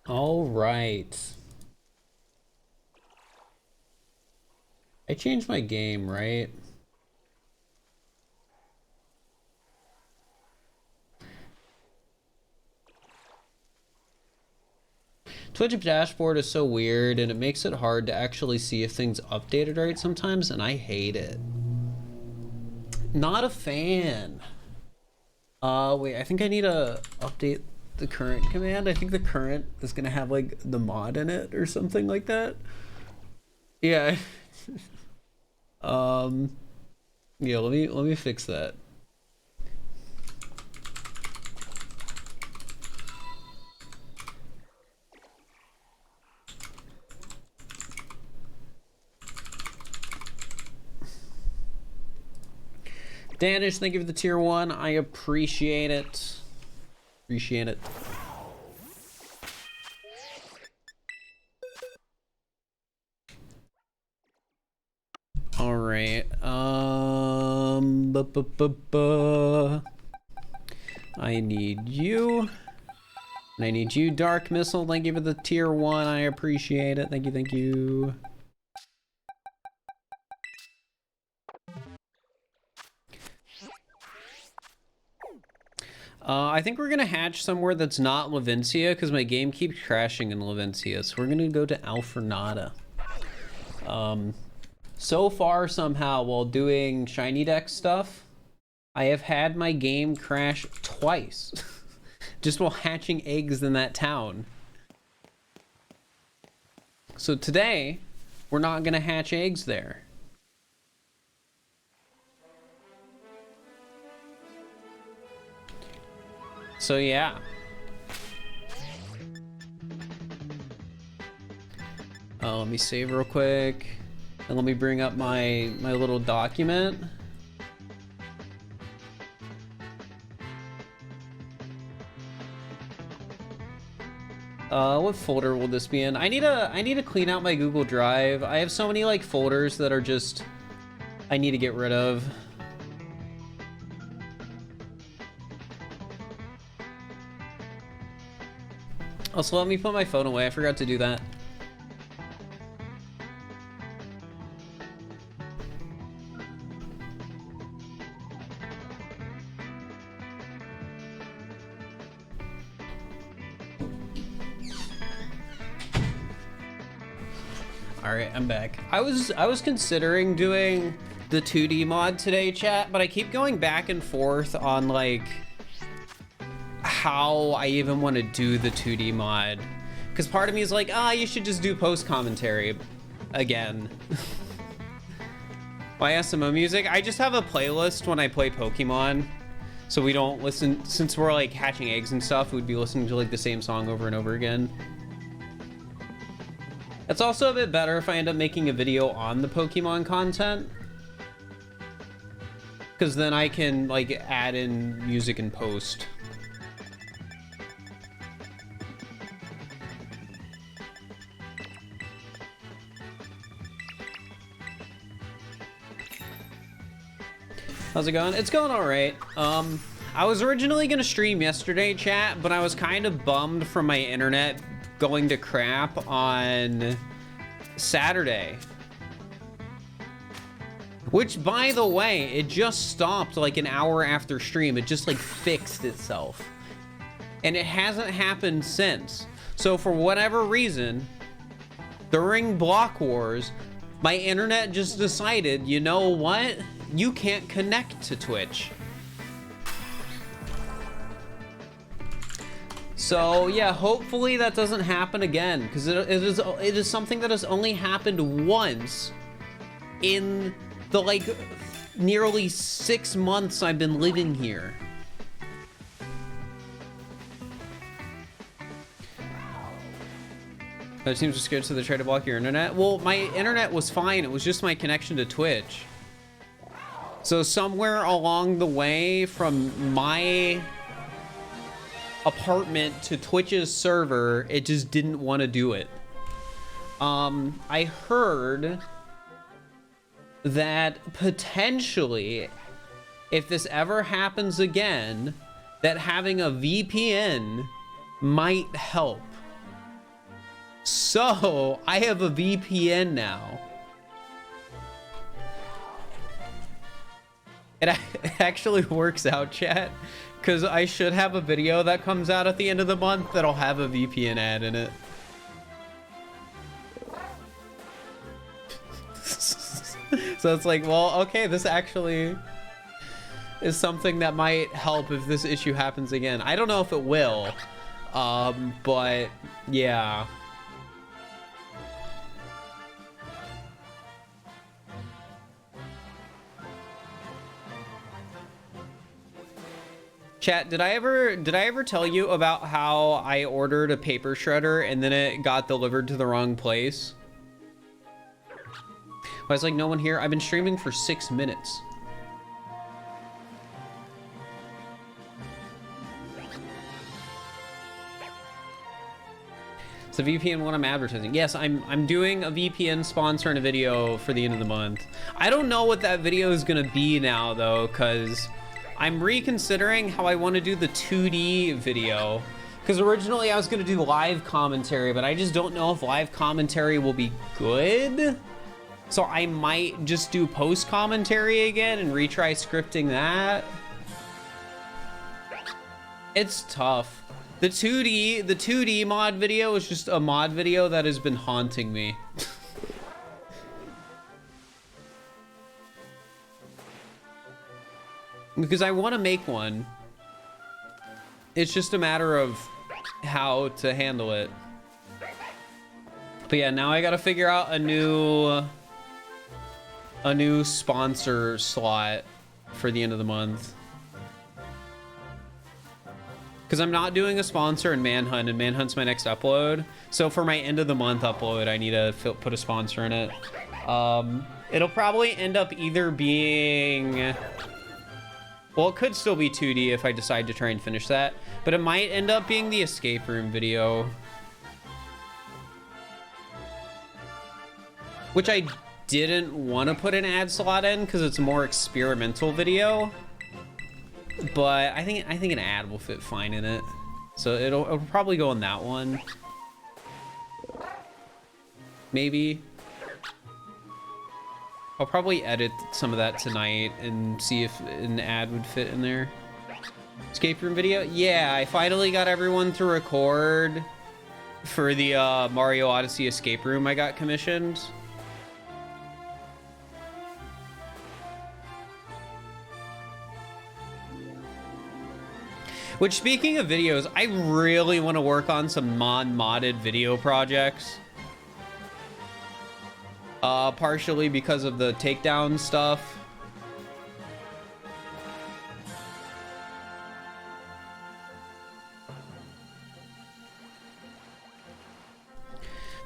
All right. I changed my game, right? Twitch dashboard is so weird and it makes it hard to actually see if things updated right sometimes, and I hate it. Not a fan. Wait, I think I need to update the current command. I think the current is gonna have like the mod in it or something like that. Yeah. Yeah, let me fix that. Danish, thank you for the tier 1. I appreciate it. Appreciate it. All right. I need you. And I need you, Dark Missile. Thank you for the tier 1. I appreciate it. Thank you, thank you. I think we're gonna hatch somewhere that's not Levincia because my game keeps crashing in Levincia. So we're gonna go to Alfornada. So far, somehow, while doing Shiny Deck stuff, I have had my game crash twice. Just while hatching eggs in that town. So today, we're not gonna hatch eggs there. So yeah. Let me save real quick. And let me bring up my little document. What folder will this be in? I need to clean out my Google Drive. I have so many like folders that are just I need to get rid of. Also, let me put my phone away. I forgot to do that. All right, I'm back. I was considering doing the 2D mod today, chat, but I keep going back and forth on like how I even want to do the 2D mod, because part of me is like, you should just do post commentary again. My SMO music, I just have a playlist when I play Pokemon, so we don't listen, since we're like hatching eggs and stuff, we'd be listening to like the same song over and over again. It's also a bit better if I end up making a video on the Pokemon content, because then I can like add in music and post. How's it going? It's going all right. I was originally gonna stream yesterday, chat, but I was kind of bummed from my internet going to crap on Saturday. Which, by the way, it just stopped like an hour after stream. It just like fixed itself. And it hasn't happened since. So for whatever reason, during Block Wars, my internet just decided, you know what? You can't connect to Twitch. So yeah, hopefully that doesn't happen again, because it is something that has only happened once in the like nearly 6 months I've been living here. It seems just good, so they try to block your internet. Well, my internet was fine. It was just my connection to Twitch. So somewhere along the way from my apartment to Twitch's server, it just didn't want to do it. I heard that potentially, if this ever happens again, that having a VPN might help. So I have a VPN now. It actually works out, chat, because I should have a video that comes out at the end of the month that'll have a VPN ad in it. So it's like, well, okay, this actually is something that might help if this issue happens again. I don't know if it will, but yeah. Chat, did I ever tell you about how I ordered a paper shredder and then it got delivered to the wrong place? I was like, no one here. I've been streaming for 6 minutes. It's the VPN one I'm advertising. Yes, I'm doing a VPN sponsor in a video for the end of the month. I don't know what that video is gonna be now though, because I'm reconsidering how I want to do the 2D video. Because originally I was gonna do live commentary, but I just don't know if live commentary will be good. So I might just do post commentary again and retry scripting that. It's tough. The 2D mod video is just a mod video that has been haunting me. Because I want to make one. It's just a matter of how to handle it. But yeah, now I gotta figure out a new sponsor slot for the end of the month. Because I'm not doing a sponsor in Manhunt, and Manhunt's my next upload. So for my end of the month upload, I need to put a sponsor in it. It'll probably end up either being... Well, it could still be 2D if I decide to try and finish that. But it might end up being the escape room video. Which I didn't want to put an ad slot in because it's a more experimental video. But I think an ad will fit fine in it. So it'll probably go on that one. Maybe. I'll probably edit some of that tonight and see if an ad would fit in there. Escape room video? Yeah, I finally got everyone to record for the Mario Odyssey escape room I got commissioned. Which, speaking of videos, I really want to work on some non-modded video projects. Partially because of the takedown stuff.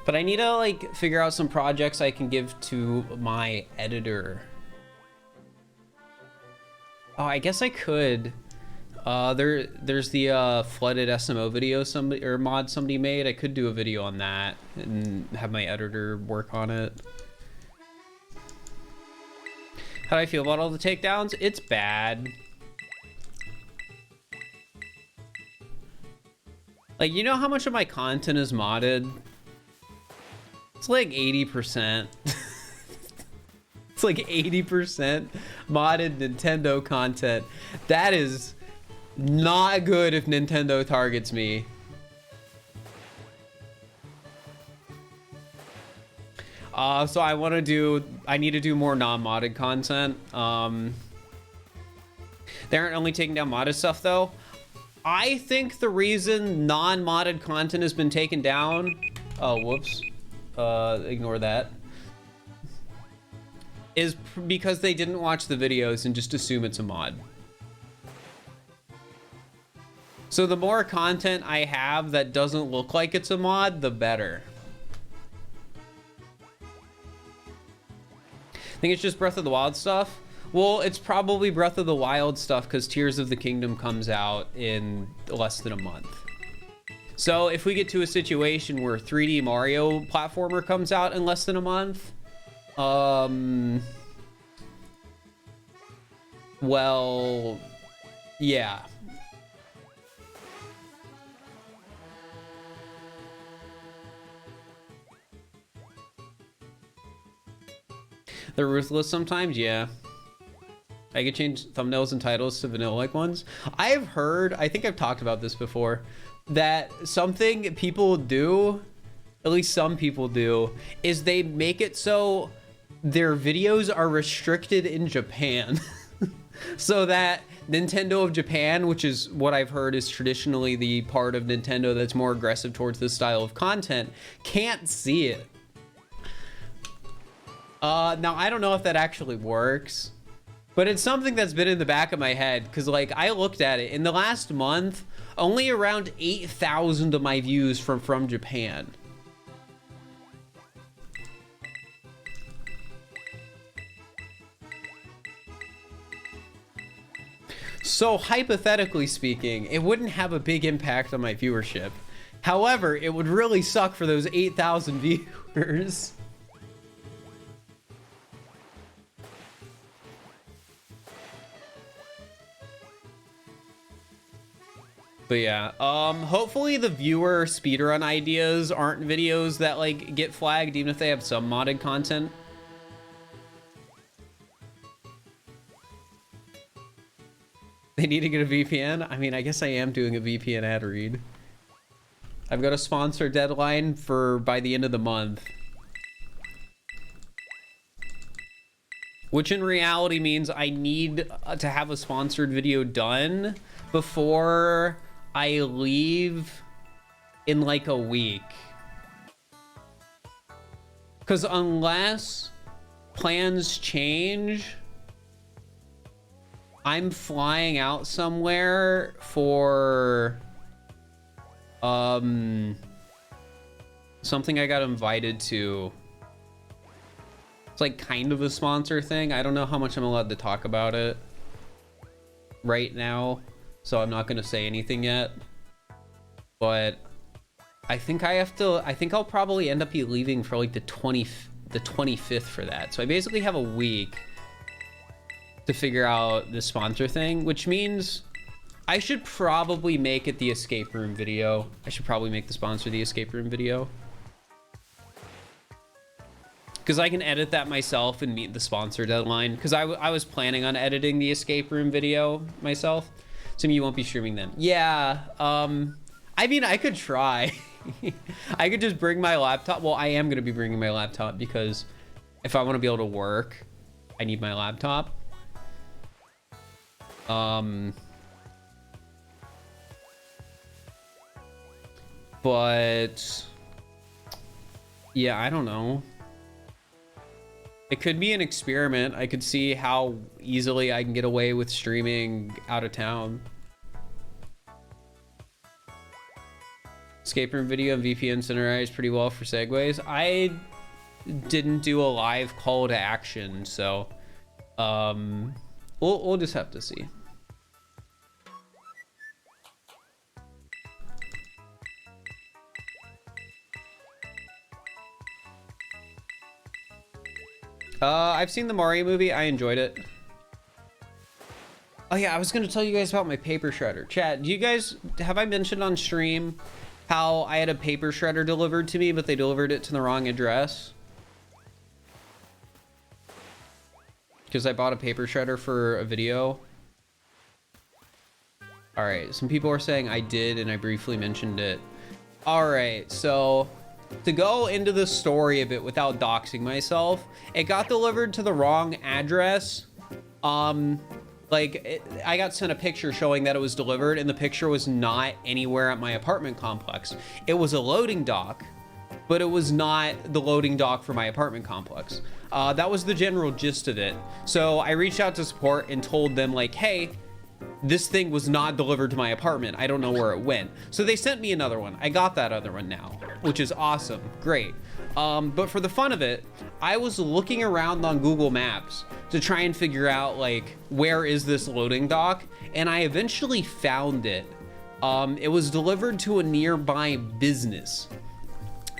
But I need to, like, figure out some projects I can give to my editor. Oh, I guess I could. There's the flooded SMO video mod somebody made. I could do a video on that and have my editor work on it. How do I feel about all the takedowns? It's bad. Like, you know how much of my content is modded? It's like 80%. It's like 80% modded Nintendo content. That is not good if Nintendo targets me. So I need to do more non-modded content. They aren't only taking down modded stuff though. I think the reason non-modded content has been taken down, oh, whoops, ignore that, is because they didn't watch the videos and just assume it's a mod. So the more content I have that doesn't look like it's a mod, the better. I think it's just Breath of the Wild stuff. Well, it's probably Breath of the Wild stuff because Tears of the Kingdom comes out in less than a month. So if we get to a situation where 3D Mario platformer comes out in less than a month, well, yeah. They're ruthless sometimes, yeah. I could change thumbnails and titles to vanilla-like ones. I've heard, I think I've talked about this before, that something people do, at least some people do, is they make it so their videos are restricted in Japan. So that Nintendo of Japan, which is what I've heard is traditionally the part of Nintendo that's more aggressive towards this style of content, can't see it. Now, I don't know if that actually works, but it's something that's been in the back of my head, because, like, I looked at it. In the last month, only around 8,000 of my views from Japan. So hypothetically speaking, it wouldn't have a big impact on my viewership. However, it would really suck for those 8,000 viewers. But yeah, hopefully the viewer speedrun ideas aren't videos that like get flagged even if they have some modded content. They need to get a VPN. I mean, I guess I am doing a VPN ad read. I've got a sponsor deadline for by the end of the month. Which in reality means I need to have a sponsored video done before I leave in like a week. Because unless plans change, I'm flying out somewhere for something I got invited to. It's like kind of a sponsor thing. I don't know how much I'm allowed to talk about it right now, so I'm not gonna say anything yet. But I think I'll probably end up leaving for like the 25th for that. So I basically have a week to figure out the sponsor thing, which means I should probably make it the escape room video. I should probably make the sponsor the escape room video, because I can edit that myself and meet the sponsor deadline, because I was planning on editing the escape room video myself. So you won't be streaming them. Yeah, I mean, I could try. I could just bring my laptop. Well, I am gonna be bringing my laptop, because if I want to be able to work, I need my laptop. But yeah, I don't know. It could be an experiment. I could see how easily I can get away with streaming out of town. Escape room video and VPN synchronize pretty well for segues. I didn't do a live call to action, so we'll just have to see. I've seen the Mario movie. I enjoyed it. Oh yeah, I was gonna tell you guys about my paper shredder. Chat, do you guys, have I mentioned on stream how I had a paper shredder delivered to me, but they delivered it to the wrong address? Because I bought a paper shredder for a video. All right, some people are saying I did, and I briefly mentioned it. All right, so to go into the story a bit without doxing myself, it got delivered to the wrong address. I got sent a picture showing that it was delivered, and the picture was not anywhere at my apartment complex. It was a loading dock, but it was not the loading dock for my apartment complex. That was the general gist of it. So I reached out to support and told them, like, hey, this thing was not delivered to my apartment. I don't know where it went. So they sent me another one. I got that other one now, which is awesome. Great. But for the fun of it, I was looking around on Google Maps to try and figure out, like, where is this loading dock? And I eventually found it. It was delivered to a nearby business.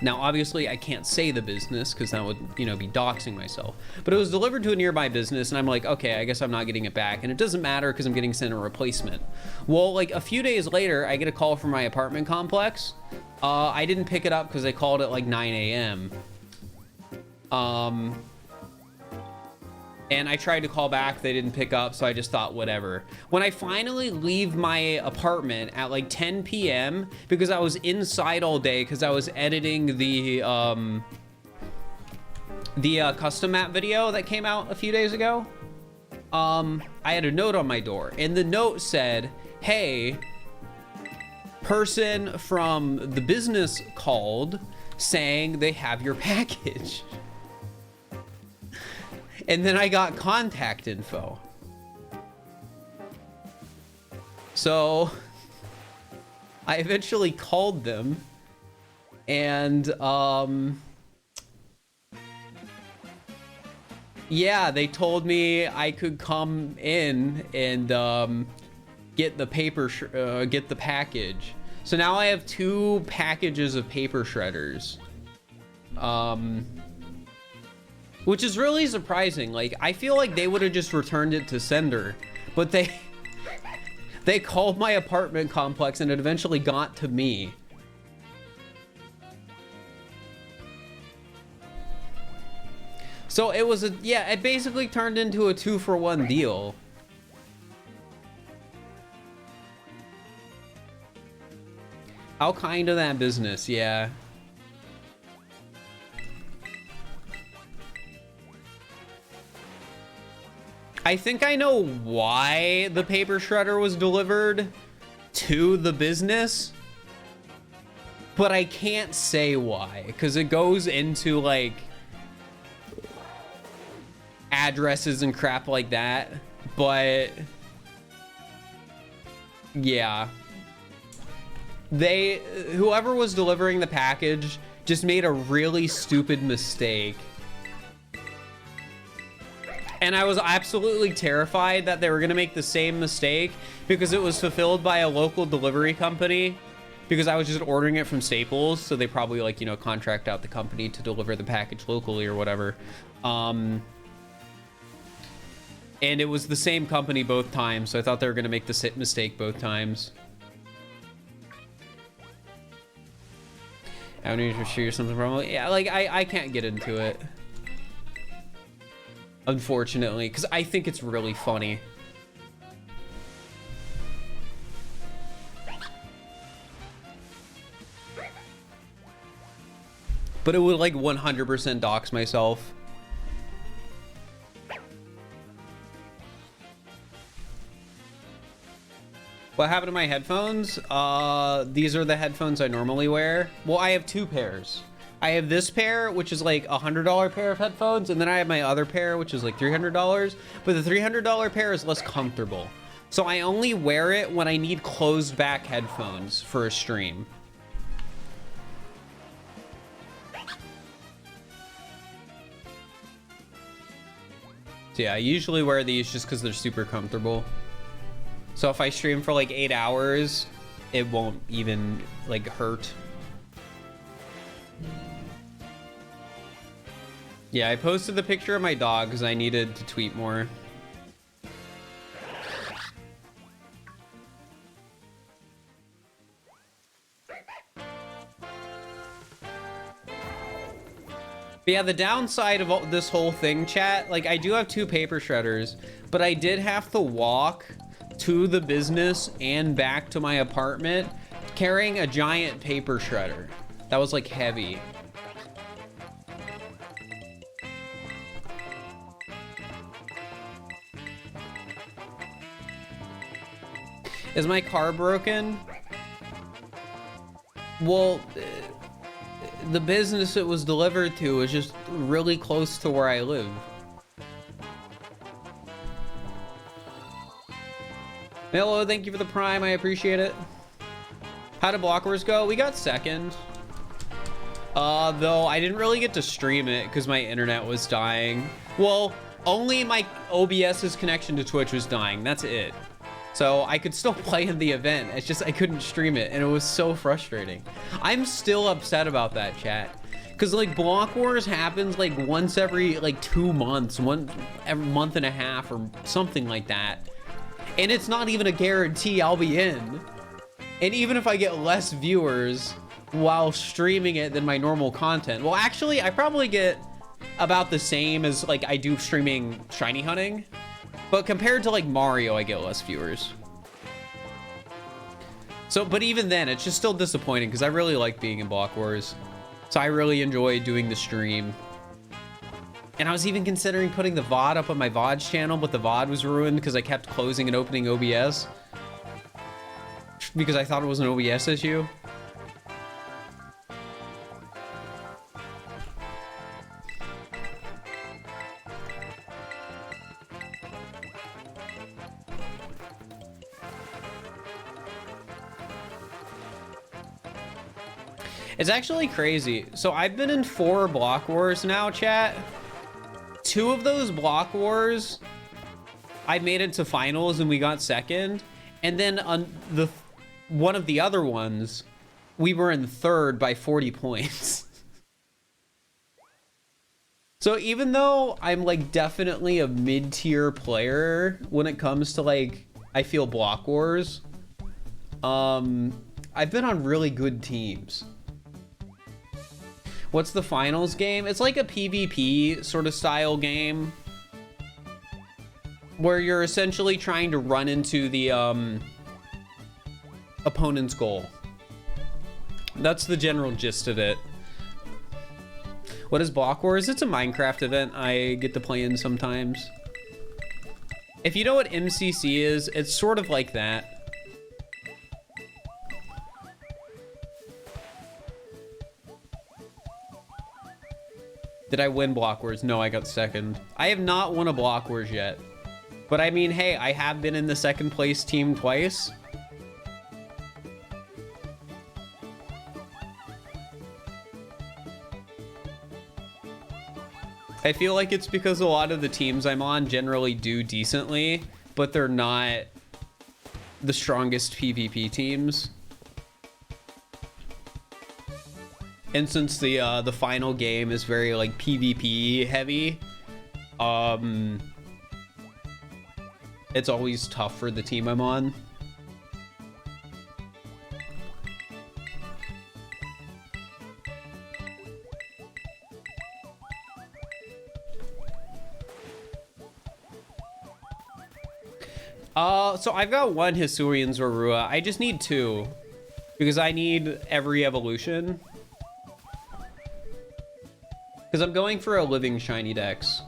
Now, obviously, I can't say the business because that would, you know, be doxing myself. But it was delivered to a nearby business, and I'm like, okay, I guess I'm not getting it back. And it doesn't matter because I'm getting sent a replacement. Well, like a few days later, I get a call from my apartment complex. I didn't pick it up because they called at like 9 a.m. And I tried to call back, they didn't pick up, so I just thought, whatever. When I finally leave my apartment at like 10 p.m., because I was inside all day, because I was editing the custom map video that came out a few days ago, I had a note on my door, and the note said, hey, person from the business called saying they have your package. And then I got contact info. So I eventually called them, and yeah, they told me I could come in and get the get the package. So now I have 2 packages of paper shredders. Which is really surprising. Like, I feel like they would have just returned it to sender, but they called my apartment complex and it eventually got to me. So it was yeah, it basically turned into a 2-for-1 deal. How kind of that business, yeah. I think I know why the paper shredder was delivered to the business, but I can't say why, because it goes into like addresses and crap like that. But yeah, whoever was delivering the package just made a really stupid mistake. And I was absolutely terrified that they were going to make the same mistake because it was fulfilled by a local delivery company, because I was just ordering it from Staples. So they probably, like, you know, contract out the company to deliver the package locally or whatever. And it was the same company both times. So I thought they were going to make the mistake both times. I need to show you something wrong. Yeah, like I can't get into it, unfortunately, because I think it's really funny. But it would like 100% dox myself. What happened to my headphones? These are the headphones I normally wear. Well, I have 2 pairs. I have this pair, which is like $100 pair of headphones, and then I have my other pair, which is like $300, but the $300 pair is less comfortable. So I only wear it when I need closed back headphones for a stream. So yeah, I usually wear these just because they're super comfortable. So if I stream for like 8 hours, it won't even like hurt. Yeah, I posted the picture of my dog because I needed to tweet more. But yeah, the downside of this whole thing, chat, like I do have 2 paper shredders, but I did have to walk to the business and back to my apartment carrying a giant paper shredder. That was like heavy. Is my car broken? Well, the business it was delivered to is just really close to where I live. Hello, thank you for the Prime. I appreciate it. How did Block Wars go? We got second. Though I didn't really get to stream it because my internet was dying. Well, only my OBS's connection to Twitch was dying. That's it. So I could still play in the event. It's just I couldn't stream it, and it was so frustrating. I'm still upset about that, chat. Because like Block Wars happens like once every like 2 months, every month and a half or something like that. And it's not even a guarantee I'll be in. And even if I get less viewers while streaming it than my normal content, well, actually, I probably get about the same as like I do streaming shiny hunting, but compared to like Mario, I get less viewers. So, but even then, it's just still disappointing because I really like being in Block Wars. So I really enjoy doing the stream. And I was even considering putting the VOD up on my VODs channel, but the VOD was ruined because I kept closing and opening OBS. Because I thought it was an OBS issue. It's actually crazy. So I've been in 4 Block Wars now, chat. 2 of those Block Wars, I made it to finals and we got second. And then on one of the other ones, we were in 3rd by 40 points. So even though I'm like definitely a mid-tier player when it comes to like, I feel Block Wars, I've been on really good teams. What's the finals game? It's like a PvP sort of style game where you're essentially trying to run into the opponent's goal. That's the general gist of it. What is Block Wars? It's a Minecraft event I get to play in sometimes. If you know what MCC is, it's sort of like that. Did I win Block Wars? No, I got second. I have not won a Block Wars yet. But I mean, hey, I have been in the second place team twice. I feel like it's because a lot of the teams I'm on generally do decently, but they're not the strongest PvP teams. And since the final game is very like PvP heavy, it's always tough for the team I'm on. So I've got 1 Hisuian Zorua. I just need 2 because I need every evolution. Because I'm going for a living shiny dex.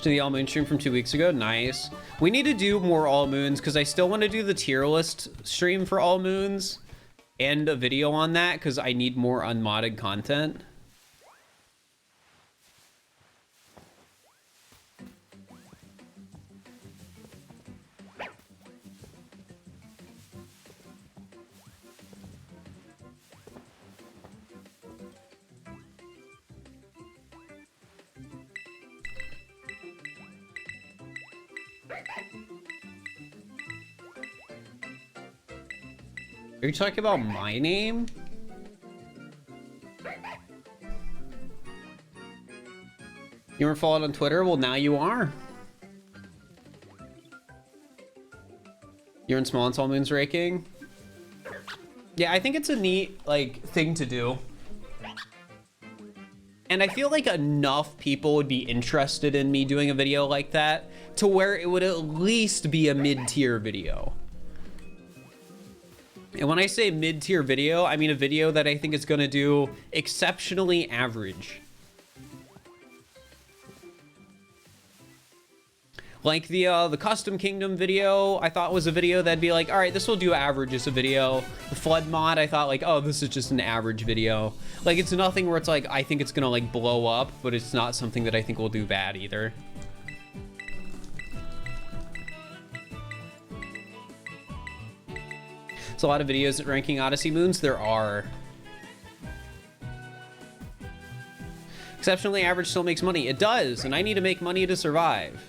To the all moon stream from 2 weeks ago. Nice. We need to do more all moons because I still want to do the tier list stream for all moons and a video on that because I need more unmodded content. Are you talking about my name? You weren't followed on Twitter? Well, now you are. You're in small and small moons raking? Yeah, I think it's a neat, like, thing to do. And I feel like enough people would be interested in me doing a video like that to where it would at least be a mid-tier video. And when I say mid-tier video, I mean a video that I think is going to do exceptionally average. Like the Custom Kingdom video, I thought was a video that'd be like, all right, this will do average as a video. The Flood mod, I thought like, oh, this is just an average video. Like, it's nothing where it's like, I think it's going to like blow up, but it's not something that I think will do bad either. There's a lot of videos ranking Odyssey moons. There are. Exceptionally average still makes money. It does, and I need to make money to survive.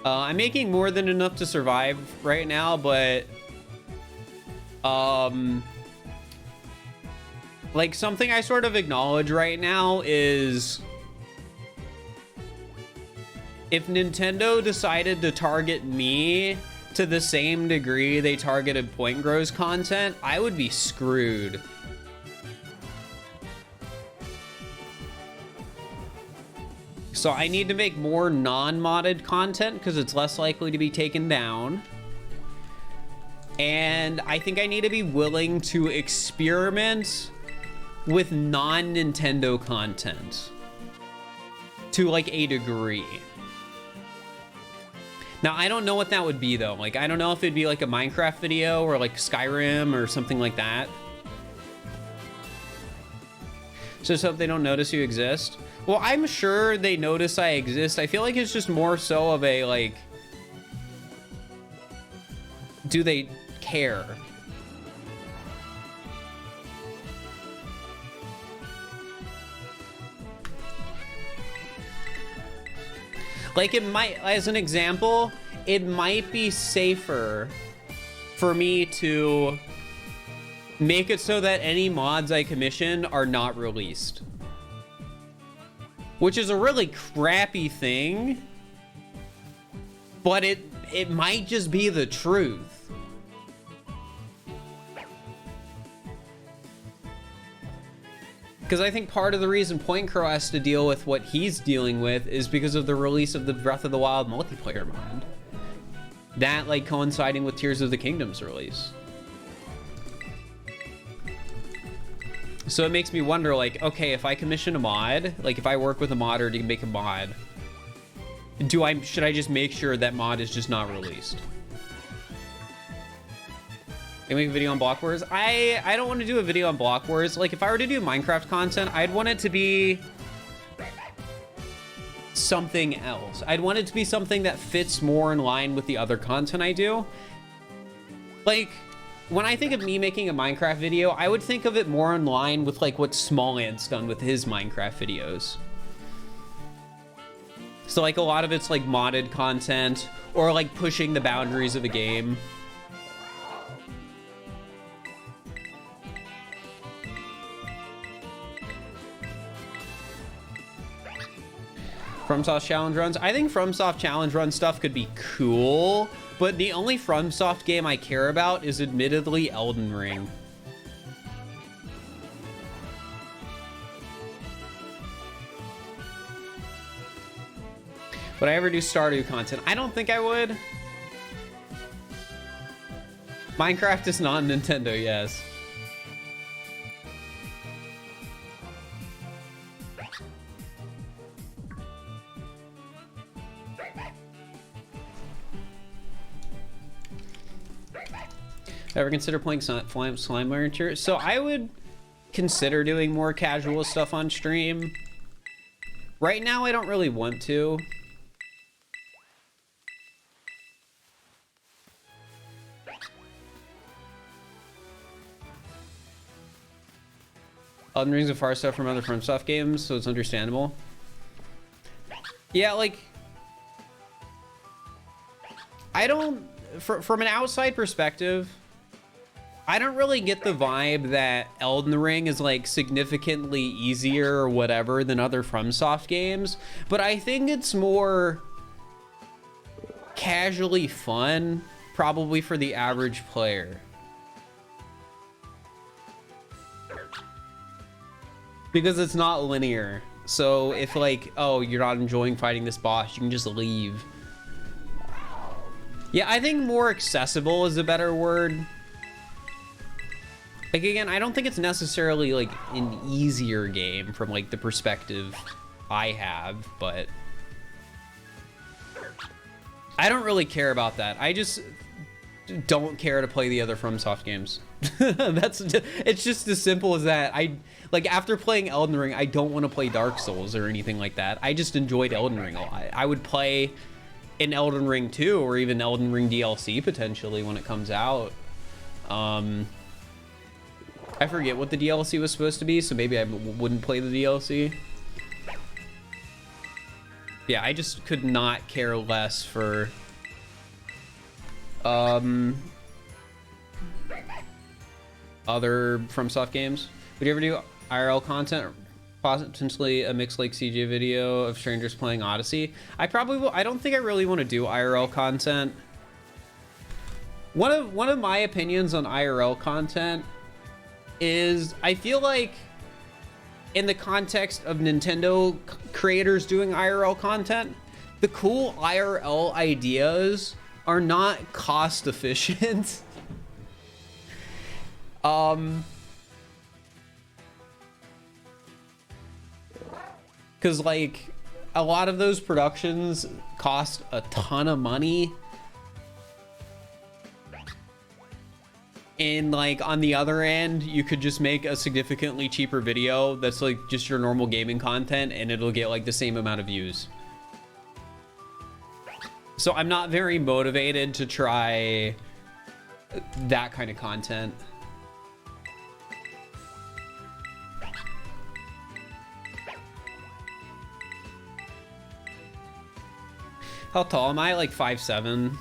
I'm making more than enough to survive right now, but like something I sort of acknowledge right now is If Nintendo decided to target me to the same degree they targeted Point Grow's content, I would be screwed. So I need to make more non-modded content because it's less likely to be taken down. And I think I need to be willing to experiment with non-Nintendo content to like a degree. Now, I don't know what that would be though. Like, I don't know if it'd be like a Minecraft video or like Skyrim or something like that. So just hope they don't notice you exist. Well, I'm sure they notice I exist. I feel like it's just more so of a like, do they care? Like, it might, as an example, it might be safer for me to make it so that any mods I commission are not released. Which is a really crappy thing, but it might just be the truth. Because I think part of the reason Point Crow has to deal with what he's dealing with is because of the release of the Breath of the Wild multiplayer mod. That, like, coinciding with Tears of the Kingdom's release. So it makes me wonder, like, okay, if I commission a mod, like, if I work with a modder to make a mod, should I just make sure that mod is just not released? I make a video on Block Wars. I don't want to do a video on Block Wars. Like, if I were to do Minecraft content, I'd want it to be something else. I'd want it to be something that fits more in line with the other content I do. Like, when I think of me making a Minecraft video, I would think of it more in line with like what Smallant's done with his Minecraft videos. So like a lot of it's like modded content or like pushing the boundaries of a game. FromSoft challenge runs. I think FromSoft challenge run stuff could be cool, but the only FromSoft game I care about is admittedly Elden Ring. Would I ever do Stardew content? I don't think I would. Minecraft is not Nintendo, yes. Ever consider playing Slime Rancher? So I would consider doing more casual stuff on stream. Right now, I don't really want to. Elden Ring's a far step from other FromSoft games, so it's understandable. Yeah, like, I don't, from an outside perspective, I don't really get the vibe that Elden Ring is like significantly easier or whatever than other FromSoft games, but I think it's more casually fun, probably for the average player. Because it's not linear. So if like, oh, you're not enjoying fighting this boss, you can just leave. Yeah, I think more accessible is a better word. Like, again, I don't think it's necessarily like an easier game from like the perspective I have, but I don't really care about that. I just don't care to play the other FromSoft games. It's just as simple as that. Like, after playing Elden Ring, I don't want to play Dark Souls or anything like that. I just enjoyed Elden Ring a lot. I would play an Elden Ring 2 or even Elden Ring DLC potentially when it comes out. I forget what the DLC was supposed to be, so maybe I wouldn't play the DLC. Yeah, I just could not care less for other FromSoft games. Would you ever do IRL content? Potentially a mixed like CJ video of strangers playing Odyssey. I probably will. I don't think I really want to do IRL content. One of my opinions on IRL content is I feel like in the context of Nintendo creators doing IRL content, the cool IRL ideas are not cost efficient. Because like a lot of those productions cost a ton of money, and like on the other end you could just make a significantly cheaper video that's like just your normal gaming content and it'll get like the same amount of views. So I'm not very motivated to try that kind of content. How tall am I? Like 5'7".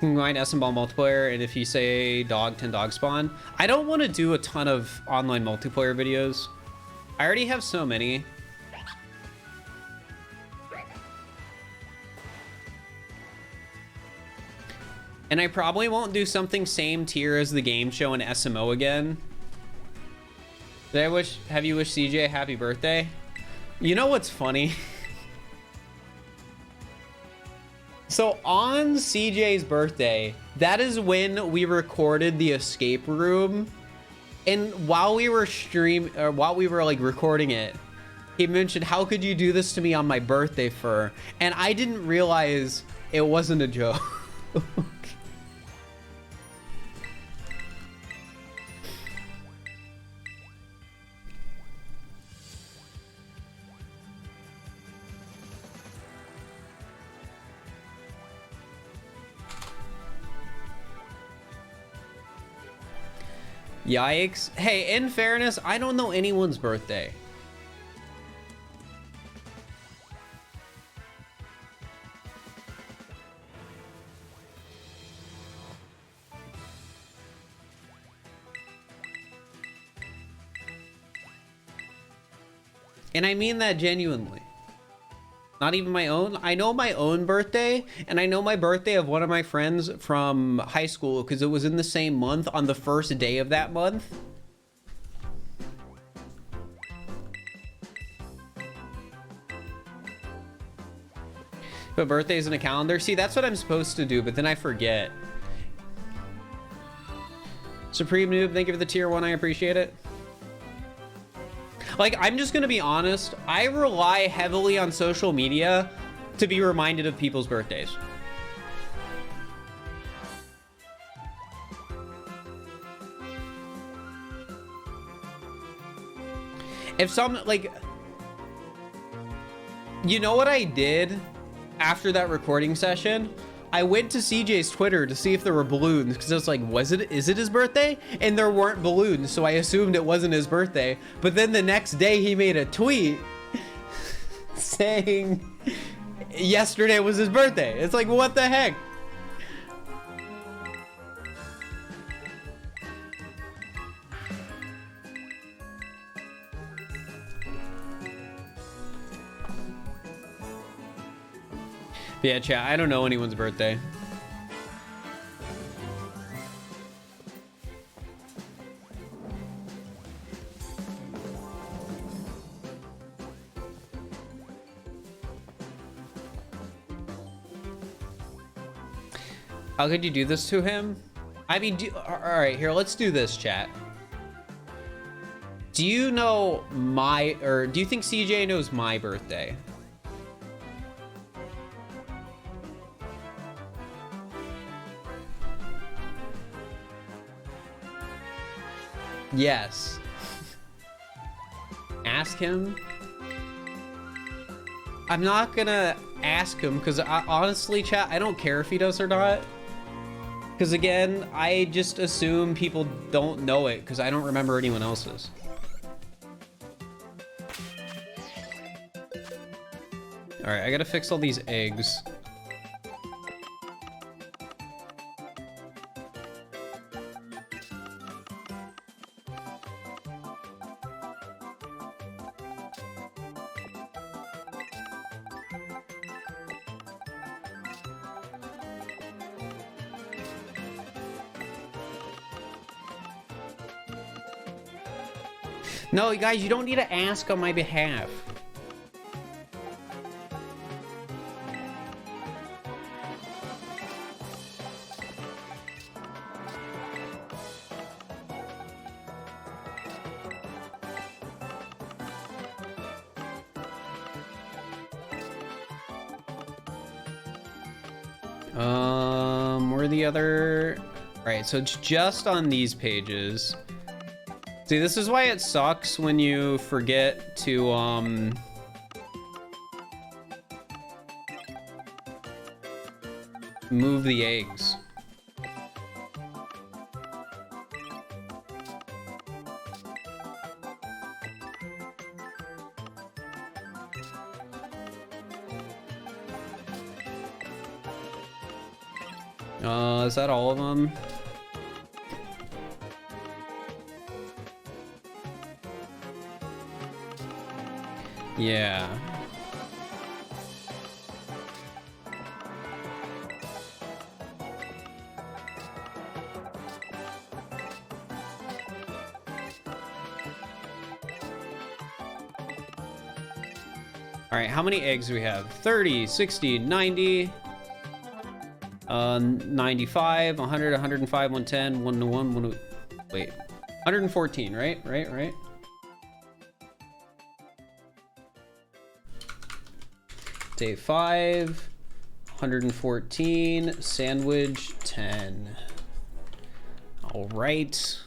Grind SM ball multiplayer, and if you say dog, 10 dog spawn. I don't want to do a ton of online multiplayer videos. I already have so many. And I probably won't do something same tier as the game show and SMO again. Have you wished CJ a happy birthday? You know what's funny? So on CJ's birthday, that is when we recorded the escape room. And while we were like recording it, he mentioned, "How could you do this to me on my birthday, Fir?" And I didn't realize it wasn't a joke. Yikes. Hey, in fairness, I don't know anyone's birthday. And I mean that genuinely. Not even my own. I know my own birthday, and I know my birthday of one of my friends from high school because it was in the same month on the first day of that month. But birthdays in a calendar. See, that's what I'm supposed to do, but then I forget. Supreme Noob, thank you for the tier 1. I appreciate it. Like, I'm just gonna be honest. I rely heavily on social media to be reminded of people's birthdays. If some, like, you know what I did after that recording session? I went to CJ's Twitter to see if there were balloons because I was like, is it his birthday? And there weren't balloons, so I assumed it wasn't his birthday. But then the next day he made a tweet saying yesterday was his birthday. It's like, what the heck? Yeah, chat, I don't know anyone's birthday. How could you do this to him? I mean, all right, here, let's do this, chat. Do you know do you think CJ knows my birthday? Yes. Ask him. I'm not gonna ask him because honestly, chat, I don't care if he does or not. Because again, I just assume people don't know it because I don't remember anyone else's. All right, I gotta fix all these eggs. No, guys, you don't need to ask on my behalf. Where are the other... Right, so it's just on these pages. See, this is why it sucks when you forget to, move the eggs. Is that all of them? Yeah. All right, how many eggs do we have? 30, 60, 90, 95, 100, 105, 110, 101, wait, 114, right? Right. Day 5, 114, sandwich 10. All right.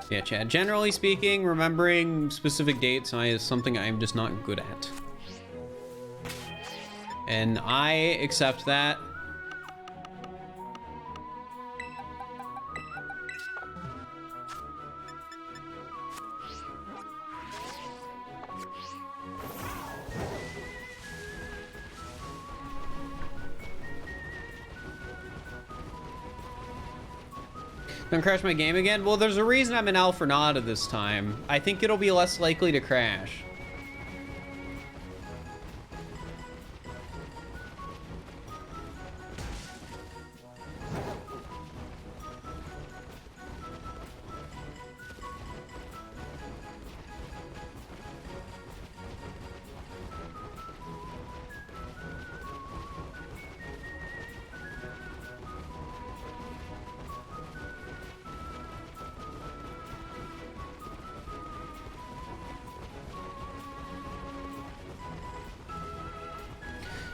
Yeah, Chad. Generally speaking, remembering specific dates is something I'm just not good at. And I accept that. Gonna crash my game again? Well, there's a reason I'm in Alfornada this time. I think it'll be less likely to crash.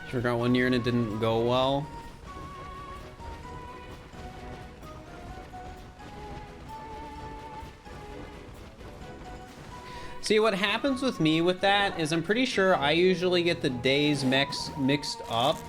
Forgot one year and it didn't go well. See, what happens with me with that is I'm pretty sure I usually get the days mixed up.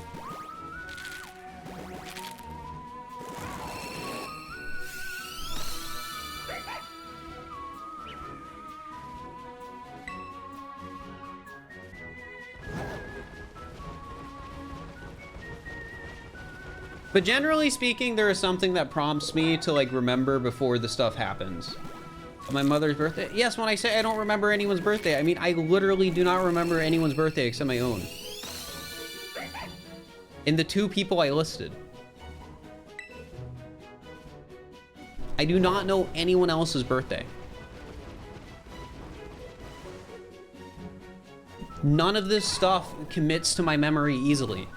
But generally speaking, there is something that prompts me to like remember before the stuff happens. My mother's birthday? Yes, when I say I don't remember anyone's birthday, I mean I literally do not remember anyone's birthday except my own. In the 2 people I listed. I do not know anyone else's birthday. None of this stuff commits to my memory easily.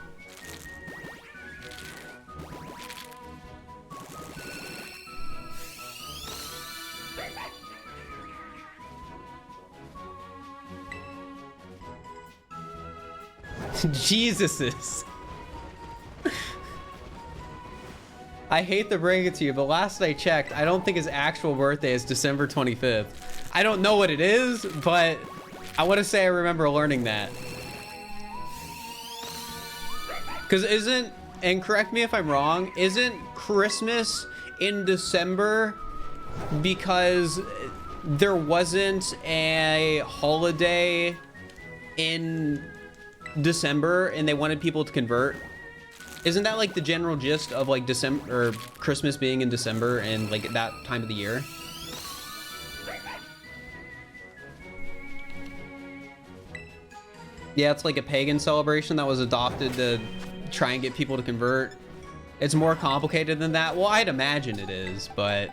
Jesuses. I hate to bring it to you, but last I checked, I don't think his actual birthday is December 25th. I don't know what it is, but I want to say I remember learning that. Because and correct me if I'm wrong, isn't Christmas in December because there wasn't a holiday in December and they wanted people to convert? Isn't that like the general gist of like December or Christmas being in December and like that time of the year? Yeah, it's like a pagan celebration that was adopted to try and get people to convert. It's more complicated than that. Well, I'd imagine it is, but...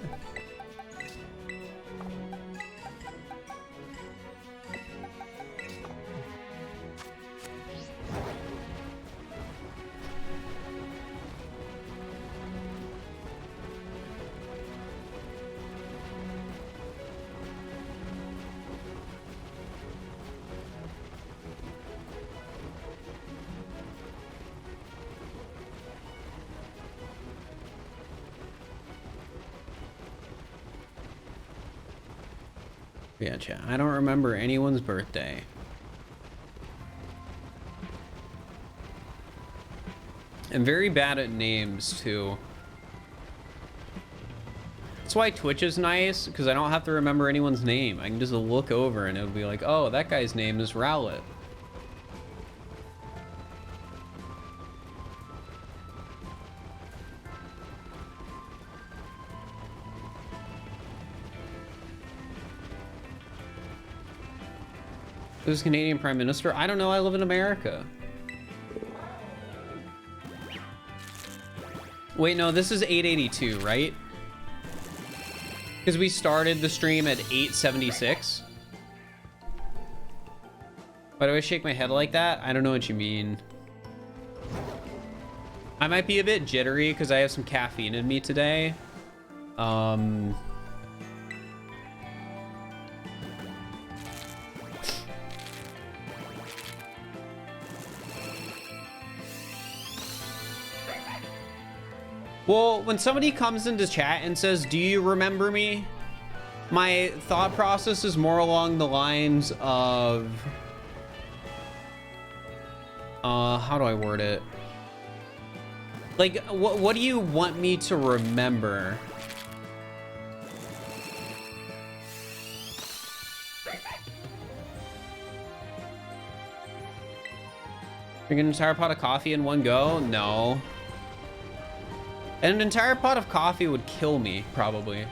Yeah, chat. I don't remember anyone's birthday. I'm very bad at names, too. That's why Twitch is nice, because I don't have to remember anyone's name. I can just look over and it'll be like, oh, that guy's name is Rowlet. Who's Canadian Prime Minister? I don't know. I live in America. Wait, no, this is 882, right? Because we started the stream at 876. Why do I shake my head like that? I don't know what you mean. I might be a bit jittery because I have some caffeine in me today. Well, when somebody comes into chat and says, do you remember me? My thought process is more along the lines of... how do I word it? Like, what do you want me to remember? Drink an entire pot of coffee in one go? No. And an entire pot of coffee would kill me, probably.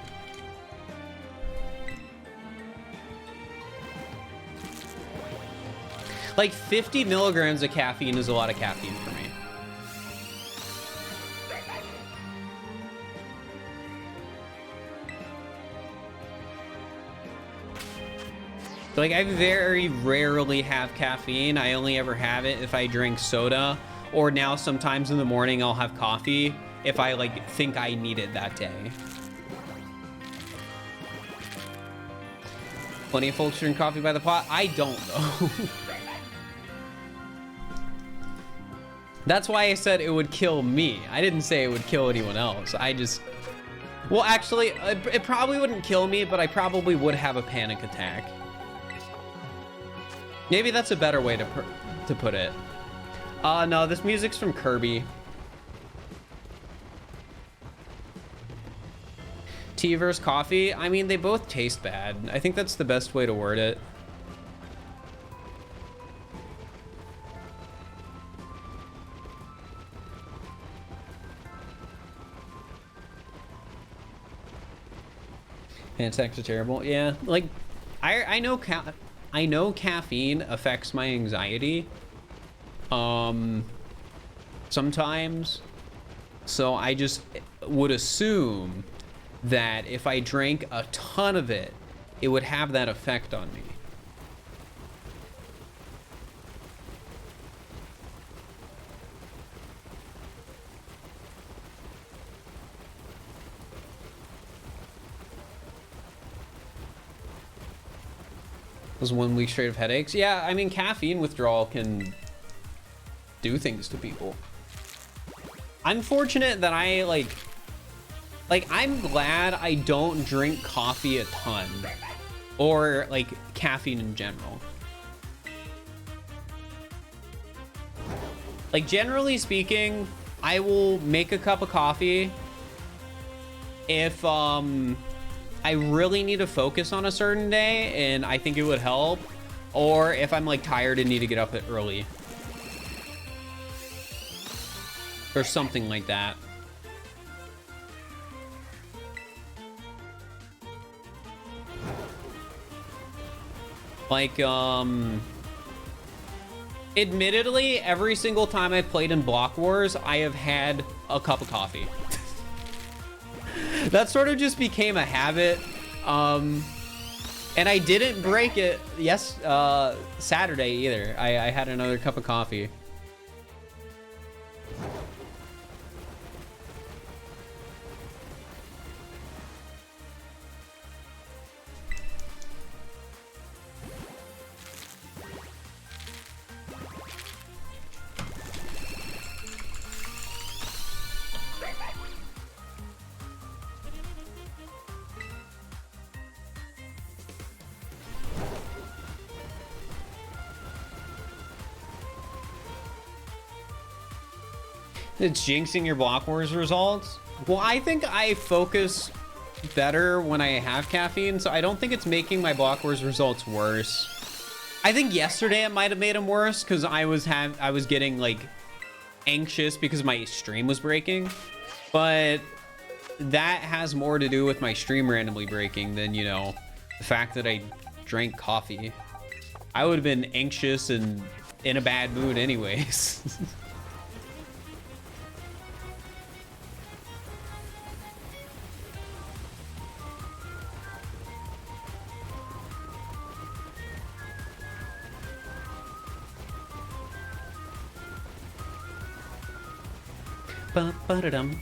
Like 50 milligrams of caffeine is a lot of caffeine for me. Like, I very rarely have caffeine. I only ever have it if I drink soda, or now sometimes in the morning I'll have coffee if I like think I need it that day. Plenty of folks drink coffee by the pot. I don't though. That's why I said it would kill me. I didn't say it would kill anyone else. I just, well, actually, it probably wouldn't kill me, but I probably would have a panic attack. Maybe that's a better way to put it. No, this music's from Kirby. Tea versus coffee? I mean, they both taste bad. I think that's the best way to word it. Panics are terrible. Yeah, like I know caffeine affects my anxiety. Sometimes. So I just would assume that if I drank a ton of it, it would have that effect on me. Was 1 week straight of headaches? Yeah, I mean, caffeine withdrawal can do things to people. I'm fortunate that I like I'm glad I don't drink coffee a ton, or like caffeine in general. Like, generally speaking, I will make a cup of coffee if I really need to focus on a certain day and I think it would help, or if I'm like tired and need to get up early or something like that. Like Admittedly, every single time I've played in Block Wars, I have had a cup of coffee. That sort of just became a habit. And I didn't break it Saturday either. I had another cup of coffee. It's jinxing your Block Wars results. Well, I think I focus better when I have caffeine, so I don't think it's making my Block Wars results worse. I think yesterday it might have made them worse because I was getting like anxious because my stream was breaking, but that has more to do with my stream randomly breaking than, you know, the fact that I drank coffee. I would have been anxious and in a bad mood anyways. Ba-ba-da-dum.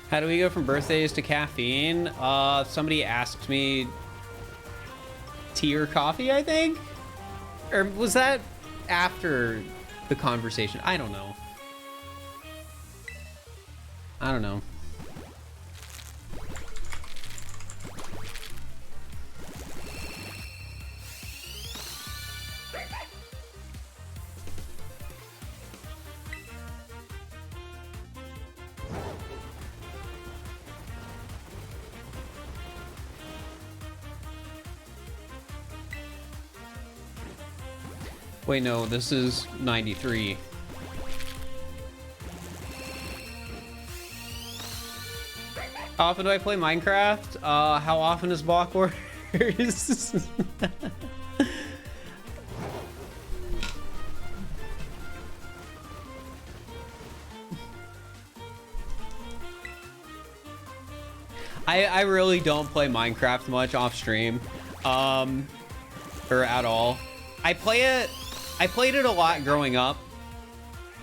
How do we go from birthdays to caffeine? Somebody asked me tea or coffee, I think? Or was that after the conversation? I don't know. I don't know. Wait, no, this is 93. How often do I play Minecraft? How often is Block Wars? I really don't play Minecraft much off stream, or at all. I played it a lot growing up.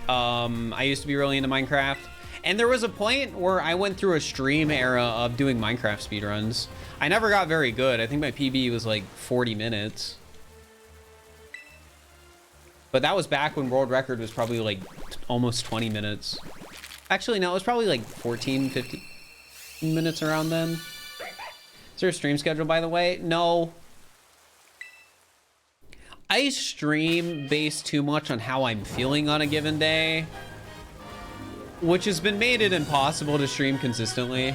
I used to be really into Minecraft, and there was a point where I went through a stream era of doing Minecraft speedruns. I never got very good. I think my PB was like 40 minutes. But that was back when world record was probably like almost 20 minutes. Actually, no, it was probably like 14, 15 minutes around then. Is there a stream schedule, by the way? No. I stream based too much on how I'm feeling on a given day, which has been made it impossible to stream consistently.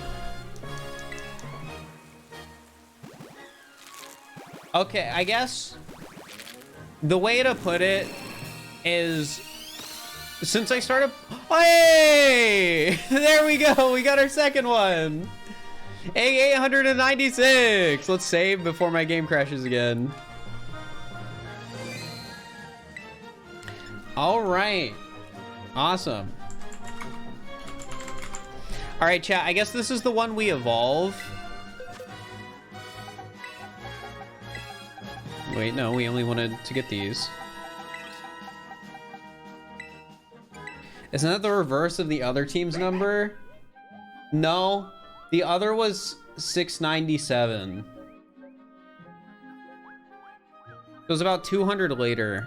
Okay, I guess the way to put it is, since I started... Hey! There we go! We got our second one! A896! Let's save before my game crashes again. All right. Awesome. All right, chat. I guess this is the one we evolve. Wait, no, we only wanted to get these. Isn't that the reverse of the other team's number? No, the other was 697. It was about 200 later.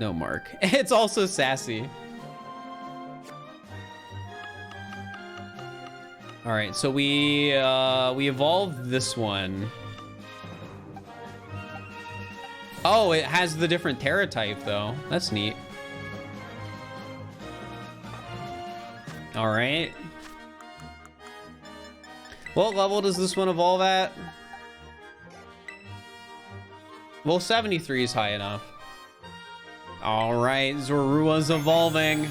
No, Mark. It's also sassy. All right, so we evolved this one. Oh, it has the different Terra type though. That's neat. All right. What level does this one evolve at? Well, 73 is high enough. All right, Zorua's evolving.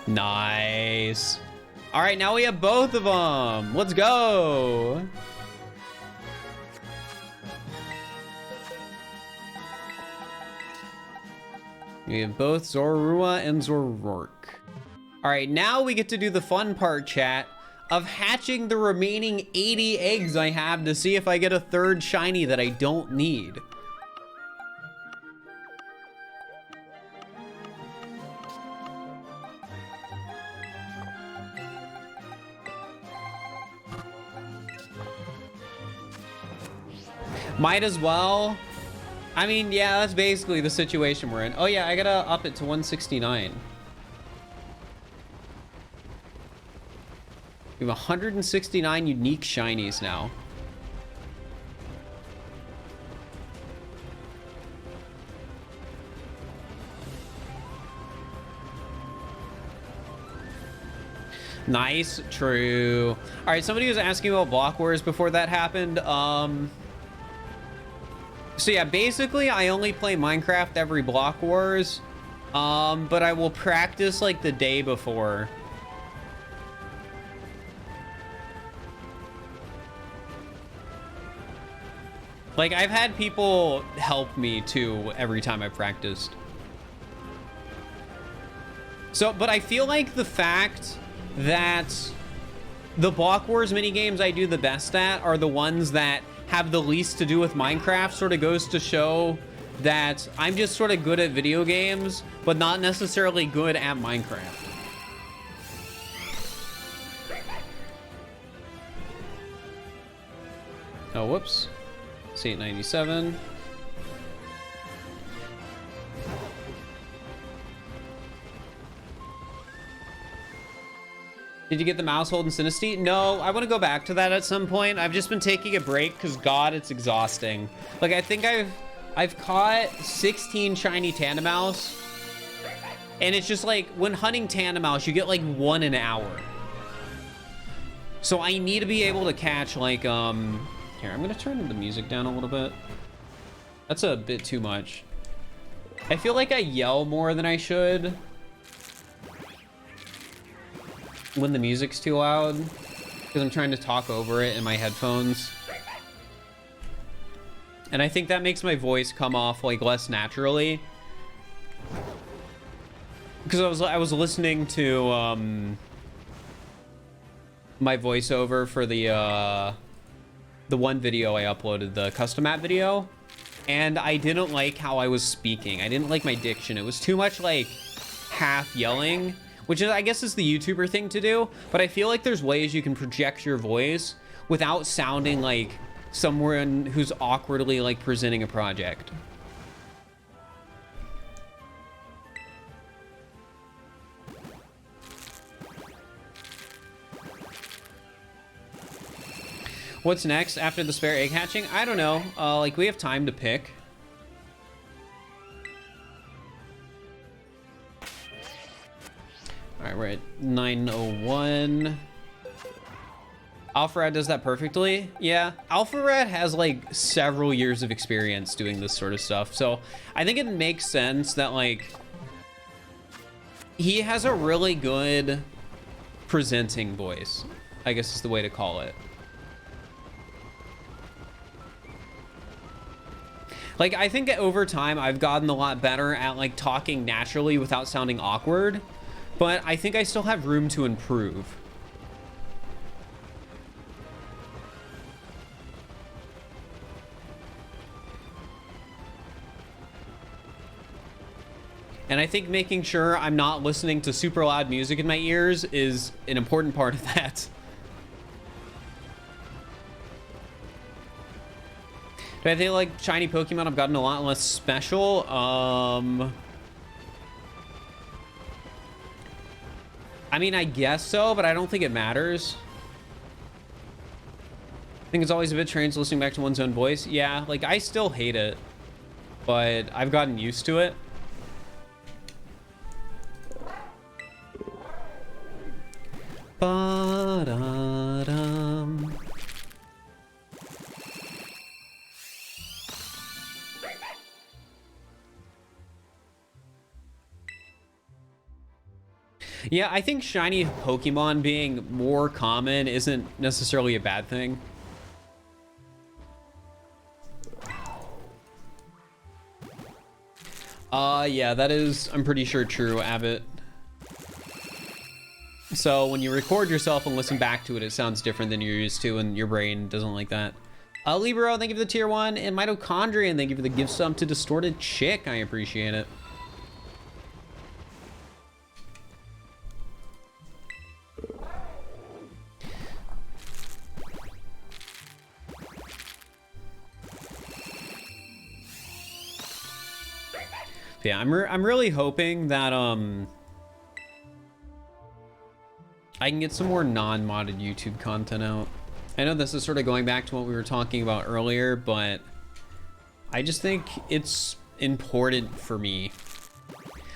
Nice. All right, now we have both of them. Let's go. We have both Zorua and Zorork. All right, now we get to do the fun part, chat, of hatching the remaining 80 eggs I have to see if I get a third shiny that I don't need. Might as well. I mean, yeah, that's basically the situation we're in. Oh yeah, I gotta up it to 169. We have 169 unique shinies now. Nice, true. All right, somebody was asking about Block Wars before that happened. So yeah, basically I only play Minecraft every Block Wars, but I will practice like the day before. Like, I've had people help me too every time I've practiced. So, but I feel like the fact that the Block Wars minigames I do the best at are the ones that have the least to do with Minecraft sort of goes to show that I'm just sort of good at video games, but not necessarily good at Minecraft. Oh, whoops. It's 897. Did you get the mouse hold in Synesty? No, I want to go back to that at some point. I've just been taking a break because God, it's exhausting. Like, I think I've caught 16 shiny Tandemaus, and it's just like when hunting Tandemaus, you get like 1 an hour. So I need to be able to catch like here, I'm gonna turn the music down a little bit. That's a bit too much. I feel like I yell more than I should when the music's too loud, because I'm trying to talk over it in my headphones. And I think that makes my voice come off like less naturally. Because I was listening to my voiceover for the one video I uploaded, the custom map video, and I didn't like how I was speaking. I didn't like my diction. It was too much like half yelling, which is, I guess, is the YouTuber thing to do, but I feel like there's ways you can project your voice without sounding like someone who's awkwardly like presenting a project. What's next after the spare egg hatching? I don't know. Like, we have time to pick. All right, we're at 901. Alpharad does that perfectly. Yeah, Alpharad has like several years of experience doing this sort of stuff. So I think it makes sense that like he has a really good presenting voice, I guess is the way to call it. Like, I think over time I've gotten a lot better at like talking naturally without sounding awkward, but I think I still have room to improve. And I think making sure I'm not listening to super loud music in my ears is an important part of that. Do I feel like shiny Pokemon have gotten a lot less special? I mean, I guess so, but I don't think it matters. I think it's always a bit strange listening back to one's own voice. Yeah, like, I still hate it. but I've gotten used to it. Ba-da-dum. Yeah, I think shiny Pokemon being more common isn't necessarily a bad thing. Yeah, that is, I'm pretty sure, true, Abbott. So when you record yourself and listen back to it, it sounds different than you're used to, and your brain doesn't like that. Libero, thank you for the tier 1, and Mitochondrian, thank you for the gift sub to Distorted Chick. I appreciate it. Yeah, I'm really hoping that I can get some more non-modded YouTube content out. I know this is sort of going back to what we were talking about earlier, but I just think it's important for me.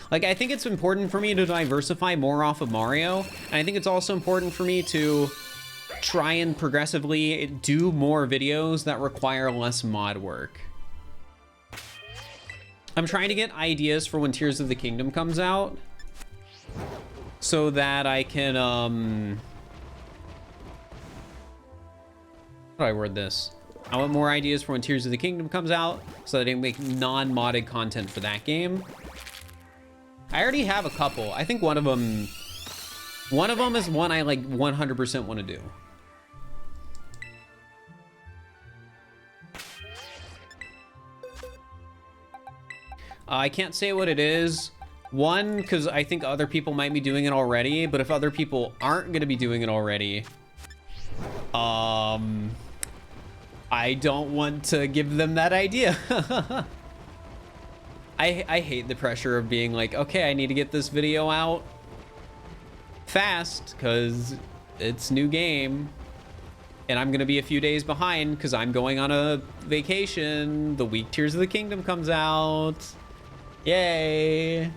Like, I think it's important for me to diversify more off of Mario, and I think it's also important for me to try and progressively do more videos that require less mod work. I'm trying to get ideas for when Tears of the Kingdom comes out so that I can, how do I word this? I want more ideas for when Tears of the Kingdom comes out so that I can make non-modded content for that game. I already have a couple. I think one of them is one I like 100% want to do. I can't say what it is. One, because I think other people might be doing it already, but if other people aren't going to be doing it already, I don't want to give them that idea. I hate the pressure of being like, okay, I need to get this video out fast because it's new game. And I'm going to be a few days behind because I'm going on a vacation the week Tears of the Kingdom comes out. Yay.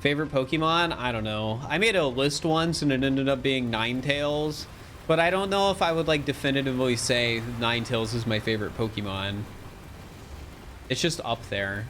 Favorite Pokemon? I don't know. I made a list once and it ended up being Ninetales, but I don't know if I would like definitively say Ninetales is my favorite Pokemon. It's just up there.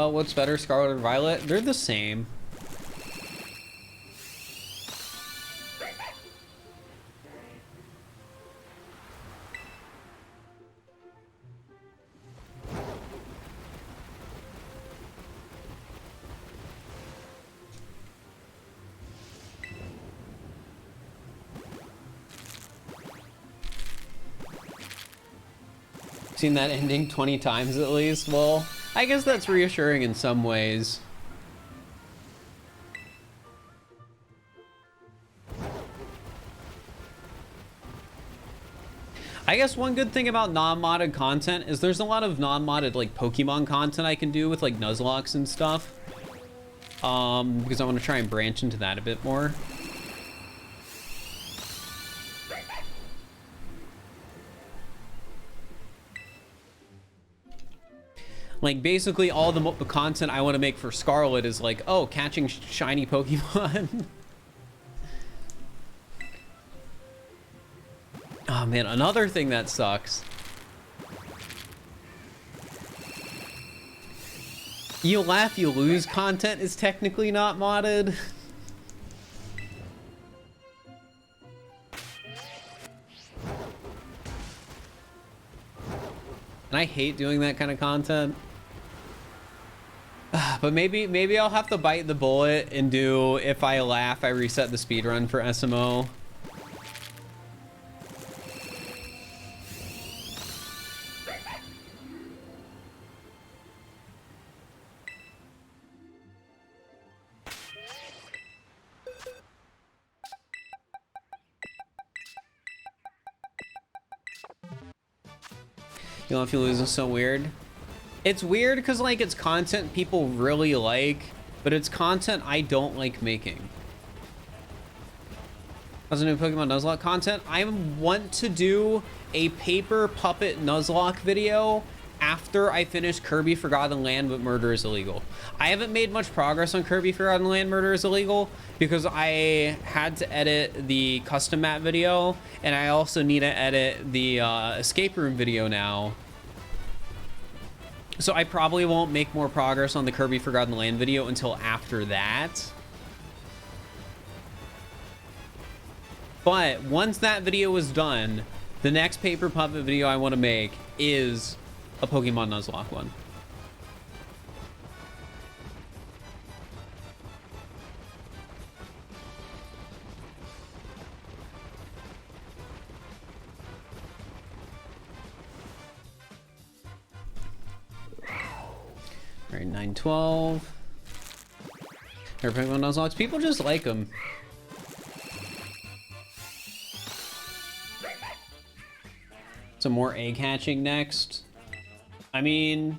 What's better, Scarlet or Violet? They're the same. Seen that ending 20 times at least? Well, I guess that's reassuring in some ways. I guess one good thing about non-modded content is there's a lot of non-modded like Pokemon content I can do with like Nuzlocke and stuff. Because I want to try and branch into that a bit more. Like, basically all the content I want to make for Scarlet is like, oh, catching shiny Pokemon. Oh, man, another thing that sucks. You laugh, you lose content is technically not modded. And I hate doing that kind of content. But maybe I'll have to bite the bullet and do, if I laugh, I reset the speedrun for SMO. You know, if you lose is so weird. It's weird because like it's content people really like, but it's content I don't like making. How's the new Pokemon Nuzlocke content? I want to do a paper puppet Nuzlocke video after I finish Kirby Forgotten Land, but Murder is Illegal. I haven't made much progress on Kirby Forgotten Land, Murder is Illegal because I had to edit the custom map video, and I also need to edit the escape room video now. So I probably won't make more progress on the Kirby Forgotten Land video until after that. But once that video is done, the next paper puppet video I want to make is a Pokemon Nuzlocke one. All right, 912. There are Pokemon Nuzlocks. People just like them. Some more egg hatching next. I mean,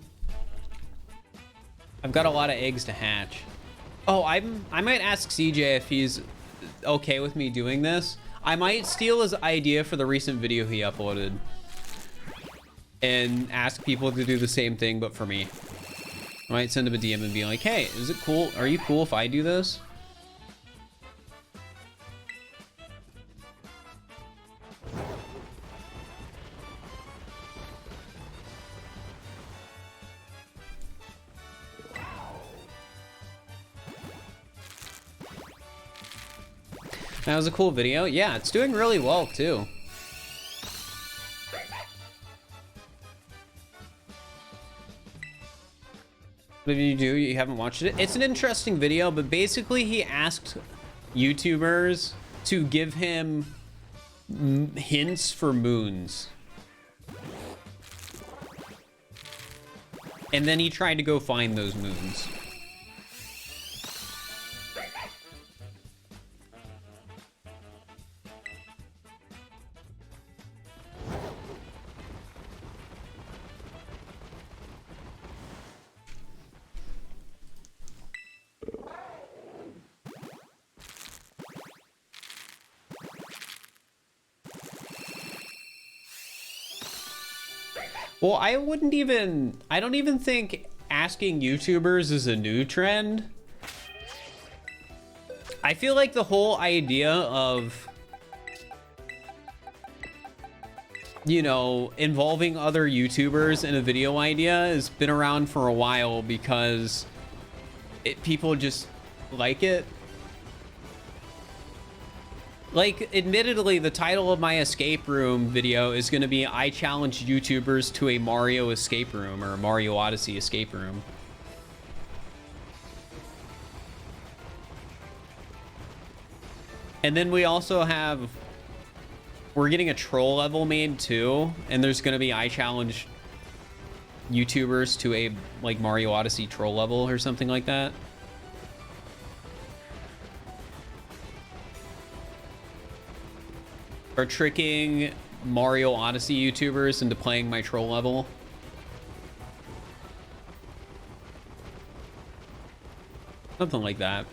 I've got a lot of eggs to hatch. Oh, I might ask CJ if he's okay with me doing this. I might steal his idea for the recent video he uploaded and ask people to do the same thing, but for me. I might send him a DM and be like, hey, is it cool? Are you cool if I do this? That was a cool video. Yeah, it's doing really well too. What did you do? You haven't watched it? It's an interesting video, but basically he asked YouTubers to give him hints for moons. And then he tried to go find those moons. Well, I don't even think asking YouTubers is a new trend. I feel like the whole idea of, you know, involving other YouTubers in a video idea has been around for a while because people just like it. Like, admittedly, the title of my escape room video is going to be I challenge YouTubers to a Mario escape room or a Mario Odyssey escape room. And then we also have, we're getting a troll level made too, and there's going to be I challenge YouTubers to a like Mario Odyssey troll level or something like that. Or tricking Mario Odyssey YouTubers into playing my troll level. Something like that.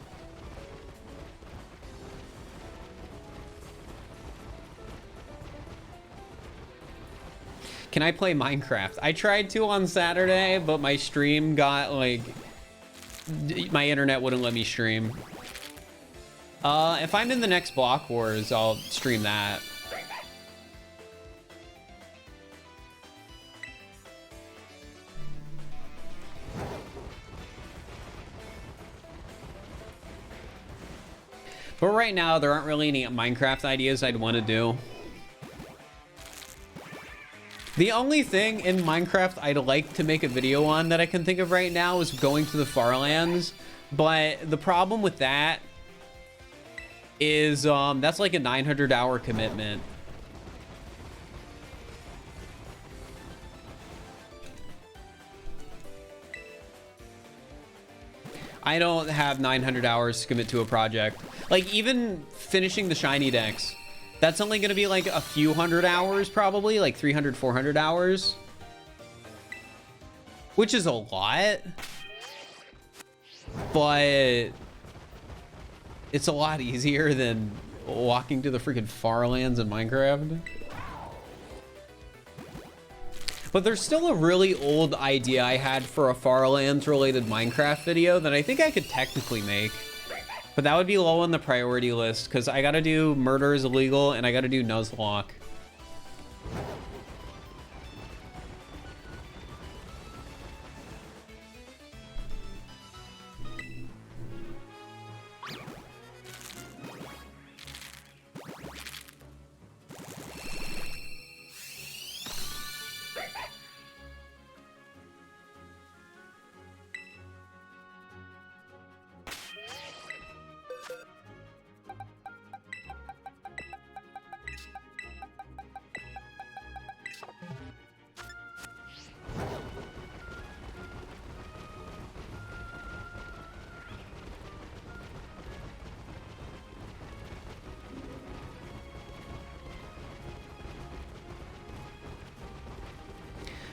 Can I play Minecraft? I tried to on Saturday, but my stream got like... my internet wouldn't let me stream. If I'm in the next Block Wars, I'll stream that. But right now, there aren't really any Minecraft ideas I'd want to do. The only thing in Minecraft I'd like to make a video on that I can think of right now is going to the Farlands. But the problem with that is that's like a 900-hour commitment. I don't have 900 hours to commit to a project. Like, even finishing the shiny decks, that's only going to be like a few hundred hours, probably like 300, 400 hours. which is a lot, but it's a lot easier than walking to the freaking far lands in Minecraft. But there's still a really old idea I had for a far lands related Minecraft video that I think I could technically make. But that would be low on the priority list because I gotta do murder is illegal and I gotta do Nuzlocke.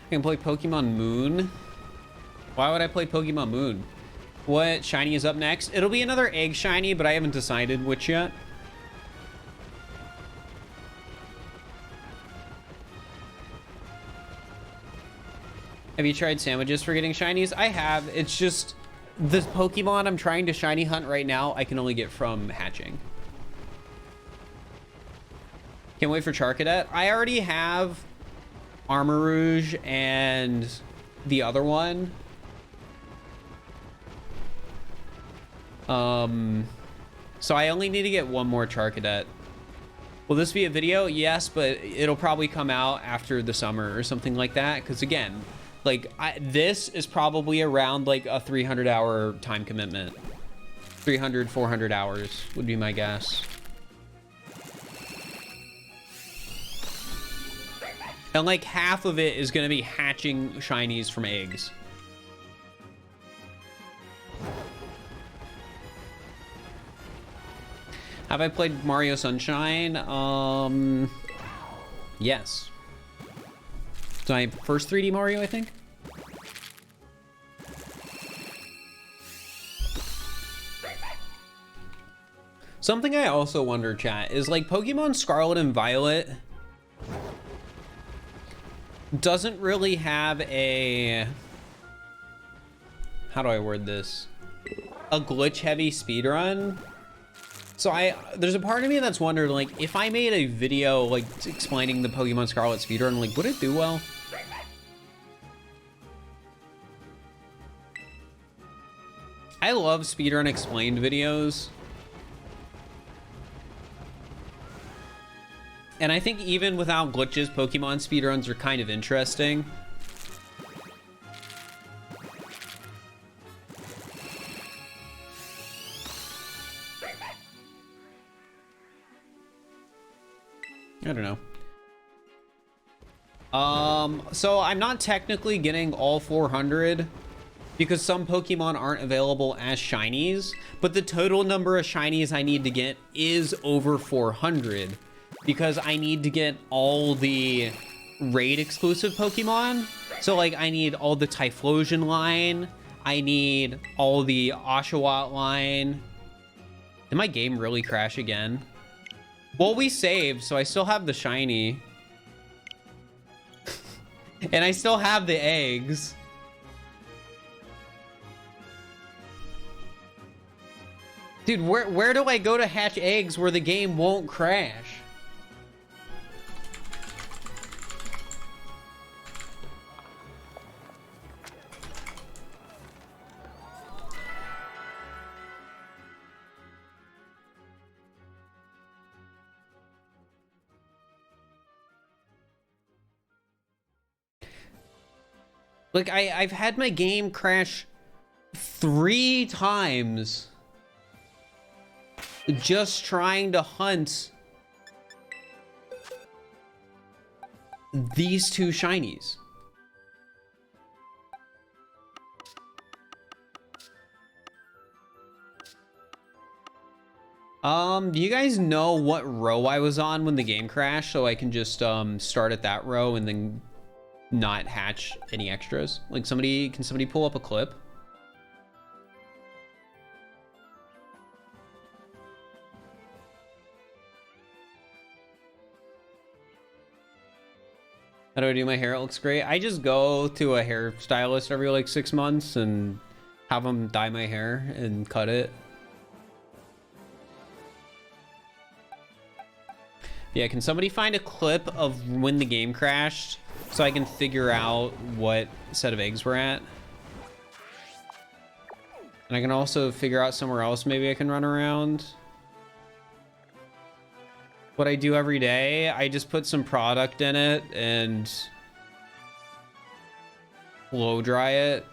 I can play Pokemon Moon. Why would I play Pokemon Moon? What shiny is up next? It'll be another egg shiny, but I haven't decided which yet. Have you tried sandwiches for getting shinies? I have. It's just the Pokemon I'm trying to shiny hunt right now, I can only get from hatching. Can't wait for Charcadet. I already have Armor Rouge and the other one. So I only need to get one more Charcadet. Will this be a video? Yes, but it'll probably come out after the summer or something like that. Because again, like this is probably around like a 300-hour time commitment. 300, 400 hours would be my guess. And like half of it is going to be hatching shinies from eggs. Have I played Mario Sunshine? Yes. It's my first 3D Mario, I think. Something I also wonder, chat, is like Pokemon Scarlet and Violet doesn't really have a, how do I word this? A glitch heavy speedrun. So there's a part of me that's wondering, like, if I made a video like explaining the Pokemon Scarlet speedrun, like, would it do well? I love speedrun explained videos. And I think even without glitches, Pokemon speedruns are kind of interesting. I don't know. So I'm not technically getting all 400 because some Pokemon aren't available as shinies, but the total number of shinies I need to get is over 400 because I need to get all the raid exclusive Pokemon. So like I need all the Typhlosion line, I need all the Oshawott line. Did my game really crash again? Well, we saved, so I still have the shiny. And I still have the eggs. Dude, where do I go to hatch eggs where the game won't crash? Like, I've had my game crash 3 times just trying to hunt these 2 shinies. Do you guys know what row I was on when the game crashed so I can just start at that row and then not hatch any extras? Like can somebody pull up a clip? How do I do my hair? It looks great. I just go to a hairstylist every like 6 months and have them dye my hair and cut it. Yeah, can somebody find a clip of when the game crashed so I can figure out what set of eggs we're at? And I can also figure out somewhere else maybe I can run around. What I do every day, I just put some product in it and blow dry it.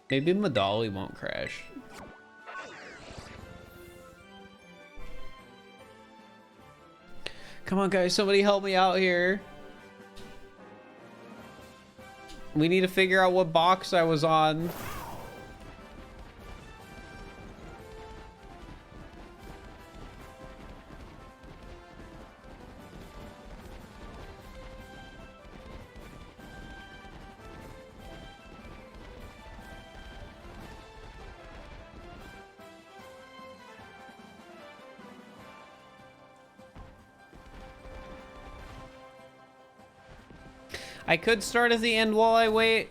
Maybe Madali won't crash. Come on, guys, somebody help me out here. We need to figure out what box I was on. I could start at the end while I wait,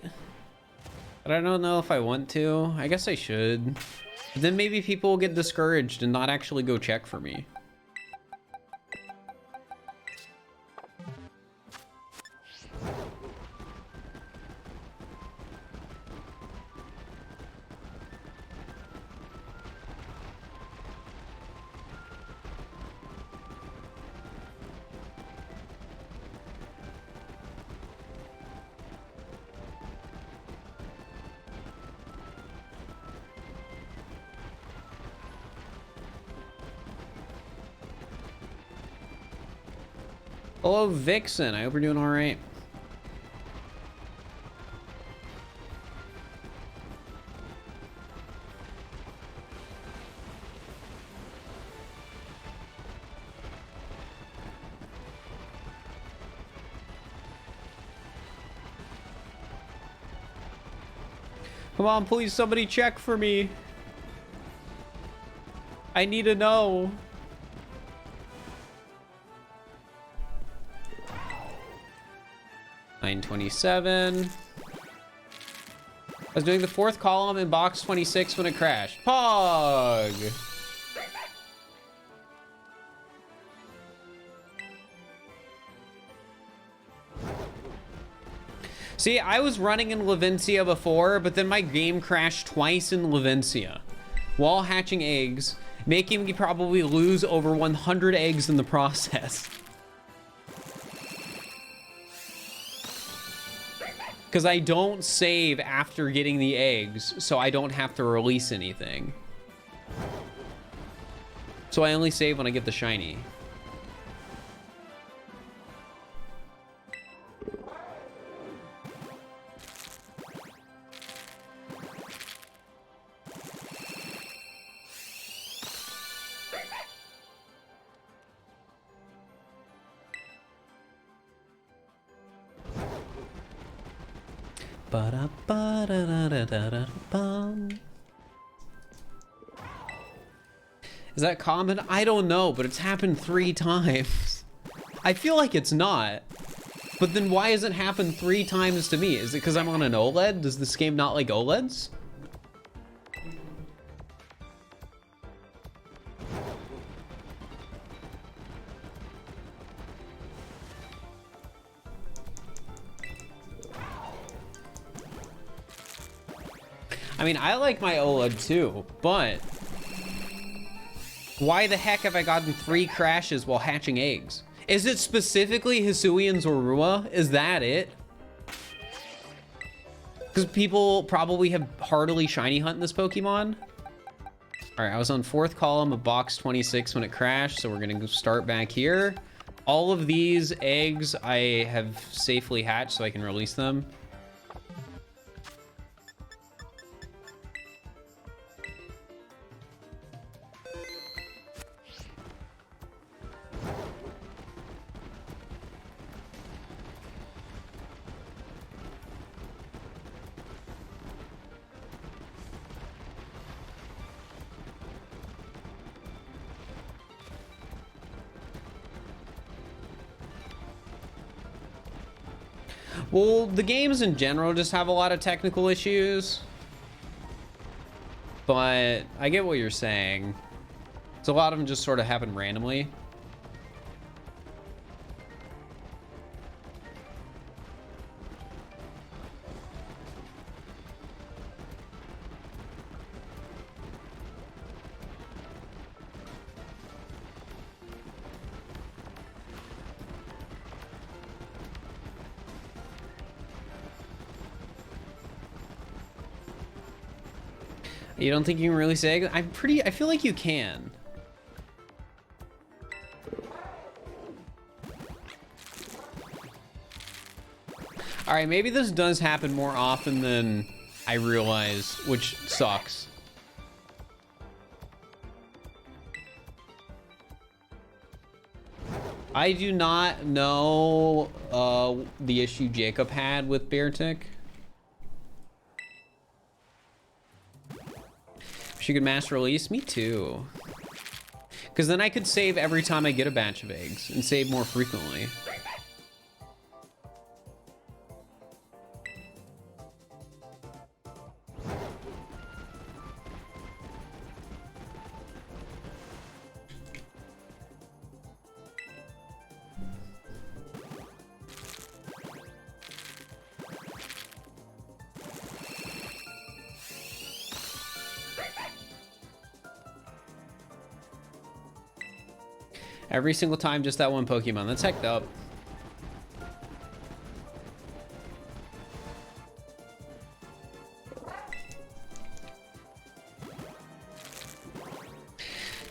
but I don't know if I want to. I guess I should. But then maybe people will get discouraged and not actually go check for me. Hello, Vixen. I hope you're doing all right. Come on, please, somebody check for me. I need to know. $9.27. I was doing the 4th column in box 26 when it crashed. Pog! See, I was running in Levencia before, but then my game crashed twice in Levencia while hatching eggs, making me probably lose over 100 eggs in the process. Because I don't save after getting the eggs, so I don't have to release anything. So I only save when I get the shiny. Is that common? I don't know, but it's happened 3 times. I feel like it's not. But then why has it happened 3 times to me? Is it because I'm on an OLED? Does this game not like OLEDs? I mean, I like my OLED too, but why the heck have I gotten 3 crashes while hatching eggs? Is it specifically Hisuian Zorua? Is that it? Because people probably have heartily shiny hunt this Pokemon. All right, I was on 4th column of box 26 when it crashed, so we're gonna go start back here. All of these eggs I have safely hatched so I can release them. Well, the games in general just have a lot of technical issues. But I get what you're saying. So a lot of them just sort of happen randomly. You don't think you can really say? I feel like you can. All right, maybe this does happen more often than I realize, which sucks. I do not know the issue Jacob had with Beartick. She could mass release? Me too. Because then I could save every time I get a batch of eggs and save more frequently. Every single time, just that one Pokemon. That's hecked up.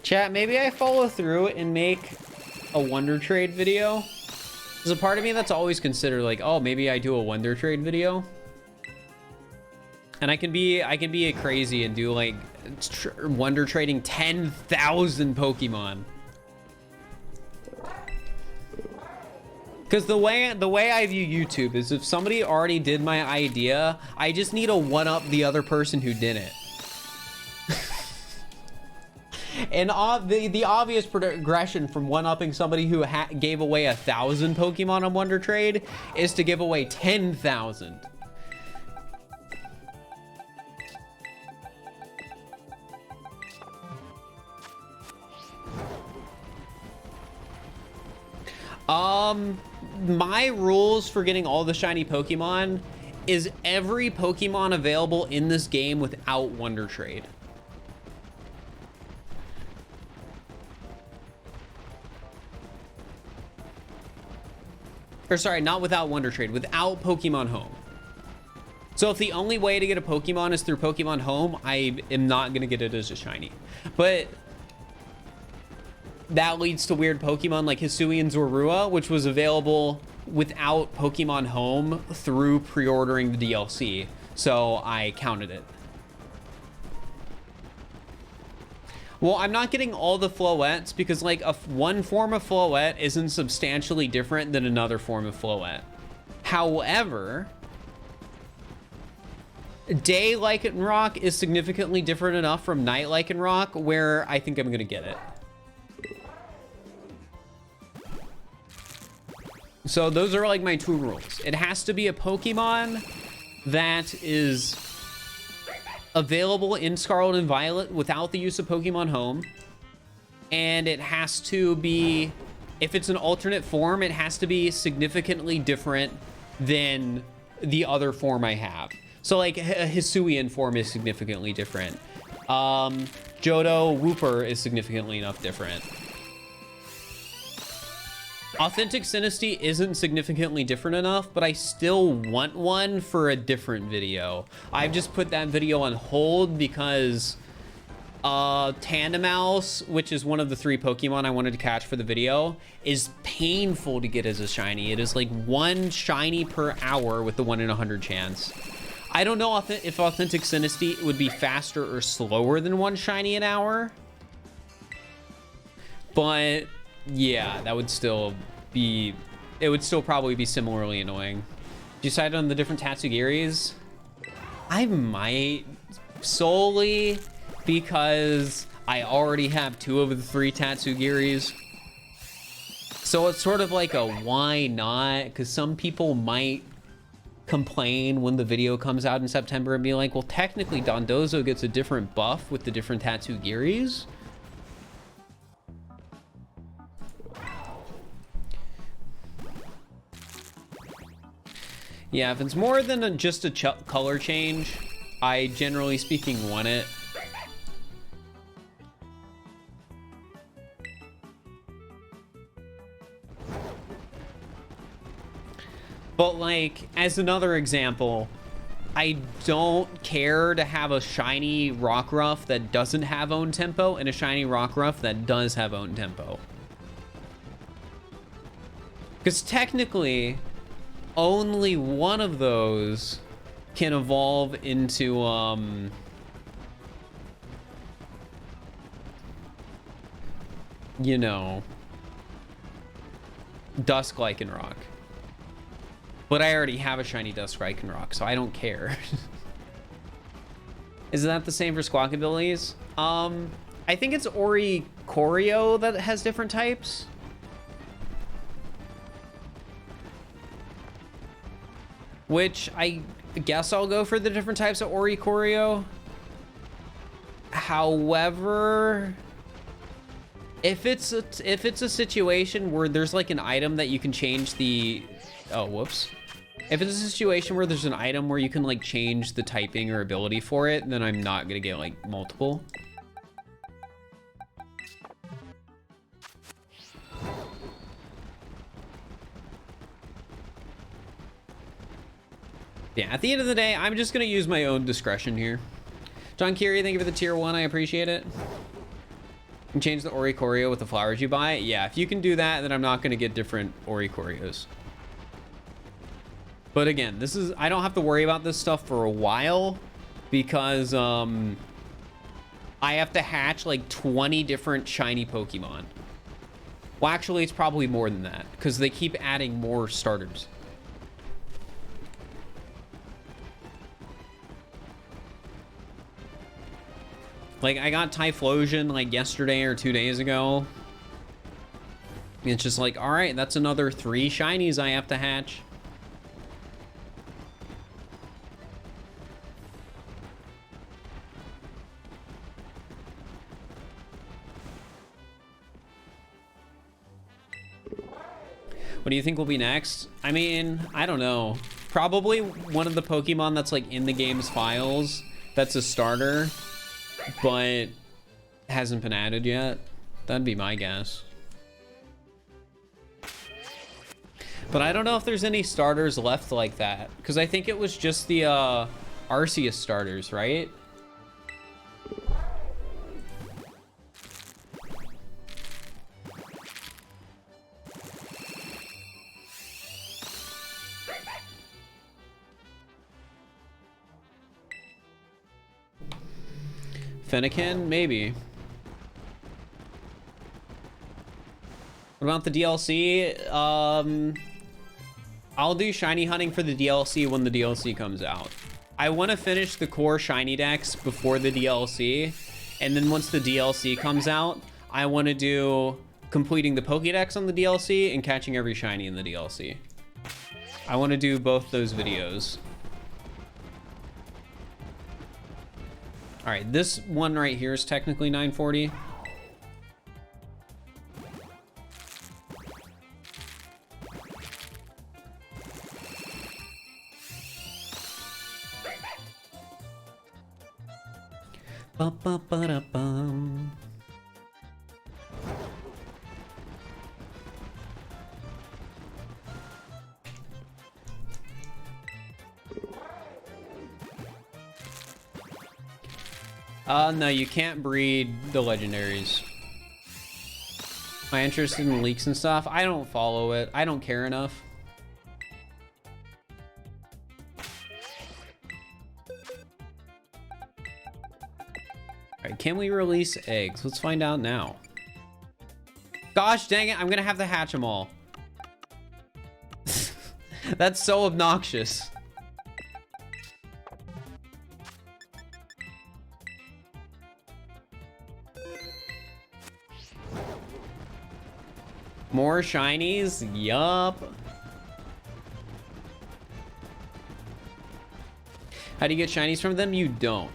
Chat, maybe I follow through and make a Wonder Trade video. There's a part of me that's always considered like, oh, maybe I do a Wonder Trade video. And I can be crazy and do like Wonder Trading 10,000 Pokemon. Because the way I view YouTube is if somebody already did my idea, I just need to one-up the other person who did it. And the obvious progression from one-upping somebody who gave away 1,000 Pokemon on Wonder Trade is to give away 10,000. My rules for getting all the shiny Pokemon is every Pokemon available in this game without Wonder Trade. Or sorry, not without Wonder Trade, without Pokemon Home. So if the only way to get a Pokemon is through Pokemon Home, I am not going to get it as a shiny. But that leads to weird Pokemon like Hisui and Zorua, which was available without Pokemon Home through pre-ordering the DLC. So I counted it. Well, I'm not getting all the Floettes because like one form of Floette isn't substantially different than another form of Floette. However, Day Lycanroc is significantly different enough from Night Lycanroc where I think I'm going to get it. So those are like my two rules. It has to be a Pokemon that is available in Scarlet and Violet without the use of Pokemon Home. And it has to be, if it's an alternate form, it has to be significantly different than the other form I have. So like a Hisuian form is significantly different. Johto Wooper is significantly enough different. Authentic Sinistea isn't significantly different enough, but I still want one for a different video. I've just put that video on hold because Tandemaus, which is one of the 3 Pokemon I wanted to catch for the video, is painful to get as a shiny. It is like 1 shiny per hour with the 1 in 100 chance. I don't know if Authentic Sinistea would be faster or slower than 1 shiny an hour, but yeah, that would still be, it would still probably be similarly annoying. Decided on the different Tatsugiris? I might, solely because I already have 2 of the 3 Tatsugiris. So it's sort of like a why not? Because some people might complain when the video comes out in September and be like, well, technically Dondozo gets a different buff with the different Tatsugiris. Yeah, if it's more than just a color change, I generally speaking want it. But like, as another example, I don't care to have a shiny Rockruff that doesn't have own tempo and a shiny Rockruff that does have own tempo. Because technically, only one of those can evolve into, you know, Dusk Lycanroc. But I already have a shiny Dusk Lycanroc, so I don't care. Is that the same for Squawkabillies? I think it's Oricorio that has different types. Which I guess I'll go for the different types of Oricorio. However, if it's a situation where there's like an item that you can change the... Oh, whoops. If it's a situation where there's an item where you can like change the typing or ability for it, then I'm not gonna get like multiple. Yeah, at the end of the day, I'm just gonna use my own discretion here. John Curie, thank you for the tier 1, I appreciate it. You can change the Oricorio with the flowers you buy. Yeah, if you can do that, then I'm not gonna get different Oricorios. But again, this is, I don't have to worry about this stuff for a while because I have to hatch like 20 different shiny Pokemon. Well, actually, it's probably more than that because they keep adding more starters. Like, I got Typhlosion like yesterday or 2 days ago. It's just like, all right, that's another 3 shinies I have to hatch. What do you think will be next? I mean, I don't know. Probably one of the Pokemon that's like in the game's files that's a starter, but hasn't been added yet. That'd be my guess. But I don't know if there's any starters left like that, because I think it was just the Arceus starters, right? Fennekin? Maybe. What about the DLC? I'll do shiny hunting for the DLC when the DLC comes out. I want to finish the core shiny decks before the DLC, and then once the DLC comes out, I want to do completing the Pokédex on the DLC and catching every shiny in the DLC. I want to do both those videos. All right, this one right here is technically 940. Ba-ba-ba-da-bum. No, you can't breed the legendaries. Am I interested in leaks and stuff? I don't follow it. I don't care enough. Alright, can we release eggs? Let's find out now. Gosh dang it, I'm gonna have to hatch them all. That's so obnoxious. More shinies? Yup. How do you get shinies from them? You don't.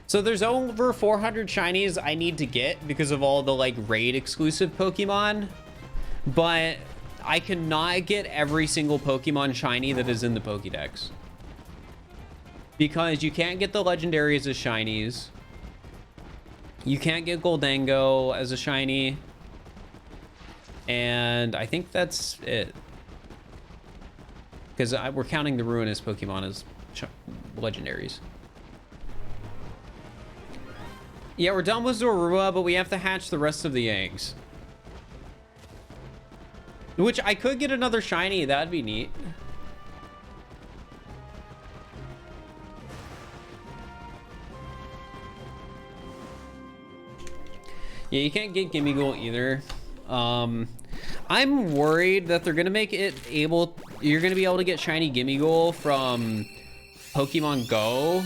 So there's over 400 shinies I need to get because of all the like raid exclusive Pokemon, but I cannot get every single Pokemon shiny that is in the Pokédex because you can't get the legendaries as shinies. You can't get Goldango as a shiny, and I think that's it because we're counting the ruinous Pokemon as legendaries. Yeah, we're done with Zorua, but we have to hatch the rest of the eggs. Which I could get another shiny. That'd be neat. Yeah, you can't get Gimmighoul either. I'm worried that they're gonna make it able... You're gonna be able to get shiny Gimmighoul from Pokemon Go,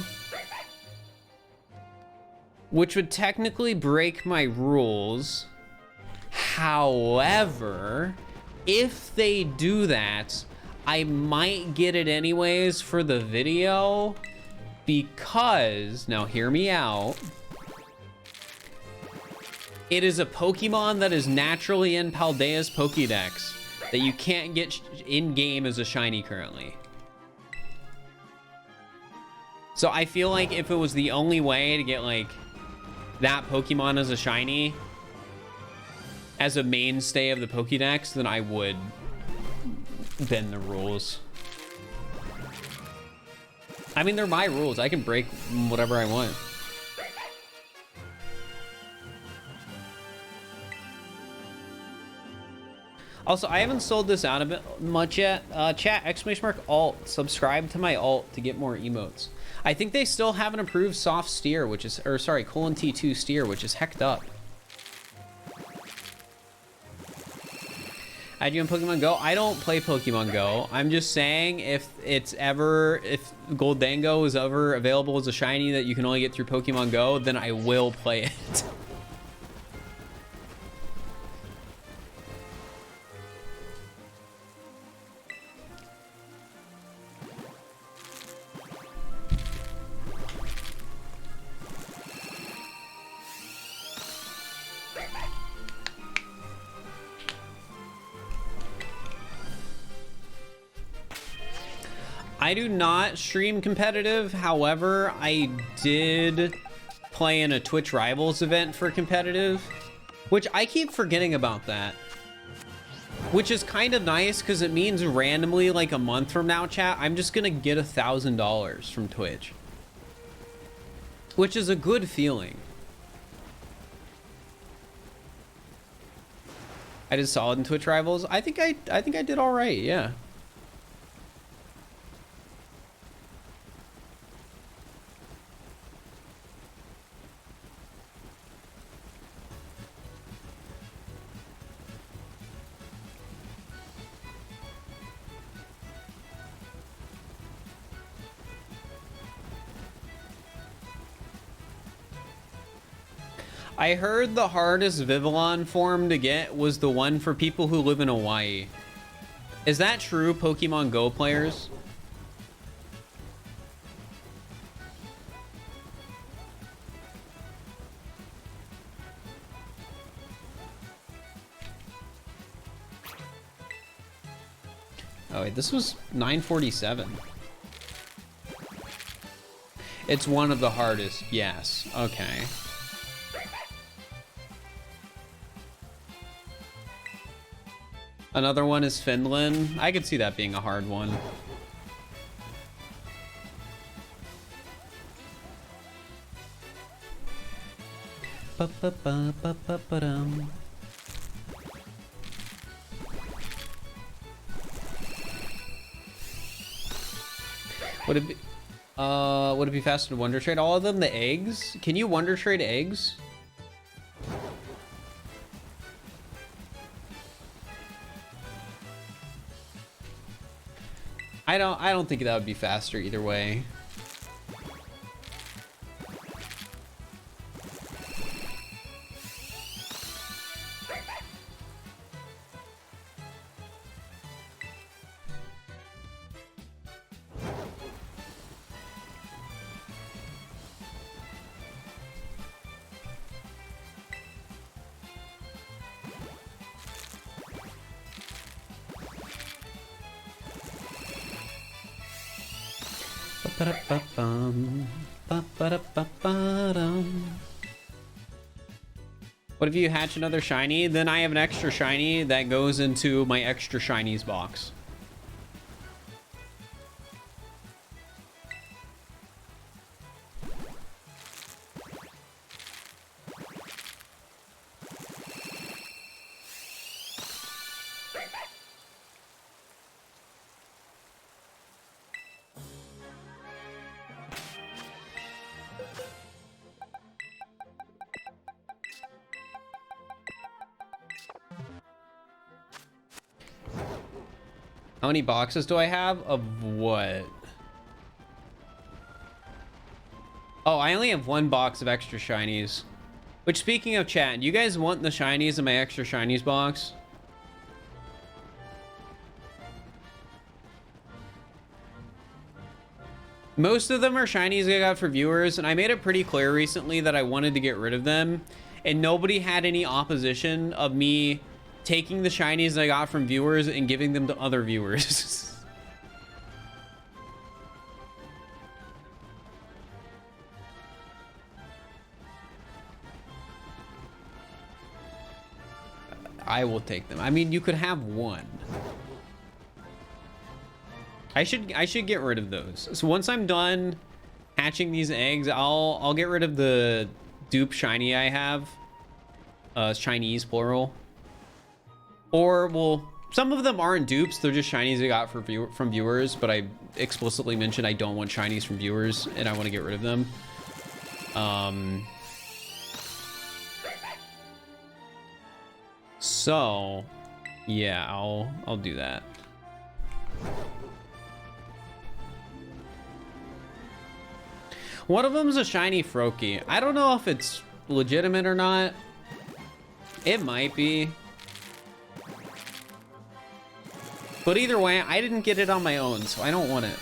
which would technically break my rules. However, if they do that, I might get it anyways for the video because, now hear me out, it is a Pokemon that is naturally in Paldea's Pokédex that you can't get in-game as a shiny currently. So I feel like if it was the only way to get like that Pokemon as a shiny as a mainstay of the Pokédex, then I would bend the rules. I mean, they're my rules. I can break whatever I want. Also, I haven't sold this out a bit much yet. Chat, !alt, subscribe to my alt to get more emotes. I think they still have an approved soft steer, which is, or sorry, :T2 steer, which is hecked up. I do in Pokemon Go. I don't play Pokemon Go. I'm just saying if Goldango is ever available as a shiny that you can only get through Pokemon Go, then I will play it. I do not stream competitive. However, I did play in a Twitch Rivals event for competitive, which I keep forgetting about that. Which is kind of nice because it means randomly, like a month from now, chat, I'm just gonna get $1,000 from Twitch, which is a good feeling. I did solid in Twitch Rivals. I think I did all right. Yeah. I heard the hardest Vivillon form to get was the one for people who live in Hawaii. Is that true, Pokemon Go players? Oh wait, this was 947. It's one of the hardest, yes. Okay. Another one is Finland. I could see that being a hard one. Would it be faster to wonder trade all of them? The eggs? Can you wonder trade eggs? I don't think that would be faster either way. Ba-ba-da-ba-bum. Ba-ba-da-ba-ba-dum. What if you hatch another shiny? Then I have an extra shiny that goes into my extra shinies box. How many boxes do I have of what? Oh, I only have one box of extra shinies. Which, speaking of chat, do you guys want the shinies in my extra shinies box? Most of them are shinies I got for viewers, and I made it pretty clear recently that I wanted to get rid of them, and nobody had any opposition of me taking the shinies I got from viewers and giving them to other viewers. I will take them. I mean, you could have one. I should get rid of those. So once I'm done hatching these eggs, I'll get rid of the dupe shiny I have. Chinese plural. Or, well, some of them aren't dupes. They're just shinies I got from viewers, but I explicitly mentioned I don't want shinies from viewers, and I want to get rid of them. So, yeah, I'll do that. One of them's a shiny Froakie. I don't know if it's legitimate or not. It might be. But either way, I didn't get it on my own, so I don't want it.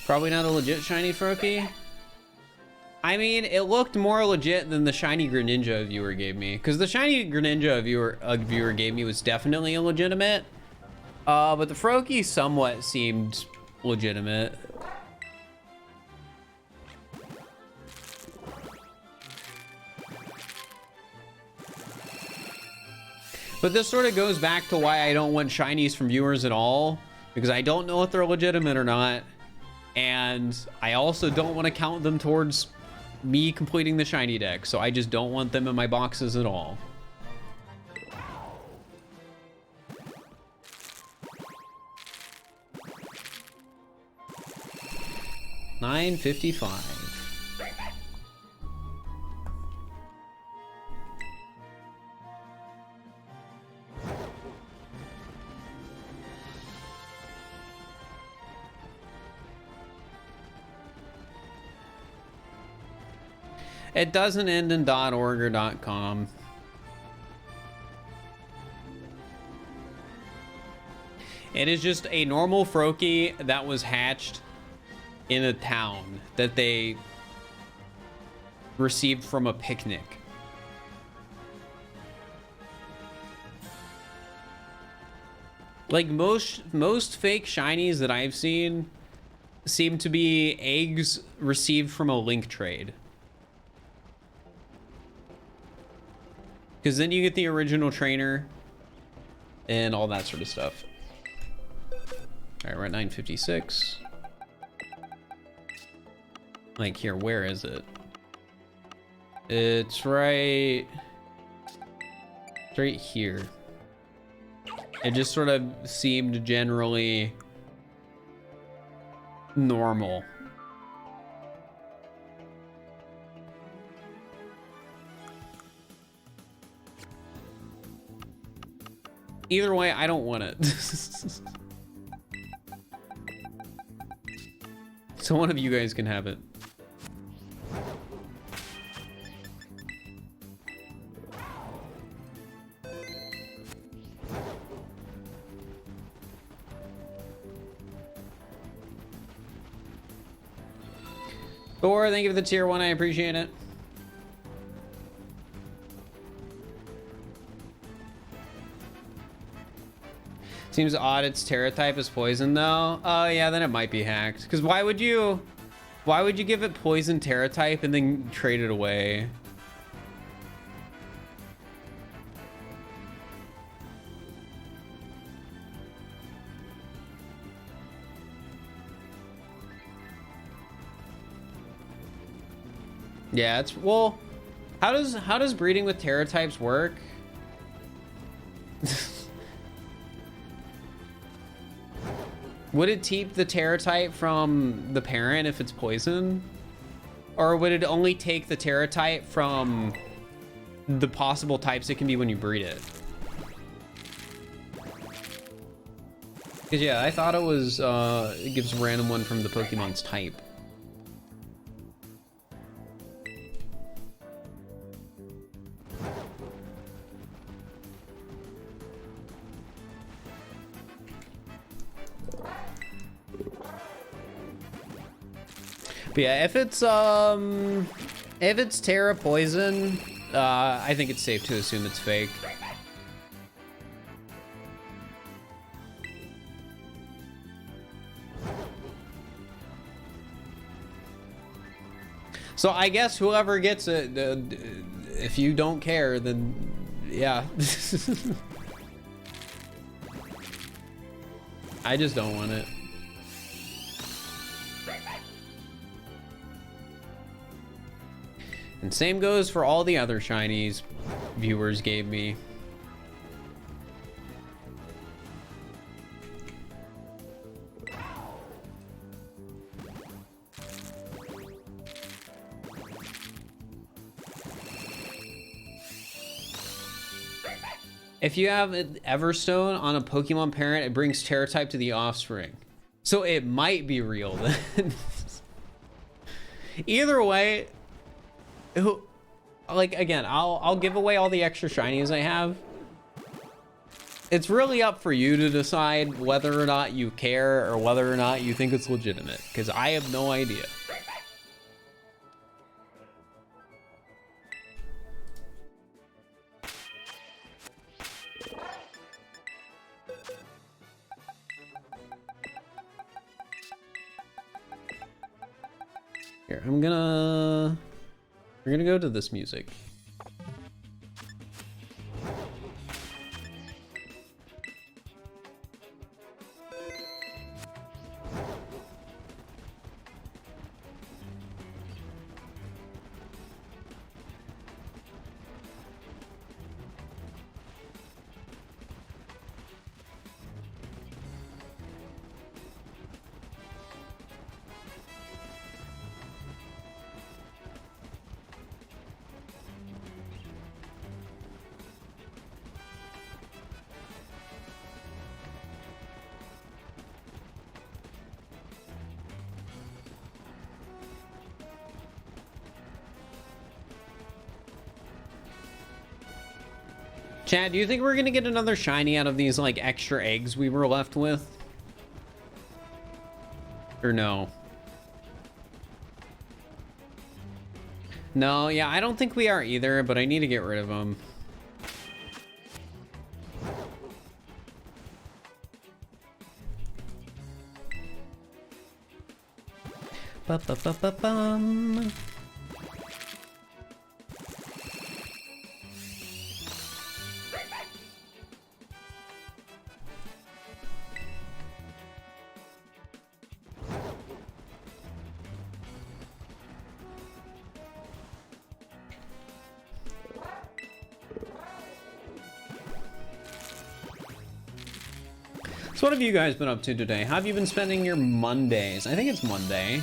Probably not a legit shiny Froakie. I mean, it looked more legit than the shiny Greninja a viewer gave me, because the shiny Greninja a viewer gave me was definitely illegitimate. But the Froakie somewhat seemed legitimate. But this sort of goes back to why I don't want shinies from viewers at all, because I don't know if they're legitimate or not. And I also don't want to count them towards me completing the shiny deck, so I just don't want them in my boxes at all. $9.55. It doesn't end in .org or .com. It is just a normal Froakie that was hatched in a town that they received from a picnic. Like most fake shinies that I've seen seem to be eggs received from a link trade. Because then you get the original trainer and all that sort of stuff. All right, we're at 9:56. Like here, where is it? It's right here. It just sort of seemed generally normal. Either way, I don't want it. So one of you guys can have it. Thor, thank you for the tier 1. I appreciate it. Seems odd its Terra type is poison though. Oh yeah, then it might be hacked. Because why would you give it poison Terra type and then trade it away? Yeah, it's, well, how does breeding with Terra types work? Would it keep the Terra type from the parent if it's poison? Or would it only take the Terra type from the possible types it can be when you breed it? Because yeah, I thought it was, it gives a random one from the Pokemon's type. But yeah, if it's Terra poison, I think it's safe to assume it's fake. So I guess whoever gets it, if you don't care, then yeah. I just don't want it. And same goes for all the other shinies viewers gave me. If you have an Everstone on a Pokemon parent, it brings Terra type to the offspring. So it might be real then. Either way, like, again, I'll give away all the extra shinies I have. It's really up for you to decide whether or not you care or whether or not you think it's legitimate, because I have no idea. Here, we're gonna go to this music. Chad, do you think we're gonna get another shiny out of these, like, extra eggs we were left with? Or no? No, yeah, I don't think we are either, but I need to get rid of them. Ba-ba-ba-ba-bum. So what have you guys been up to today? How have you been spending your Mondays? I think it's Monday.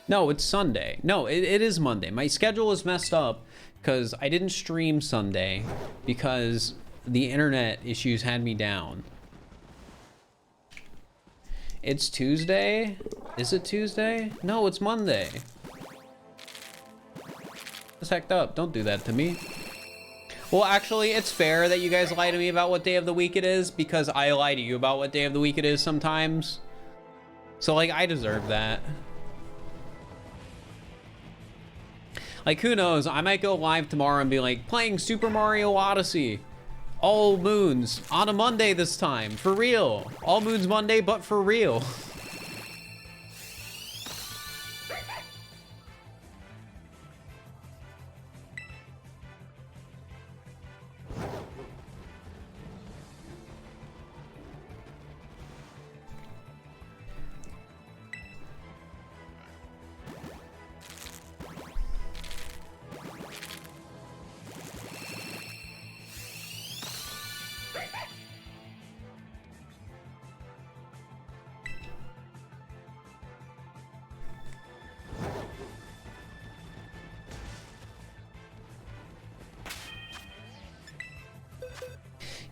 No, it's Sunday. No, it is Monday. My schedule is messed up because I didn't stream Sunday because the internet issues had me down. It's Tuesday? Is it Tuesday? No, it's Monday. It's hecked up. Don't do that to me. Well, actually, it's fair that you guys lie to me about what day of the week it is, because I lie to you about what day of the week it is sometimes. So, like, I deserve that. Like, who knows? I might go live tomorrow and be like, playing Super Mario Odyssey. All moons on a Monday this time, for real. All moons Monday, but for real.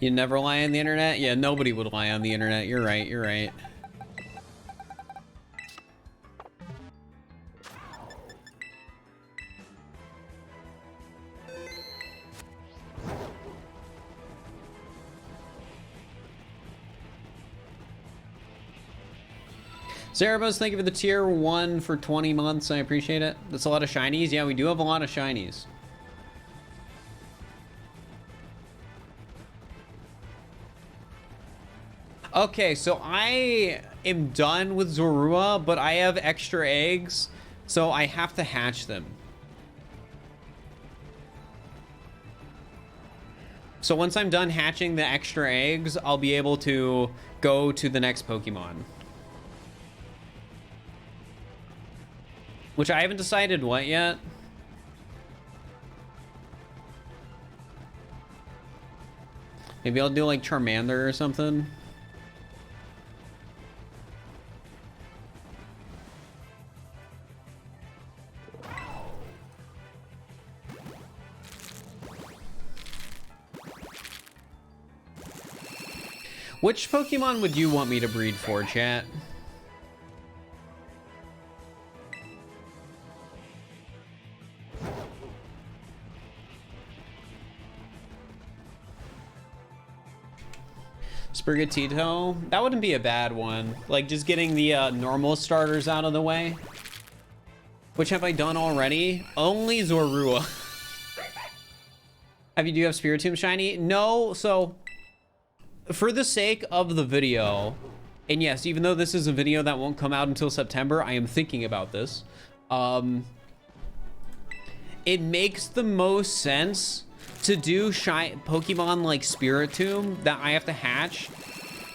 You never lie on the internet? Yeah, nobody would lie on the internet. You're right, you're right. Cerebos, thank you for the tier 1 for 20 months. I appreciate it. That's a lot of shinies. Yeah, we do have a lot of shinies. Okay, so I am done with Zorua, but I have extra eggs, so I have to hatch them. So once I'm done hatching the extra eggs, I'll be able to go to the next Pokemon. Which I haven't decided what yet. Maybe I'll do like Charmander or something. Which Pokemon would you want me to breed for, chat? Sprigatito? That wouldn't be a bad one. Like, just getting the normal starters out of the way. Which have I done already? Only Zorua. Do you have Spiritomb shiny? No, so... For the sake of the video, and yes, even though this is a video that won't come out until September, I am thinking about this. It makes the most sense to do Pokemon like Spiritomb that I have to hatch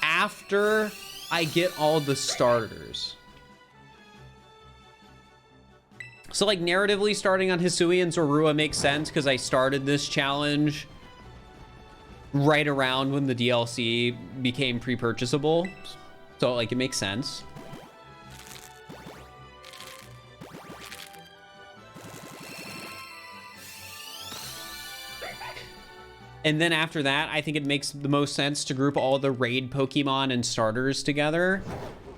after I get all the starters. So like narratively starting on Hisui and Zorua makes sense because I started this challenge right around when the DLC became pre-purchasable. So like it makes sense. And then after that, I think it makes the most sense to group all the raid Pokemon and starters together.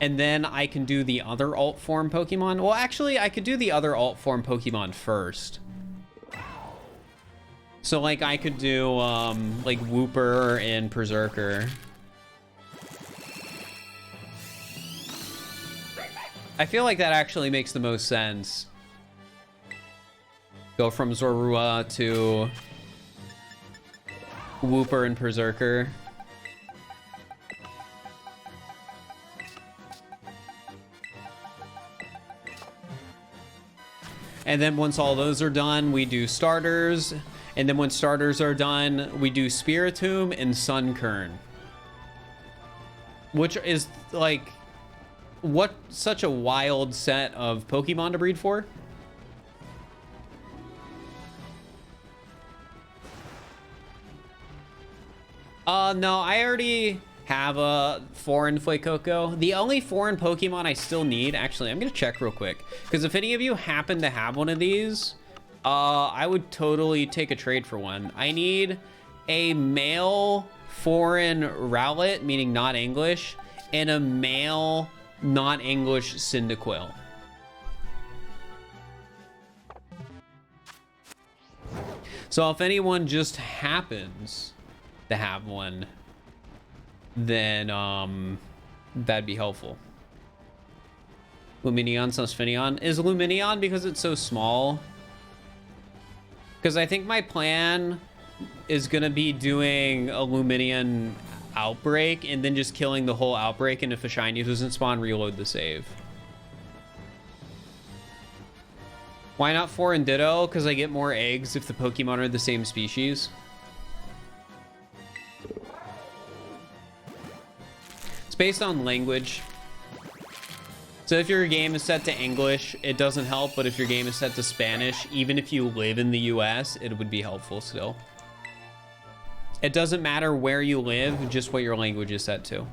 And then I can do the other alt form Pokemon. Well, actually, I could do the other alt form Pokemon first. So, like, I could do, like, Wooper and Berserker. I feel like that actually makes the most sense. Go from Zorua to Wooper and Berserker. And then once all those are done, we do starters. And then when starters are done, we do Spiritomb and Sunkern. Which is, like, what such a wild set of Pokemon to breed for. No, I already have a foreign Fuecoco. The only foreign Pokemon I still need, actually, I'm gonna check real quick. Because if any of you happen to have one of these, I would totally take a trade for one. I need a male foreign Rowlet, meaning not English, and a male not English Cyndaquil. So if anyone just happens to have one, then that'd be helpful. Lumineon / Finneon. Is Lumineon because it's so small? Because I think my plan is gonna be doing a Luminian outbreak and then just killing the whole outbreak, and if a shiny doesn't spawn, reload the save. Why not 4 and Ditto? Because I get more eggs if the Pokemon are the same species. It's based on language. So if your game is set to English, it doesn't help, but if your game is set to Spanish, even if you live in the US, it would be helpful still. It doesn't matter where you live, just what your language is set to.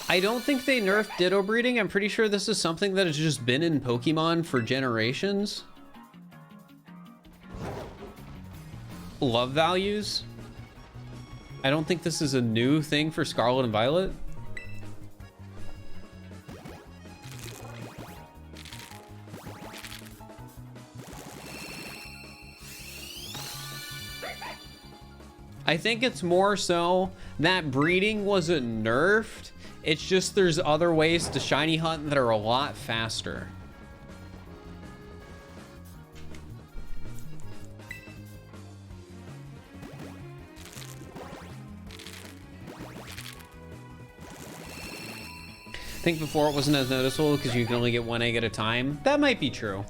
I don't think they nerfed Ditto breeding. I'm pretty sure this is something that has just been in Pokemon for generations. Love values. I don't think this is a new thing for Scarlet and Violet. I think it's more so that breeding wasn't nerfed. It's just there's other ways to shiny hunt that are a lot faster. I think before it wasn't as noticeable because you can only get 1 egg at a time. That might be true.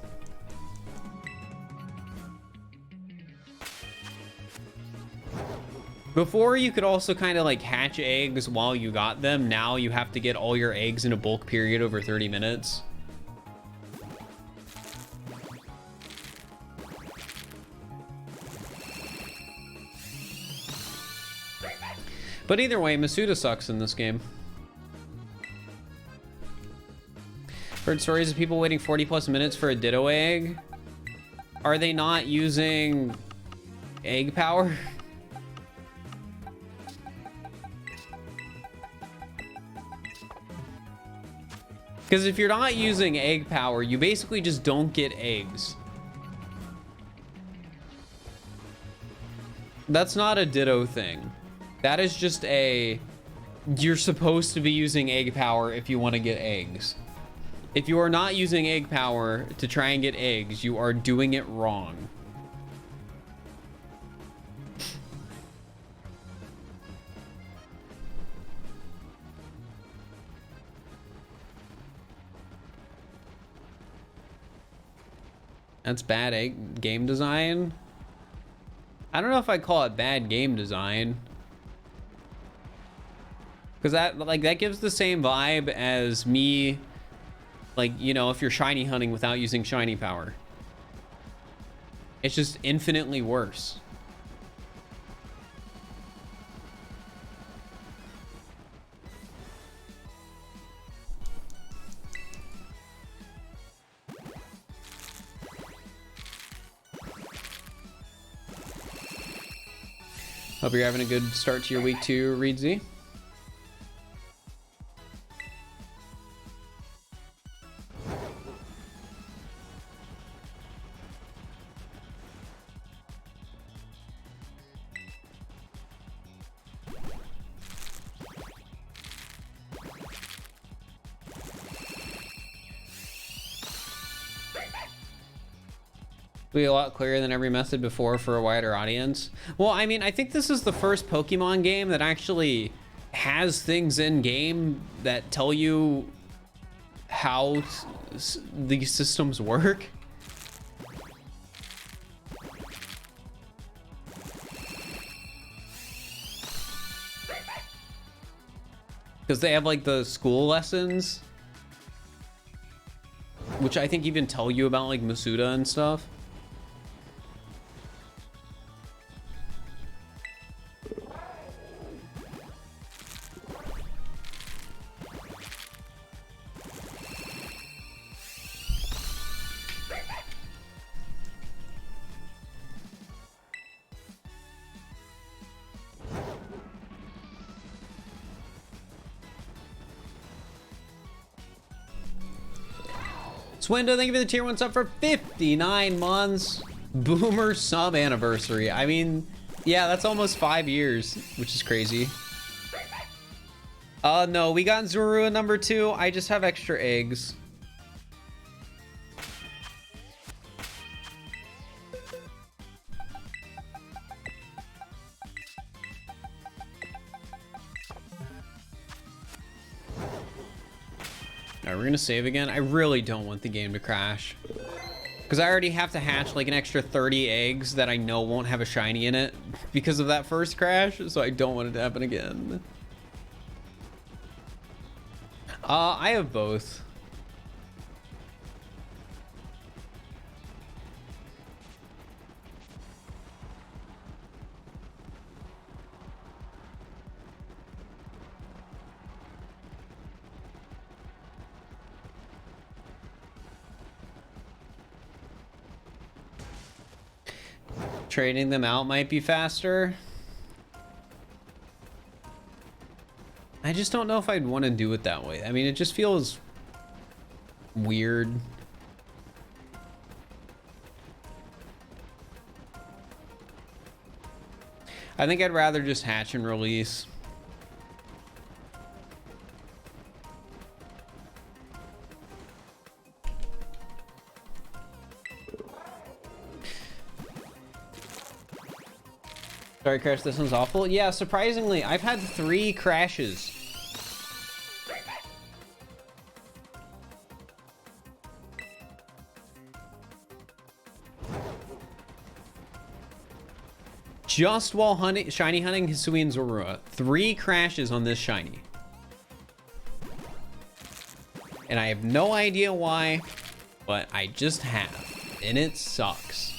Before, you could also kind of like hatch eggs while you got them. Now you have to get all your eggs in a bulk period over 30 minutes. But either way, Masuda sucks in this game. Heard stories of people waiting 40+ minutes for a Ditto egg. Are they not using egg power? Because if you're not using egg power, you basically just don't get eggs. That's not a Ditto thing. That is just a... You're supposed to be using egg power if you want to get eggs. If you are not using egg power to try and get eggs, you are doing it wrong. That's bad game design. I don't know if I'd call it bad game design. Because that gives the same vibe as me, like, you know, if you're shiny hunting without using shiny power. It's just infinitely worse. Hope you're having a good start to your week too, Reed Z. Be a lot clearer than every method before for a wider audience. Well, I mean, I think this is the first Pokemon game that actually has things in game that tell you how these systems work. Because they have like the school lessons, which I think even tell you about like Masuda and stuff. Swindo, thank you for the tier 1 sub for 59 months. Boomer sub anniversary. I mean, Yeah, that's almost 5 years, which is crazy. No, we got Zorua number 2. I just have extra eggs. Alright, we're gonna save again. I really don't want the game to crash, because I already have to hatch like an extra 30 eggs that I know won't have a shiny in it because of that first crash, so I don't want it to happen again. I have both. Trading them out might be faster. I just don't know if I'd want to do it that way. I mean, it just feels weird. I think I'd rather just hatch and release. Sorry, Crash, this one's awful. Yeah, surprisingly, I've had 3 crashes. Just while shiny hunting Hisui and Zorua. 3 crashes on this shiny. And I have no idea why, but I just have. And it sucks.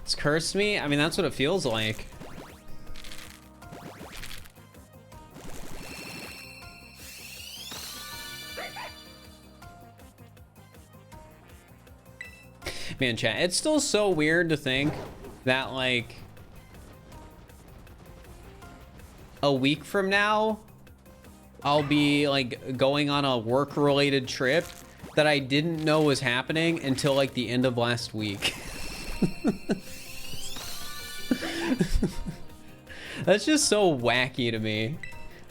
It's cursed me? I mean, that's what it feels like. Man, chat, it's still so weird to think that, like, a week from now, I'll be, like, going on a work-related trip that I didn't know was happening until, like, the end of last week. That's just so wacky to me.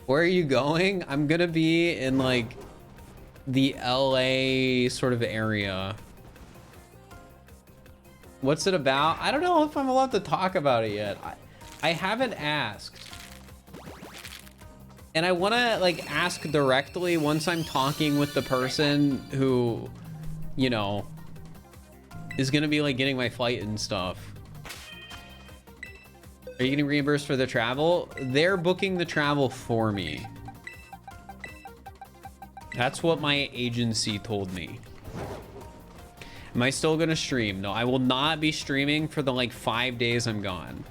Where are you going? I'm gonna be in, like, the LA sort of area. What's it about? I don't know if I'm allowed to talk about it yet. I haven't asked. And I want to, like, ask directly once I'm talking with the person who, you know, is gonna be, like, getting my flight and stuff. Are you getting reimbursed for the travel? They're booking the travel for me. That's what my agency told me. Am I still gonna stream? No, I will not be streaming for the, like, 5 days I'm gone.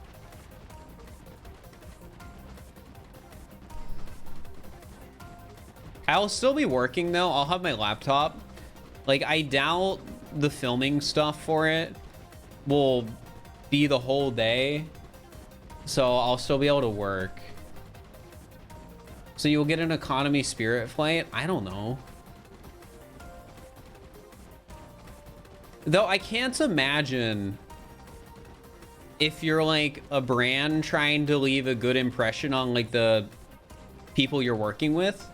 I'll still be working, though. I'll have my laptop. Like, I doubt the filming stuff for it will be the whole day. So I'll still be able to work. So you'll get an economy Spirit flight? I don't know. Though I can't imagine if you're, like, a brand trying to leave a good impression on, like, the people you're working with,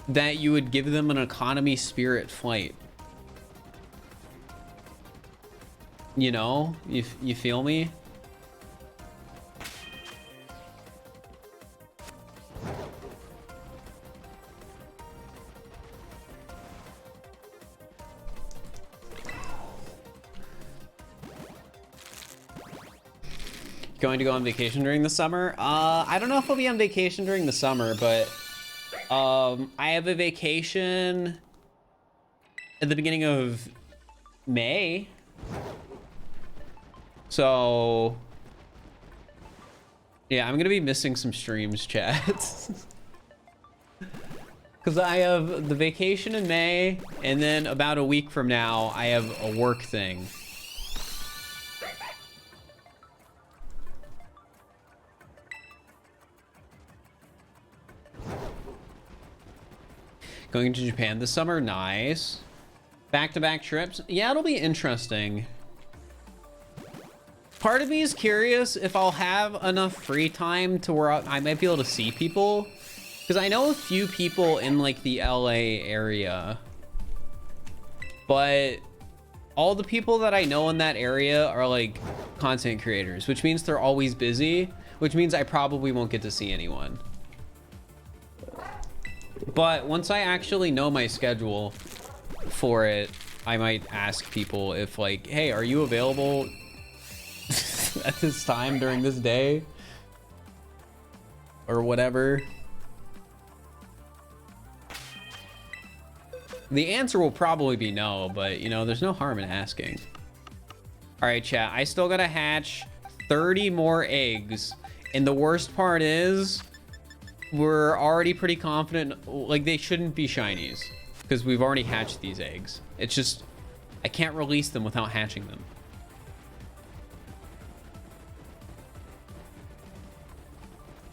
that you would give them an economy Spirit flight. You know? You feel me? Going to go on vacation during the summer? I don't know if I'll be on vacation during the summer, but I have a vacation at the beginning of May. So yeah, I'm gonna be missing some streams, chat. Because I have the vacation in May, and then about a week from now, I have a work thing. Going to Japan this summer. Nice. Back-to-back trips. Yeah, it'll be interesting. Part of me is curious if I'll have enough free time to where I might be able to see people. Because I know a few people in like the LA area. But all the people that I know in that area are like content creators, which means they're always busy, which means I probably won't get to see anyone. But once I actually know my schedule for it, I might ask people if like, hey, are you available at this time during this day or whatever. The answer will probably be no, but you know, there's no harm in asking. All right, chat, I still gotta hatch 30 more eggs, and the worst part is we're already pretty confident like they shouldn't be shinies because we've already hatched these eggs. It's just I can't release them without hatching them.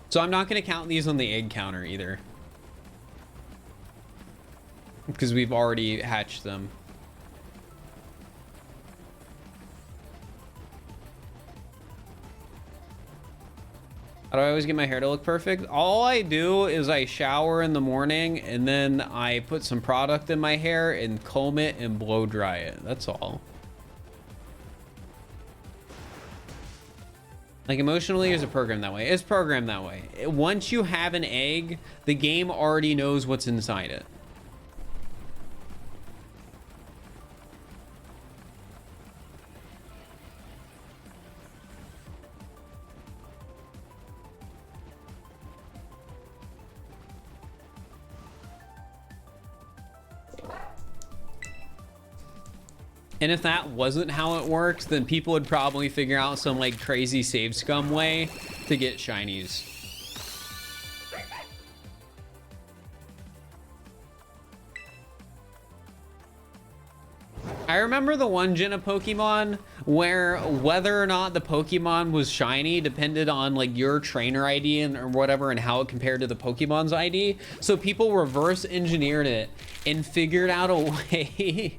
So I'm not going to count these on the egg counter either, because we've already hatched them. How do I always get my hair to look perfect? All I do is I shower in the morning and then I put some product in my hair and comb it and blow dry it. That's all. Like emotionally, is it programmed that way? It's programmed that way. Once you have an egg, the game already knows what's inside it. And if that wasn't how it works, then people would probably figure out some like crazy save scum way to get shinies. I remember the one gen of Pokemon where whether or not the Pokemon was shiny depended on like your trainer ID and or whatever and how it compared to the Pokemon's ID. So people reverse engineered it and figured out a way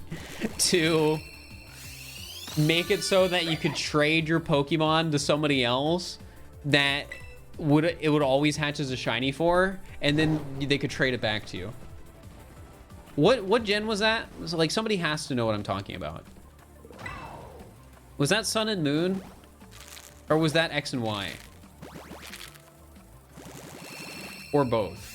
to make it so that you could trade your Pokemon to somebody else that it would always hatch as a shiny for, and then they could trade it back to you. What gen was that? Was it like somebody has to know what I'm talking about. Was that Sun and Moon? Or was that X and Y? Or both?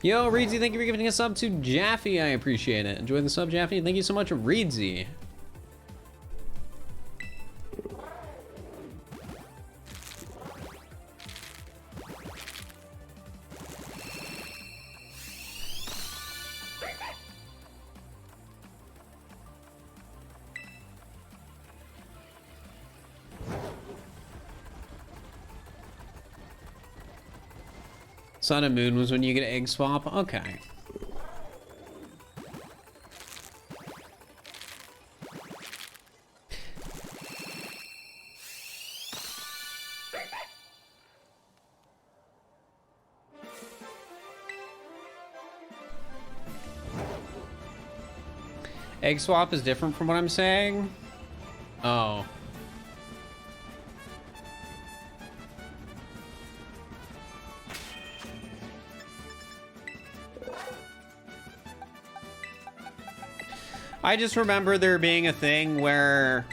Yo, Reedsy, thank you for giving a sub to Jaffe. I appreciate it. Enjoy the sub, Jaffe. Thank you so much, Reedsy. Sun and Moon was when you get an egg swap? Okay. Egg swap is different from what I'm saying? Oh. I just remember there being a thing where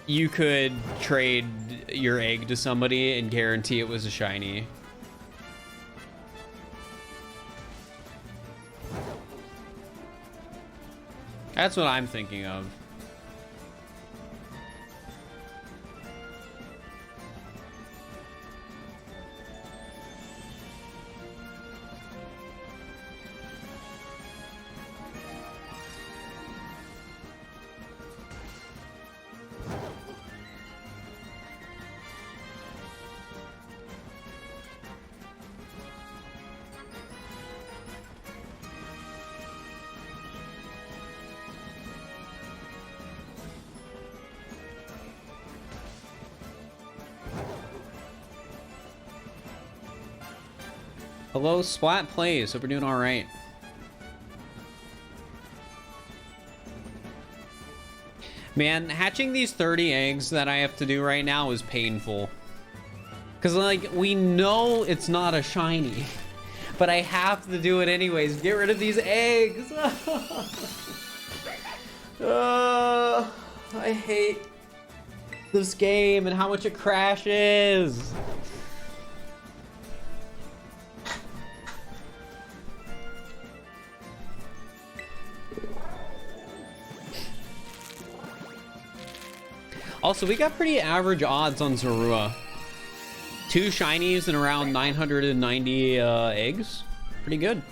you could trade your egg to somebody and guarantee it was a shiny. That's what I'm thinking of. Hello, Splat Plays. Hope we're doing all right. Man, hatching these 30 eggs that I have to do right now is painful. Because, like, we know it's not a shiny. But I have to do it anyways. Get rid of these eggs. I hate this game and how much it crashes. Also, we got pretty average odds on Zorua. 2 shinies and around 990 eggs. Pretty good.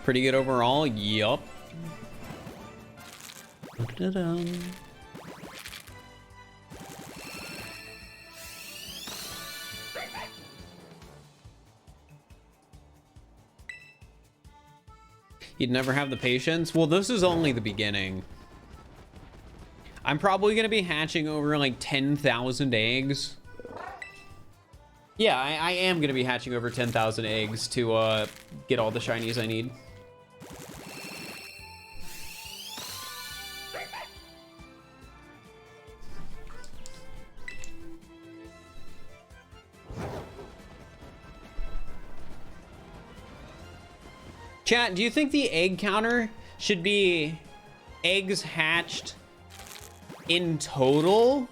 Pretty good overall. Yup. You'd never have the patience? Well, this is only the beginning. I'm probably going to be hatching over like 10,000 eggs. Yeah, I am going to be hatching over 10,000 eggs to get all the shinies I need. Chat, do you think the egg counter should be eggs hatched in total?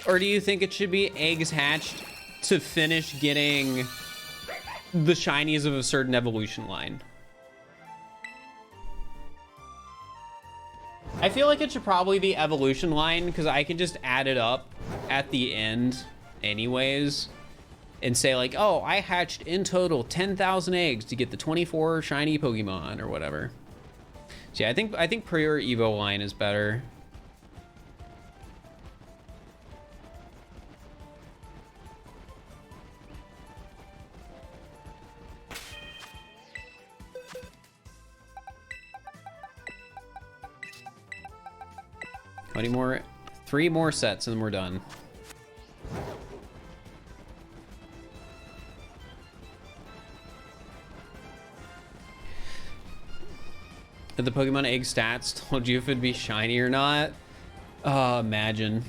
Or do you think it should be eggs hatched to finish getting the shinies of a certain evolution line? I feel like it should probably be evolution line because I can just add it up at the end anyways. And say like, oh, I hatched in total 10,000 eggs to get the 24 shiny Pokemon or whatever. So yeah, I think pure Evo line is better. How many more? 3 more sets and then we're done. Did the Pokemon egg stats told you if it'd be shiny or not? Imagine.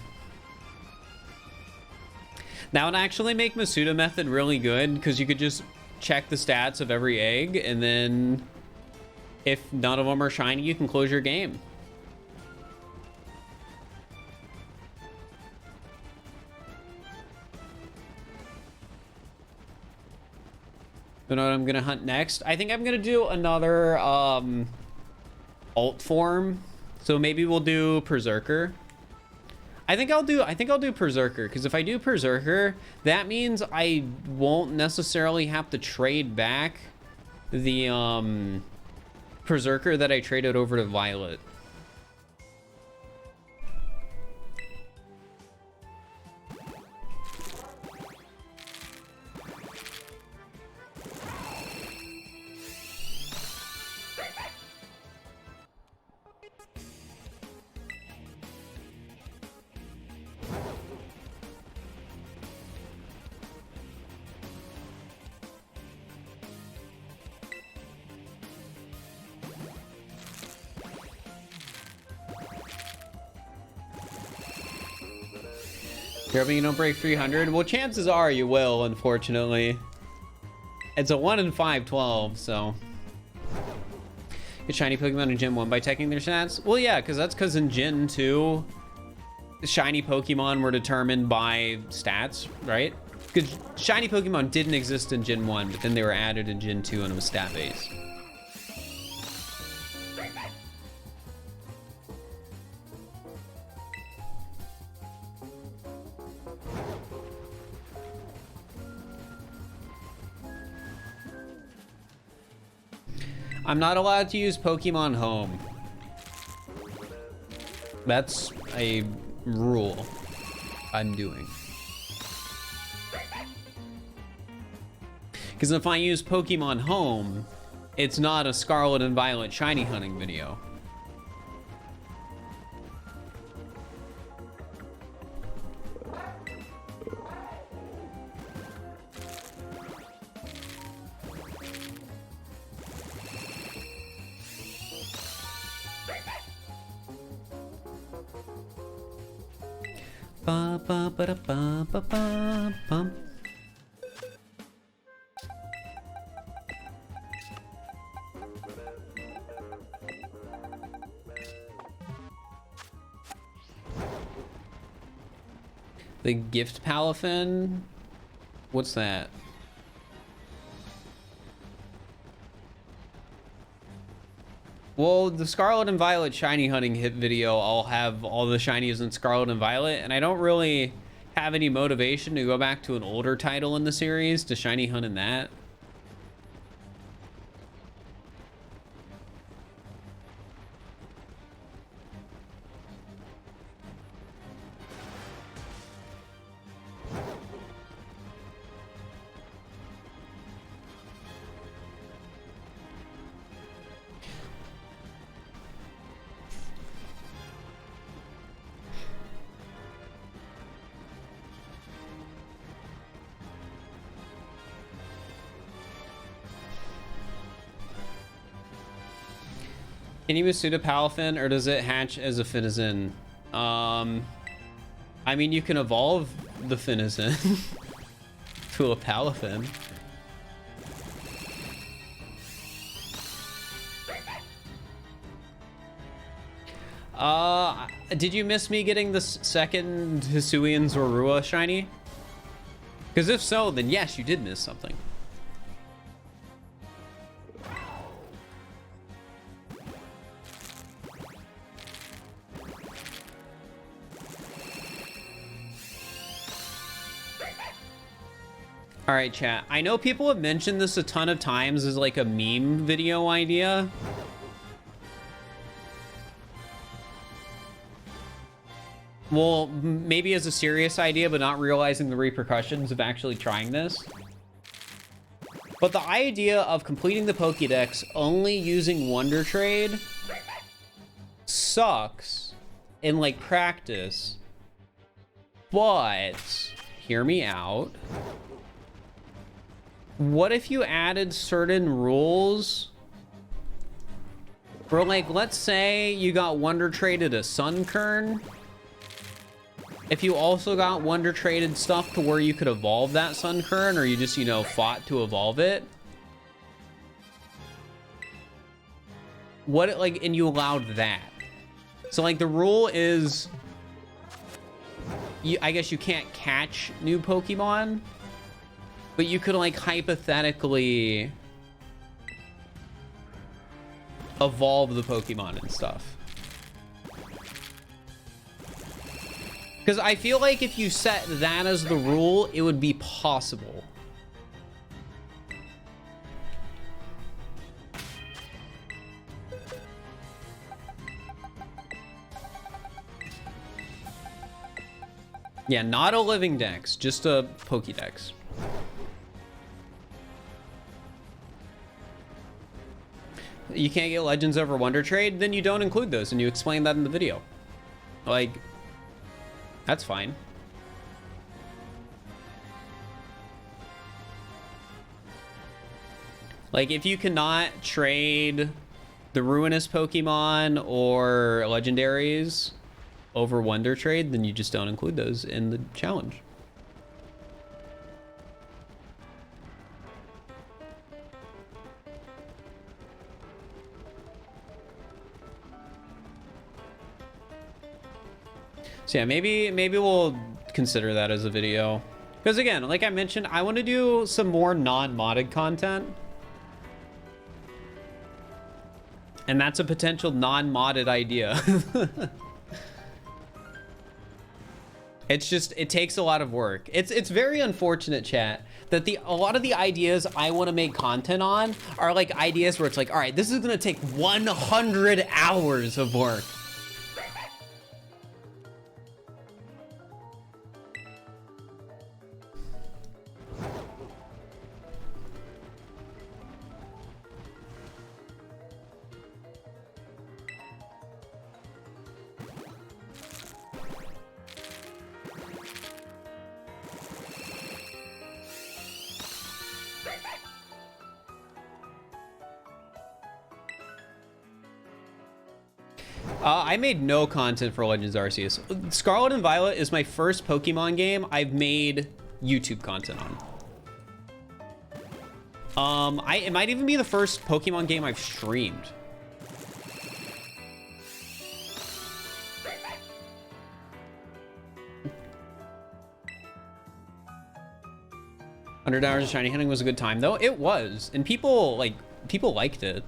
That would actually make Masuda method really good because you could just check the stats of every egg and then if none of them are shiny, you can close your game. You know what I'm gonna hunt next? I think I'm gonna do another alt form, so maybe we'll do Berserker. I think I'll do Berserker because if I do Berserker, that means I won't necessarily have to trade back the Berserker that I traded over to Violet. You're hoping you don't break 300? Well, chances are you will, unfortunately. It's a 1 in 512, so. Get shiny Pokemon in Gen 1 by checking their stats? Well, yeah, because in Gen 2, shiny Pokemon were determined by stats, right? Because shiny Pokemon didn't exist in Gen 1, but then they were added in Gen 2 and it was stat-based. I'm not allowed to use Pokemon Home. That's a rule I'm doing. Because if I use Pokemon Home, it's not a Scarlet and Violet shiny hunting video. Ba ba ba da ba ba ba bum. The gift palafin? What's that? Well, the Scarlet and Violet shiny hunting hit video, I'll have all the shinies in Scarlet and Violet, and I don't really have any motivation to go back to an older title in the series to shiny hunt in that. Can you use Pseudopalafin, or does it hatch as a Finizen? I mean, you can evolve the Finizen to a Palafin. Did you miss me getting the second Hisuian Zorua shiny? Because if so, then yes, you did miss something. All right, chat. I know people have mentioned this a ton of times as like a meme video idea. Well, maybe as a serious idea, but not realizing the repercussions of actually trying this. But the idea of completing the Pokédex only using Wonder Trade sucks in like practice. But hear me out. What if you added certain rules for, like, let's say you got Wonder Traded a Sunkern. If you also got Wonder Traded stuff to where you could evolve that Sunkern, or you just, you know, fought to evolve it. What, like, and you allowed that. So, like, the rule is, I guess you can't catch new Pokemon. But you could, like, hypothetically evolve the Pokemon and stuff. Because I feel like if you set that as the rule, it would be possible. Yeah, not a living dex, just a Pokédex. You can't get legends over Wonder Trade, then you don't include those and you explain that in the video. Like, that's fine. Like, if you cannot trade the Ruinous Pokemon or legendaries over Wonder Trade, then you just don't include those in the challenge. So yeah, maybe we'll consider that as a video. Because again, like I mentioned, I want to do some more non-modded content. And that's a potential non-modded idea. It's just, it takes a lot of work. It's very unfortunate, chat, that a lot of the ideas I want to make content on are like ideas where it's like, all right, this is going to take 100 hours of work. I made no content for Legends Arceus. Scarlet and Violet is my first Pokemon game I've made YouTube content on. It might even be the first Pokemon game I've streamed. $100 of shiny hunting was a good time though. It was, and people liked it.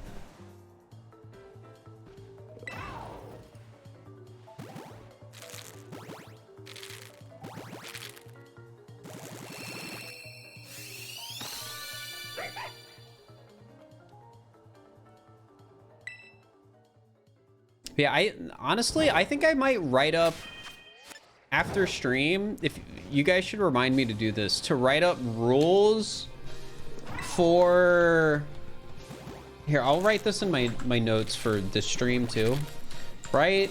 Yeah, I think I might write up after stream, if you guys should remind me to do this, to write up rules for, here, I'll write this in my notes for the stream too. Write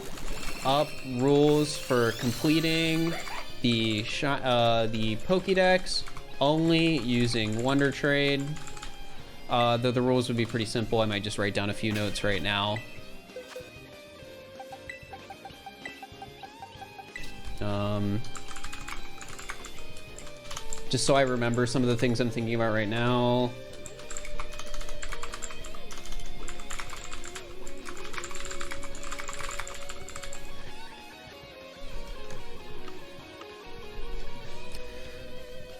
up rules for completing the Pokédex only using Wonder Trade. Though the rules would be pretty simple, I might just write down a few notes right now. Just so I remember some of the things I'm thinking about right now.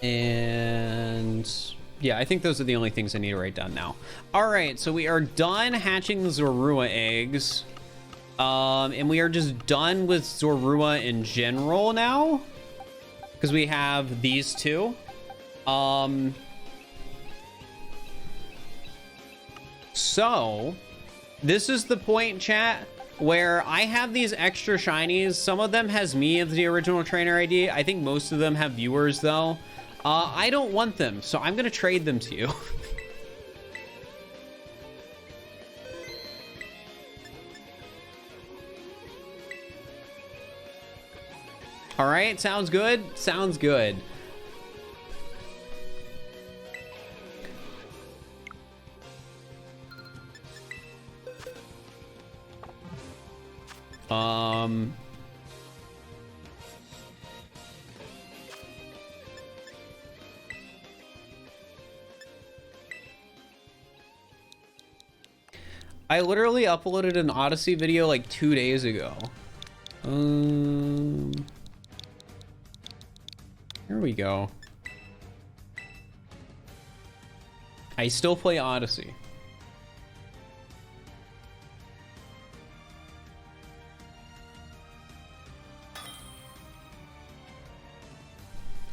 And yeah, I think those are the only things I need to write down now. All right, so we are done hatching the Zorua eggs. And we are just done with Zorua in general now, because we have these two. So this is the point, chat, where I have these extra shinies. Some of them has me as the original trainer ID. I think most of them have viewers though. I don't want them, so I'm gonna trade them to you. All right, sounds good. Sounds good. I literally uploaded an Odyssey video like 2 days ago. Here we go. I still play Odyssey.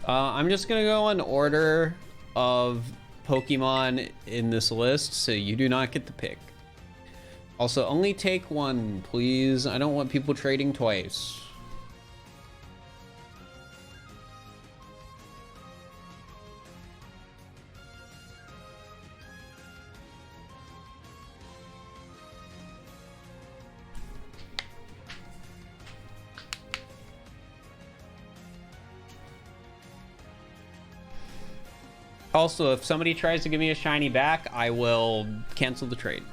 I'm just gonna go in order of Pokemon in this list, so you do not get the pick. Also, only take one, please. I don't want people trading twice. Also, if somebody tries to give me a shiny back, I will cancel the trade.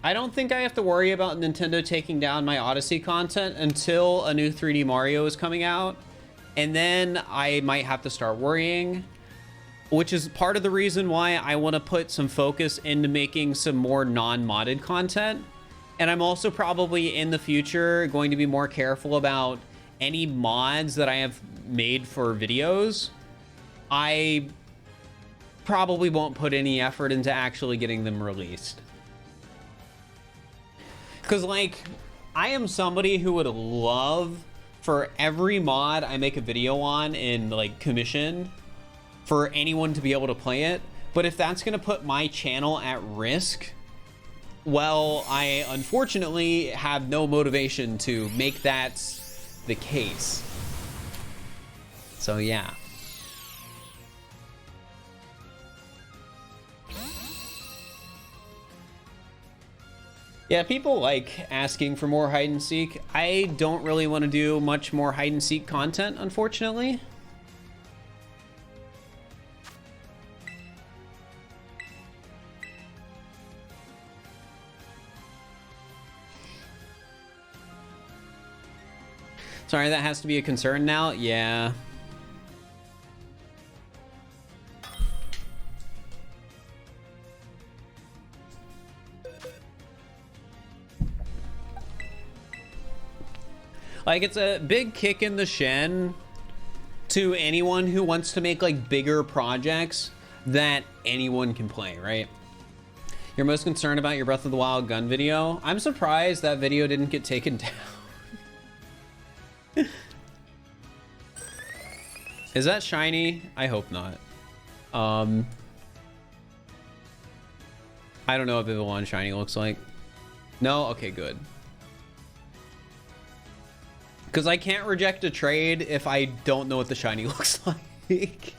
I don't think I have to worry about Nintendo taking down my Odyssey content until a new 3D Mario is coming out. And then I might have to start worrying, which is part of the reason why I want to put some focus into making some more non-modded content. And I'm also probably in the future going to be more careful about any mods that I have made for videos. I probably won't put any effort into actually getting them released. Because, like, I am somebody who would love for every mod I make a video on and, like, commission for anyone to be able to play it. But if that's going to put my channel at risk, well, I unfortunately have no motivation to make that the case. So, yeah. Yeah, people like asking for more hide and seek. I don't really want to do much more hide and seek content, unfortunately. Sorry, that has to be a concern now? Yeah. Like, it's a big kick in the shin to anyone who wants to make, like, bigger projects that anyone can play, right? You're most concerned about your Breath of the Wild gun video? I'm surprised that video didn't get taken down. Is that shiny? I hope not. I don't know what Vivillon shiny looks like. No? Okay, good. Because I can't reject a trade if I don't know what the shiny looks like.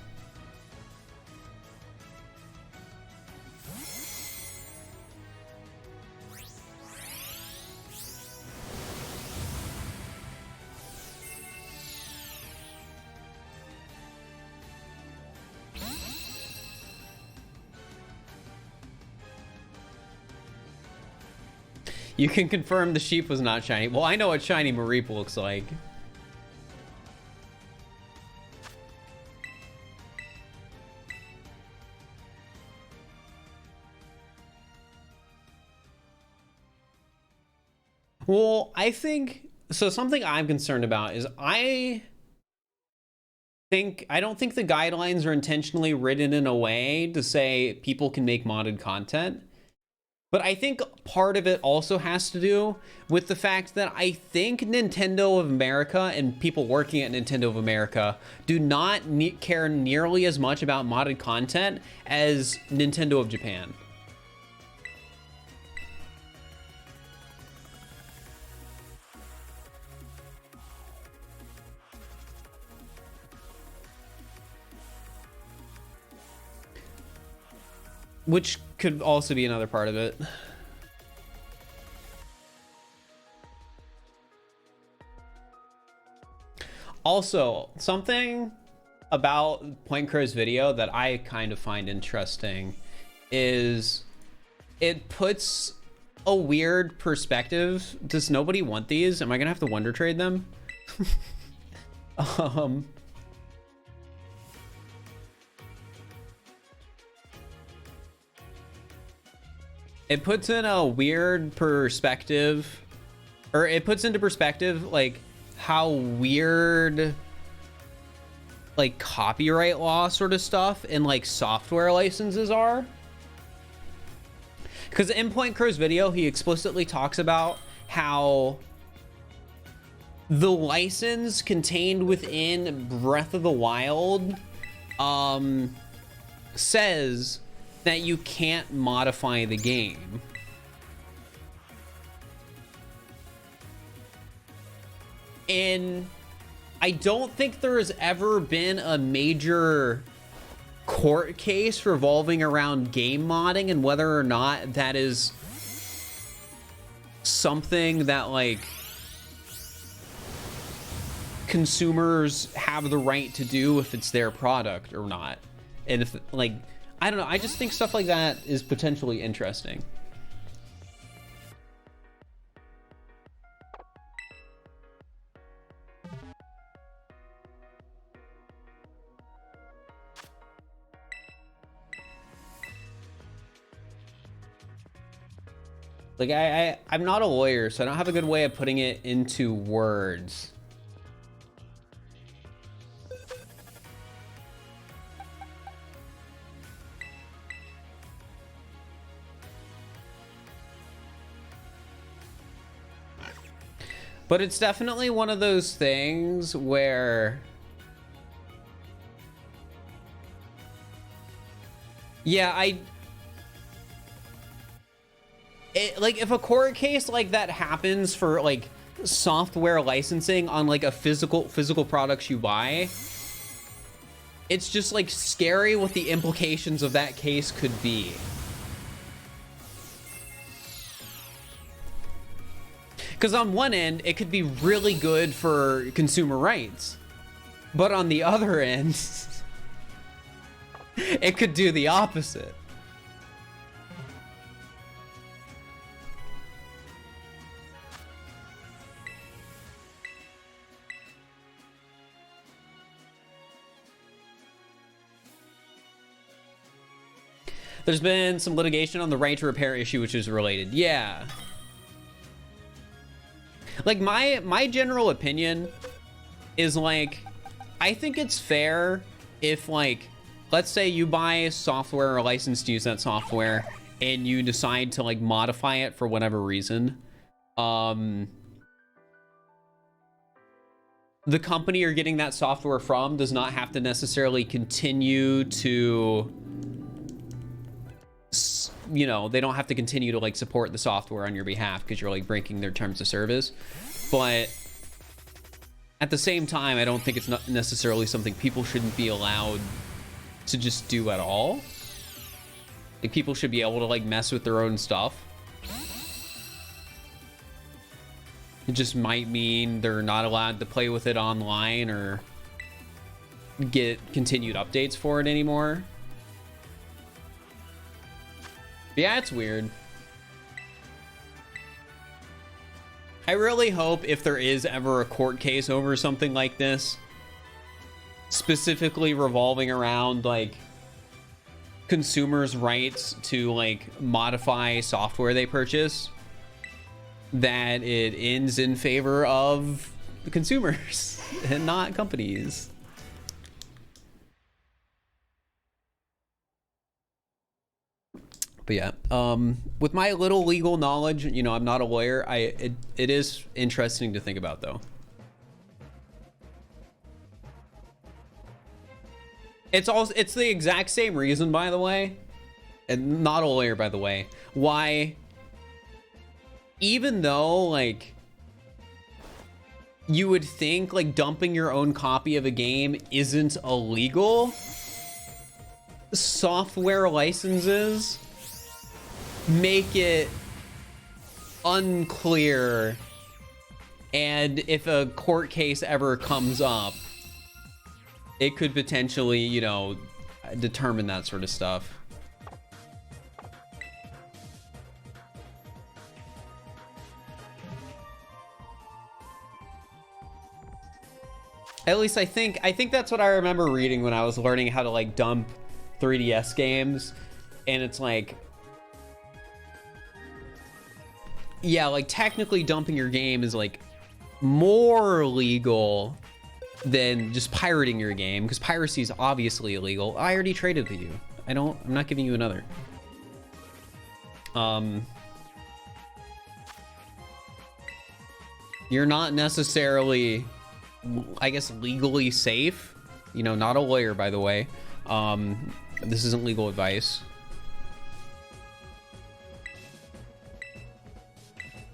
You can confirm the sheep was not shiny. Well, I know what shiny Mareep looks like. Well, I think so. Something I'm concerned about is I don't think the guidelines are intentionally written in a way to say people can make modded content. But I think part of it also has to do with the fact that I think Nintendo of America and people working at Nintendo of America do not care nearly as much about modded content as Nintendo of Japan. Which could also be another part of it. Also, something about Point Crow's video that I kind of find interesting is it puts a weird perspective. Does nobody want these? Am I gonna have to wonder trade them? It puts in a weird perspective, or it puts into perspective like how weird like copyright law sort of stuff and like software licenses are. Because in Point Crow's video, he explicitly talks about how the license contained within Breath of the Wild says that you can't modify the game. And I don't think there has ever been a major court case revolving around game modding and whether or not that is something that like consumers have the right to do if it's their product or not. And if like, I don't know, I just think stuff like that is potentially interesting. Like I'm not a lawyer, so I don't have a good way of putting it into words. But it's definitely one of those things where, yeah, like if a court case like that happens for like software licensing on like a physical products you buy, it's just like scary what the implications of that case could be. Because on one end, it could be really good for consumer rights. But on the other end, it could do the opposite. There's been some litigation on the right to repair issue, which is related. Yeah. Like, my general opinion is, like, I think it's fair if, like, let's say you buy software or a license to use that software and you decide to, like, modify it for whatever reason. The company you're getting that software from does not have to necessarily continue to, you know, they don't have to continue to, like, support the software on your behalf because you're, like, breaking their terms of service. But at the same time, I don't think it's not necessarily something people shouldn't be allowed to just do at all. Like, people should be able to, like, mess with their own stuff. It just might mean they're not allowed to play with it online or get continued updates for it anymore. Yeah, it's weird. I really hope if there is ever a court case over something like this, specifically revolving around, like, consumers' rights to, like, modify software they purchase, that it ends in favor of the consumers and not companies. But yeah, with my little legal knowledge, you know, I'm not a lawyer. It is interesting to think about, though. It's the exact same reason, by the way, and not a lawyer, by the way, why, even though, like, you would think, like, dumping your own copy of a game isn't illegal, software licenses make it unclear, and if a court case ever comes up, it could potentially, you know, determine that sort of stuff. At least I think that's what I remember reading when I was learning how to, like, dump 3DS games. And it's like, yeah, like, technically dumping your game is, like, more legal than just pirating your game, because piracy is obviously illegal. I already traded with you. I'm not giving you another. You're not necessarily, I guess, legally safe. You know, not a lawyer, by the way. This isn't legal advice.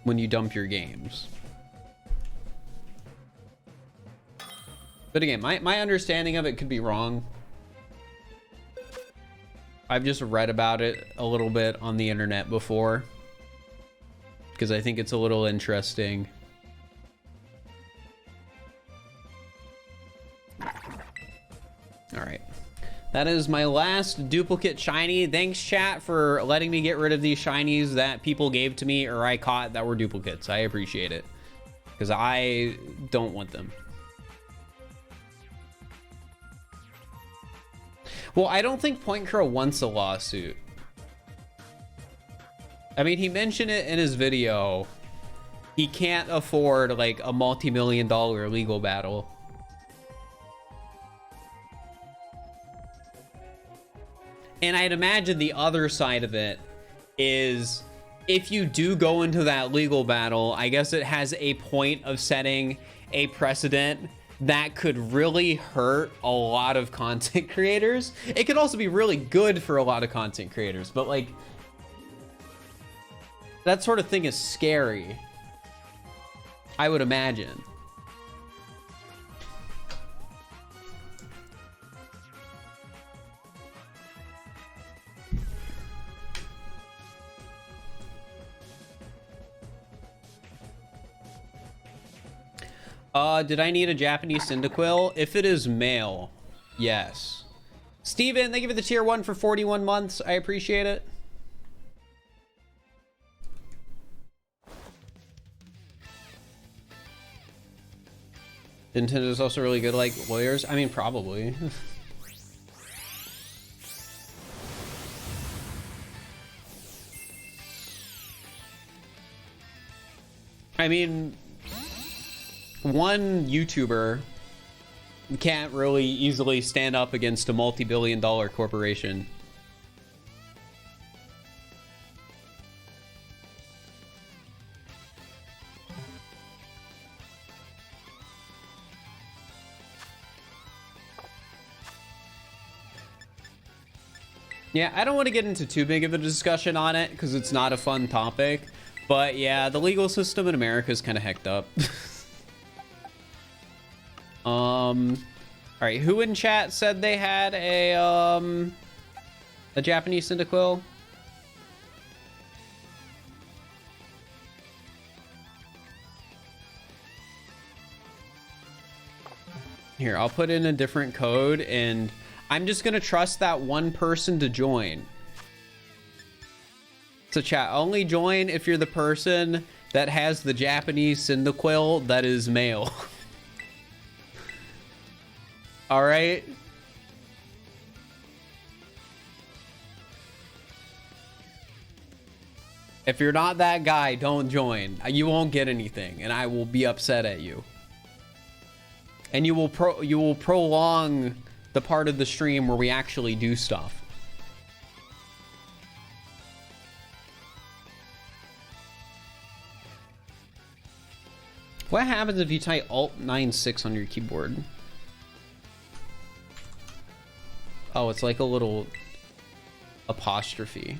When you dump your games. But again, my understanding of it could be wrong. I've just read about it a little bit on the internet before, because I think it's a little interesting. All right. That is my last duplicate shiny. Thanks, chat, for letting me get rid of these shinies that people gave to me or I caught that were duplicates. I appreciate it, because I don't want them. Well, I don't think Point Crow wants a lawsuit. I mean, he mentioned it in his video. He can't afford, like, a multi-million-dollar legal battle. And I'd imagine the other side of it is, if you do go into that legal battle, I guess it has a point of setting a precedent that could really hurt a lot of content creators. It could also be really good for a lot of content creators, but, like, that sort of thing is scary, I would imagine. Did I need a Japanese Cyndaquil? If it is male, yes. Steven, thank you for the tier 1 for 41 months. I appreciate it. Nintendo's also really good, like, lawyers. I mean, probably. I mean, one YouTuber can't really easily stand up against a multi-billion-dollar corporation. Yeah, I don't want to get into too big of a discussion on it because it's not a fun topic. But yeah, the legal system in America is kind of hecked up. All right, who in chat said they had a Japanese Cyndaquil? Here, I'll put in a different code and I'm just gonna trust that one person to join. So chat, only join if you're the person that has the Japanese Cyndaquil that is male. All right. If you're not that guy, don't join. You won't get anything and I will be upset at you. And you will prolong the part of the stream where we actually do stuff. What happens if you type Alt 96 on your keyboard? Oh, it's like a little apostrophe.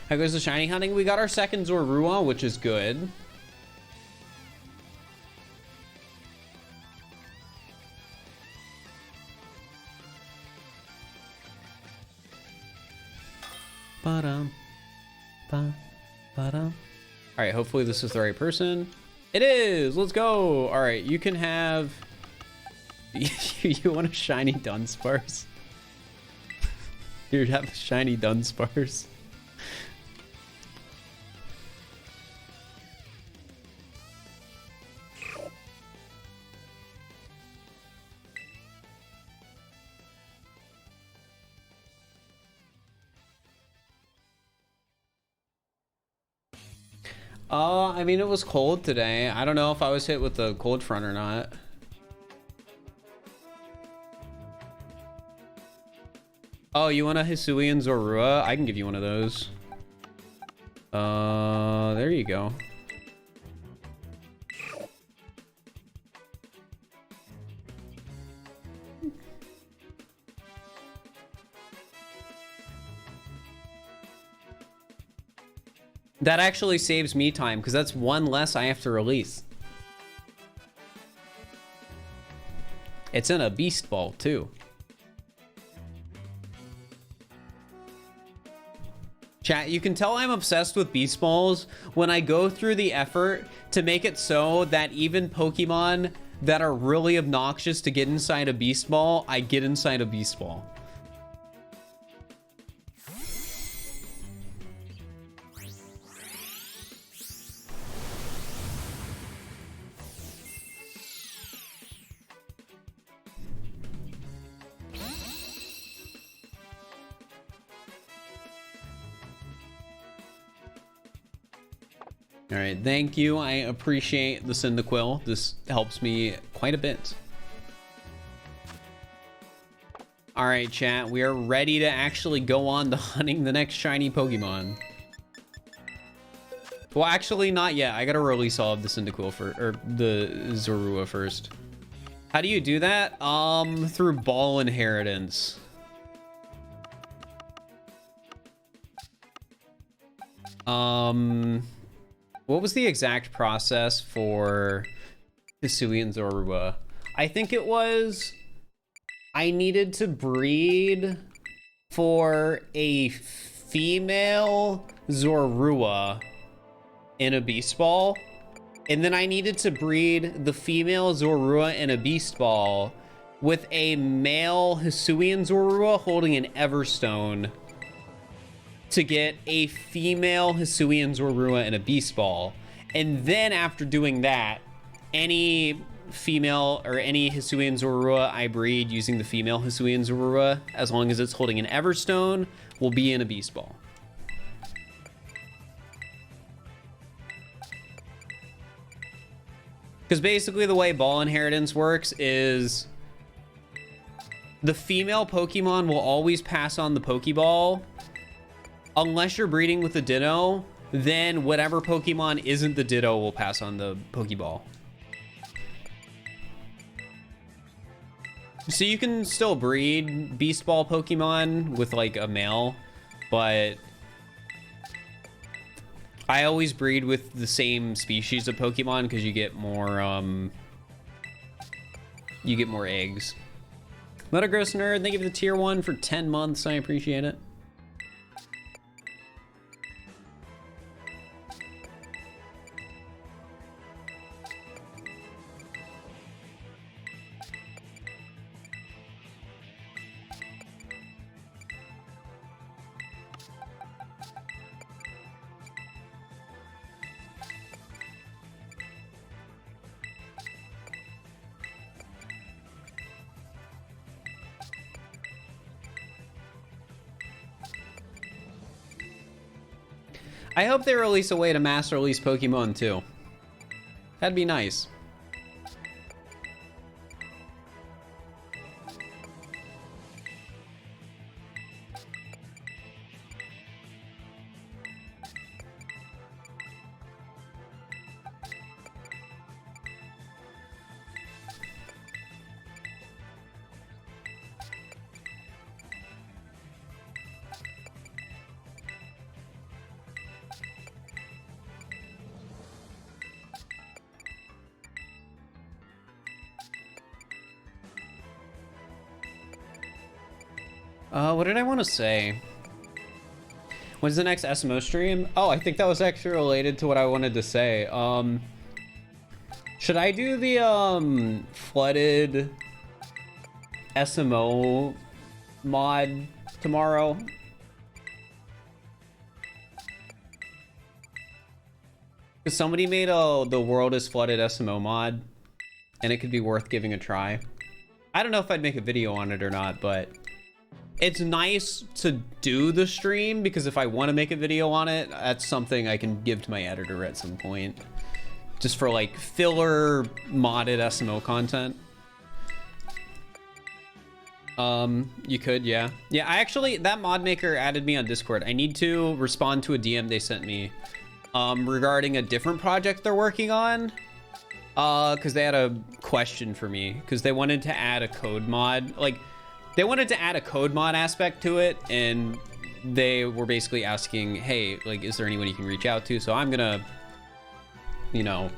How goes the shiny hunting? We got our second Zorua, which is good. Ba-dum, ba-dum. All right, hopefully this is the right person. It is. Let's go. All right, you can have. You want a shiny Dunsparce? You have a shiny Dunsparce. I mean, it was cold today. I don't know if I was hit with the cold front or not. Oh, you want a Hisuian Zorua? I can give you one of those. There you go. That actually saves me time because that's one less I have to release. It's in a beast ball too. Chat, you can tell I'm obsessed with beast balls when I go through the effort to make it so that even Pokemon that are really obnoxious to get inside a beast ball, I get inside a beast ball. All right, thank you. I appreciate the Cyndaquil. This helps me quite a bit. All right, chat, we are ready to actually go on to hunting the next shiny Pokemon. Well, actually, not yet. I gotta release all of the Cyndaquil or the Zorua first. How do you do that? Through ball inheritance. What was the exact process for Hisuian Zorua? I think it was I needed to breed for a female Zorua in a beast ball, and then I needed to breed the female Zorua in a beast ball with a male Hisuian Zorua holding an Everstone to get a female Hisuian Zorua in a beast ball. And then after doing that, any female or any Hisuian Zorua I breed using the female Hisuian Zorua, as long as it's holding an Everstone, will be in a beast ball. Because basically the way ball inheritance works is the female Pokemon will always pass on the Pokeball. Unless you're breeding with the Ditto, then whatever Pokemon isn't the Ditto will pass on the Pokeball. So you can still breed Beast Ball Pokemon with like a male, but I always breed with the same species of Pokemon because you get more eggs. Metagross Nerd, thank you for the tier 1 for 10 months. I appreciate it. I hope they release a way to mass release Pokemon too. That'd be nice. What did I want to say? When's the next SMO stream? Oh, I think that was actually related to what I wanted to say. Should I do the flooded SMO mod tomorrow? Because somebody made the world is flooded SMO mod, and it could be worth giving a try. I don't know if I'd make a video on it or not, but it's nice to do the stream because if I want to make a video on it, that's something I can give to my editor at some point. Just for like filler modded SMO content. You could, yeah. Yeah, I actually, that mod maker added me on Discord. I need to respond to a DM they sent me regarding a different project they're working on. Because they had a question for me because they wanted to add a code mod. Like, they wanted to add a code mod aspect to it, and they were basically asking, hey, like, is there anyone you can reach out to? So I'm gonna, you know,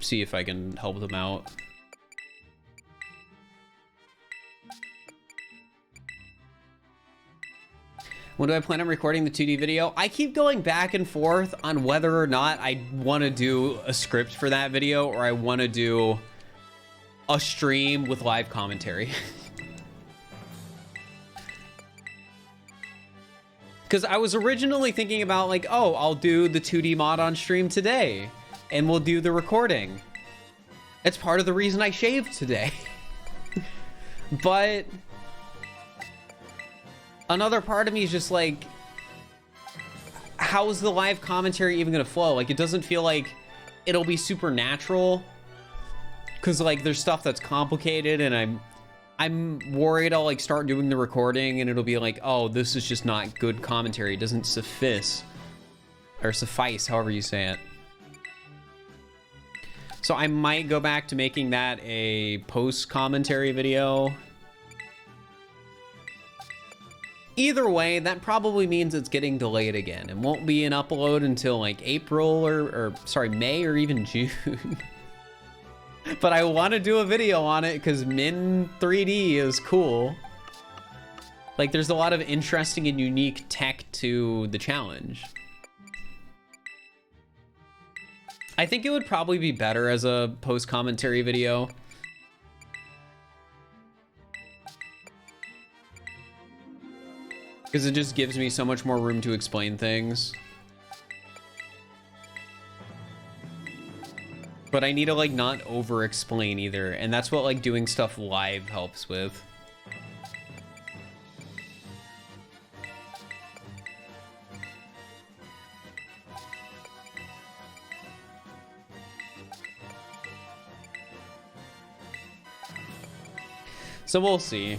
see if I can help them out. When do I plan on recording the 2D video? I keep going back and forth on whether or not I want to do a script for that video or I want to do a stream with live commentary. Because I was originally thinking about like, oh, I'll do the 2D mod on stream today and we'll do the recording. It's part of the reason I shaved today. But another part of me is just like, how is the live commentary even gonna flow? Like, it doesn't feel like it'll be super natural. Because like there's stuff that's complicated and I'm worried I'll like start doing the recording and it'll be like, oh, this is just not good commentary. It doesn't suffice or suffice, however you say it. So I might go back to making that a post commentary video. Either way, that probably means it's getting delayed again and won't be an upload until like April or sorry, May or even June. But I want to do a video on it because Min 3D is cool. Like, there's a lot of interesting and unique tech to the challenge. I think it would probably be better as a post-commentary video. Because it just gives me so much more room to explain things. But I need to like not over explain either, and that's what like doing stuff live helps with. So we'll see.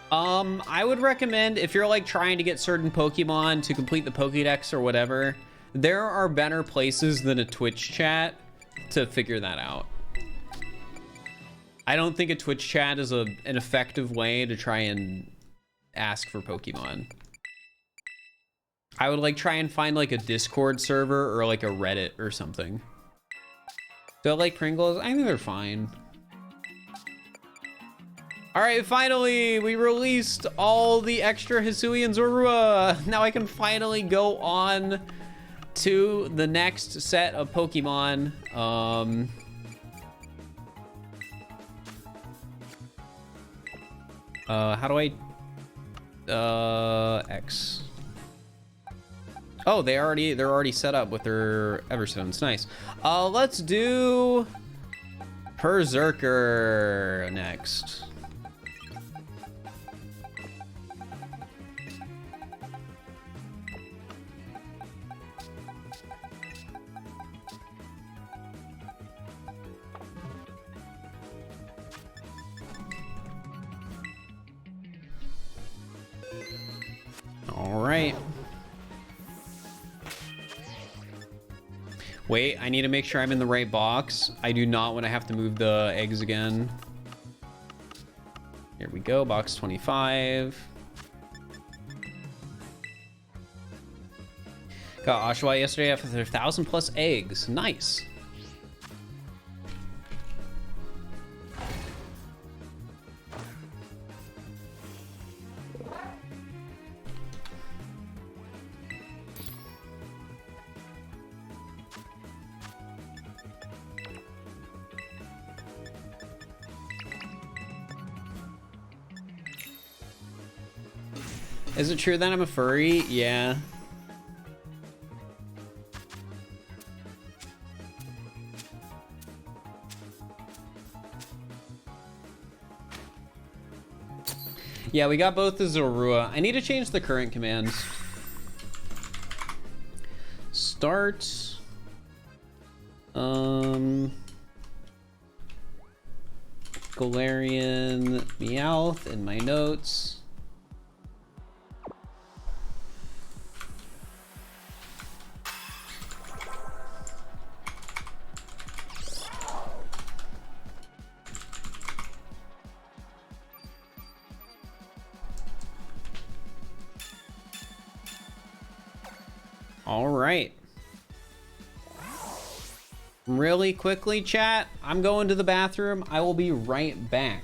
I would recommend if you're like trying to get certain Pokemon to complete the Pokédex or whatever, there are better places than a Twitch chat to figure that out. I don't think a Twitch chat is an effective way to try and ask for Pokemon. I would like try and find like a Discord server or like a Reddit or something. Do I like Pringles? I think they're fine. All right, finally, we released all the extra Hisui and Zorua. Now I can finally go on to the next set of Pokemon. How do I, X. Oh, they're already set up with their Everstones. Nice. Let's do Berserker next. All right. Wait, I need to make sure I'm in the right box. I do not want to have to move the eggs again. Here we go, box 25. Got Oshawott yesterday after their 1,000+ eggs. Nice. Is it true that I'm a furry? Yeah. Yeah, we got both the Zorua. I need to change the current commands. Start. Galarian Meowth in my notes. All right. Really quickly, chat, I'm going to the bathroom. I will be right back.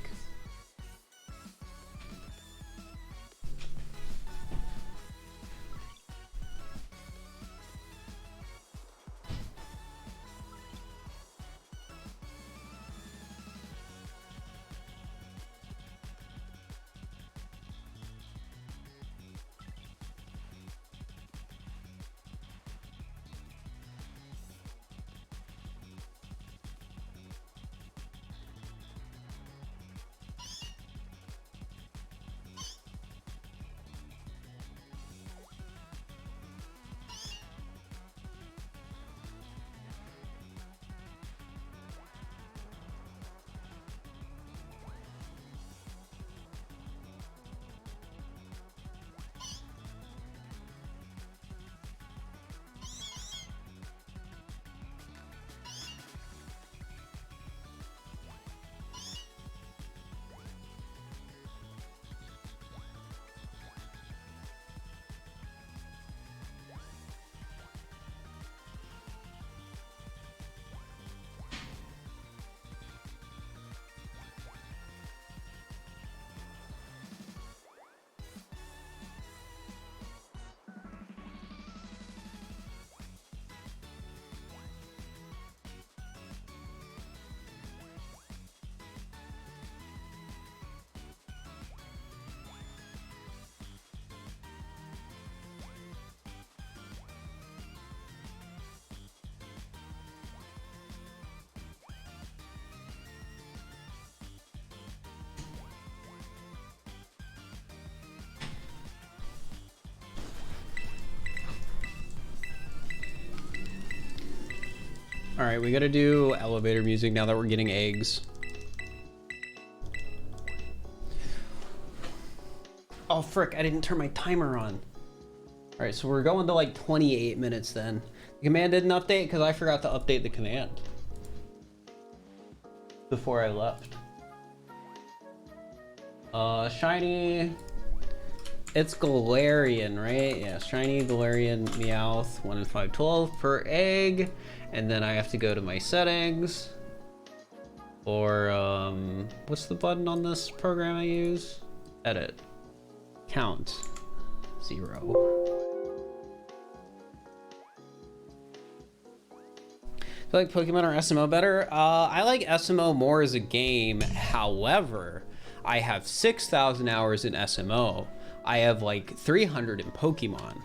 All right, we gotta do elevator music now that we're getting eggs. Oh, frick, I didn't turn my timer on. All right, so we're going to like 28 minutes then. The command didn't update because I forgot to update the command before I left. Shiny, it's Galarian, right? Yeah, shiny Galarian Meowth, 1 in 512 per egg. And then I have to go to my settings. Or, what's the button on this program I use? Edit. Count. 0. I like Pokemon or SMO better? I like SMO more as a game. However, I have 6,000 hours in SMO. I have like 300 in Pokemon.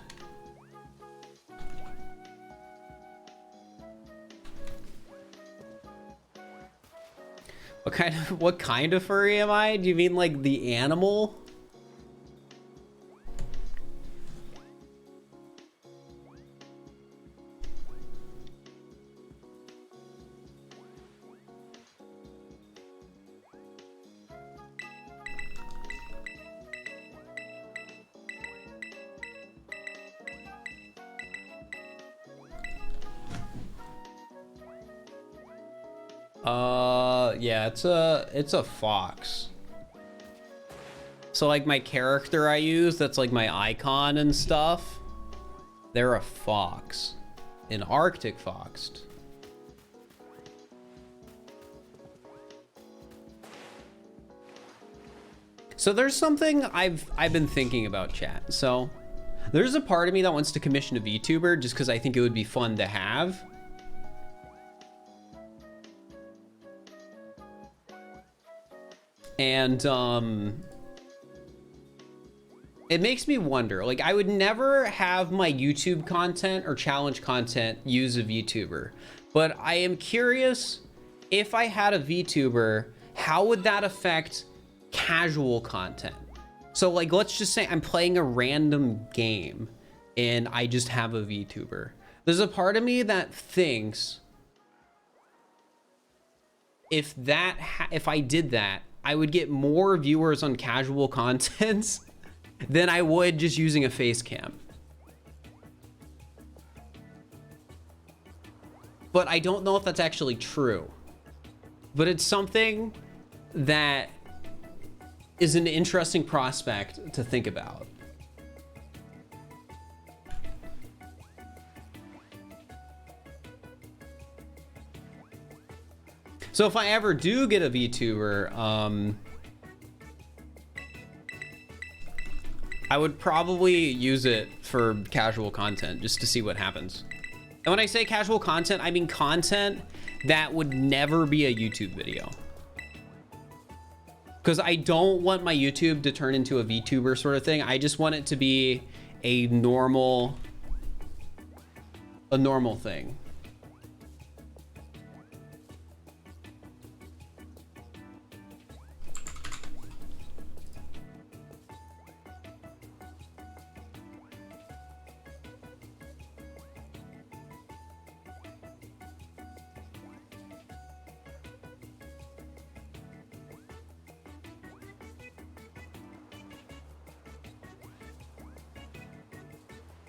What kind of furry am I? Do you mean like the animal? Yeah, it's a fox. So like my character I use, that's like my icon and stuff, they're a fox, an Arctic fox. So there's something I've been thinking about, chat. So there's a part of me that wants to commission a VTuber just because I think it would be fun to have. And it makes me wonder, like I would never have my YouTube content or challenge content use a VTuber, but I am curious if I had a VTuber, how would that affect casual content? So like, let's just say I'm playing a random game and I just have a VTuber. There's a part of me that thinks if I did that, I would get more viewers on casual content than I would just using a face cam. But I don't know if that's actually true. But it's something that is an interesting prospect to think about. So if I ever do get a VTuber, I would probably use it for casual content just to see what happens. And when I say casual content, I mean content that would never be a YouTube video. Because I don't want my YouTube to turn into a VTuber sort of thing. I just want it to be a normal thing.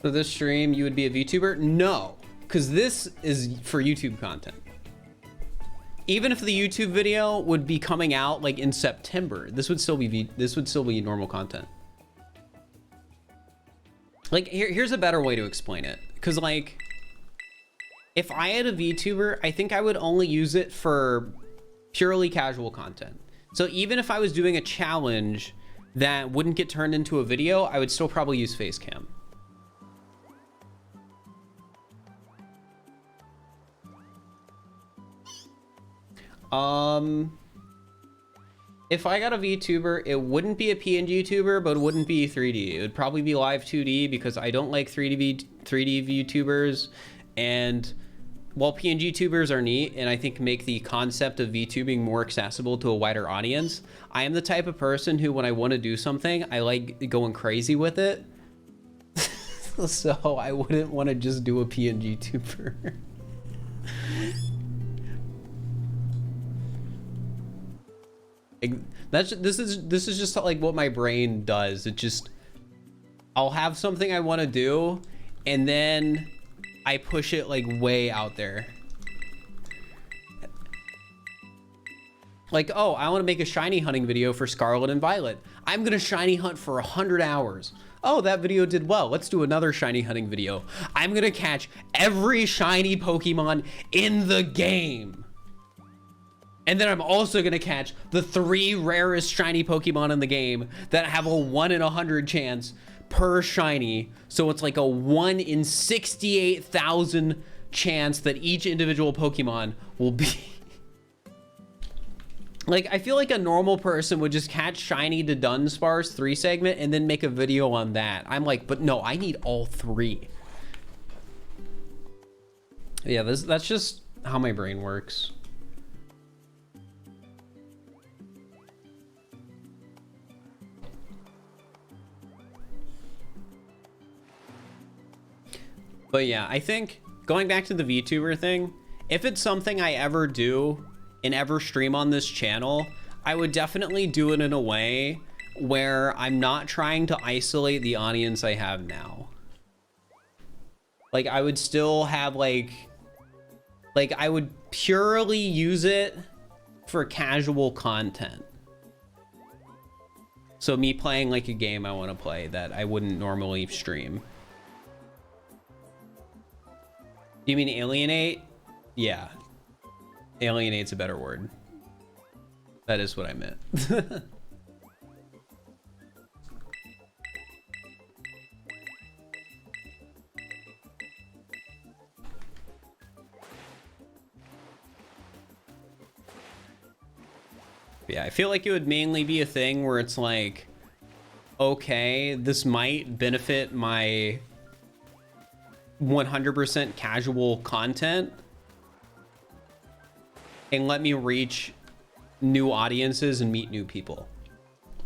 So this stream, you would be a VTuber? No, because this is for YouTube content. Even if the YouTube video would be coming out like in September, this would still be normal content. Like here's a better way to explain it. Because like, if I had a VTuber, I think I would only use it for purely casual content. So even if I was doing a challenge that wouldn't get turned into a video, I would still probably use Facecam. If I got a VTuber, it wouldn't be a PNG tuber, but it wouldn't be 3D. It would probably be live 2D because I don't like 3D VTubers. And while PNG tubers are neat and I think make the concept of VTubing more accessible to a wider audience, I am the type of person who, when I want to do something, I like going crazy with it. So I wouldn't want to just do a PNG tuber. Like this is just like what my brain does. It just, I'll have something I want to do, and then I push it like way out there. Like, oh, I want to make a shiny hunting video for Scarlet and Violet. I'm gonna shiny hunt for 100 hours. Oh, that video did well. Let's do another shiny hunting video. I'm gonna catch every shiny Pokemon in the game. And then I'm also gonna catch the 3 rarest shiny Pokemon in the game that have a 1 in 100 chance per shiny. So it's like a 1 in 68,000 chance that each individual Pokemon will be. Like, I feel like a normal person would just catch shiny to Dunsparce 3 segment and then make a video on that. I'm like, but no, I need all 3. Yeah, that's just how my brain works. But yeah, I think going back to the VTuber thing, if it's something I ever do and ever stream on this channel, I would definitely do it in a way where I'm not trying to isolate the audience I have now. Like, I would still have like I would purely use it for casual content. So me playing like a game I want to play that I wouldn't normally stream. You mean alienate? Yeah. Alienate's a better word. That is what I meant. Yeah, I feel like it would mainly be a thing where it's like, okay, this might benefit my 100% casual content and let me reach new audiences and meet new people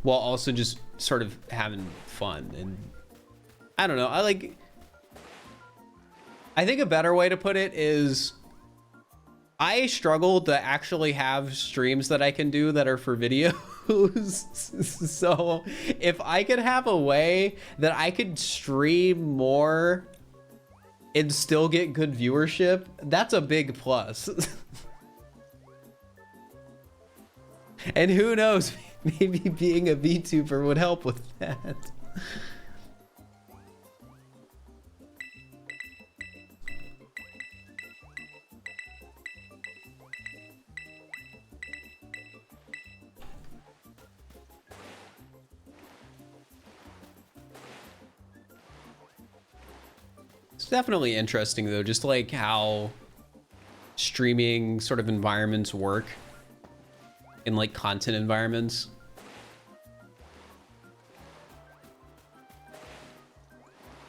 while also just sort of having fun. And I don't know, I think a better way to put it is I struggle to actually have streams that I can do that are for videos. So if I could have a way that I could stream more and still get good viewership, that's a big plus. And who knows, maybe being a VTuber would help with that. It's definitely interesting though, just like how streaming sort of environments work in like content environments.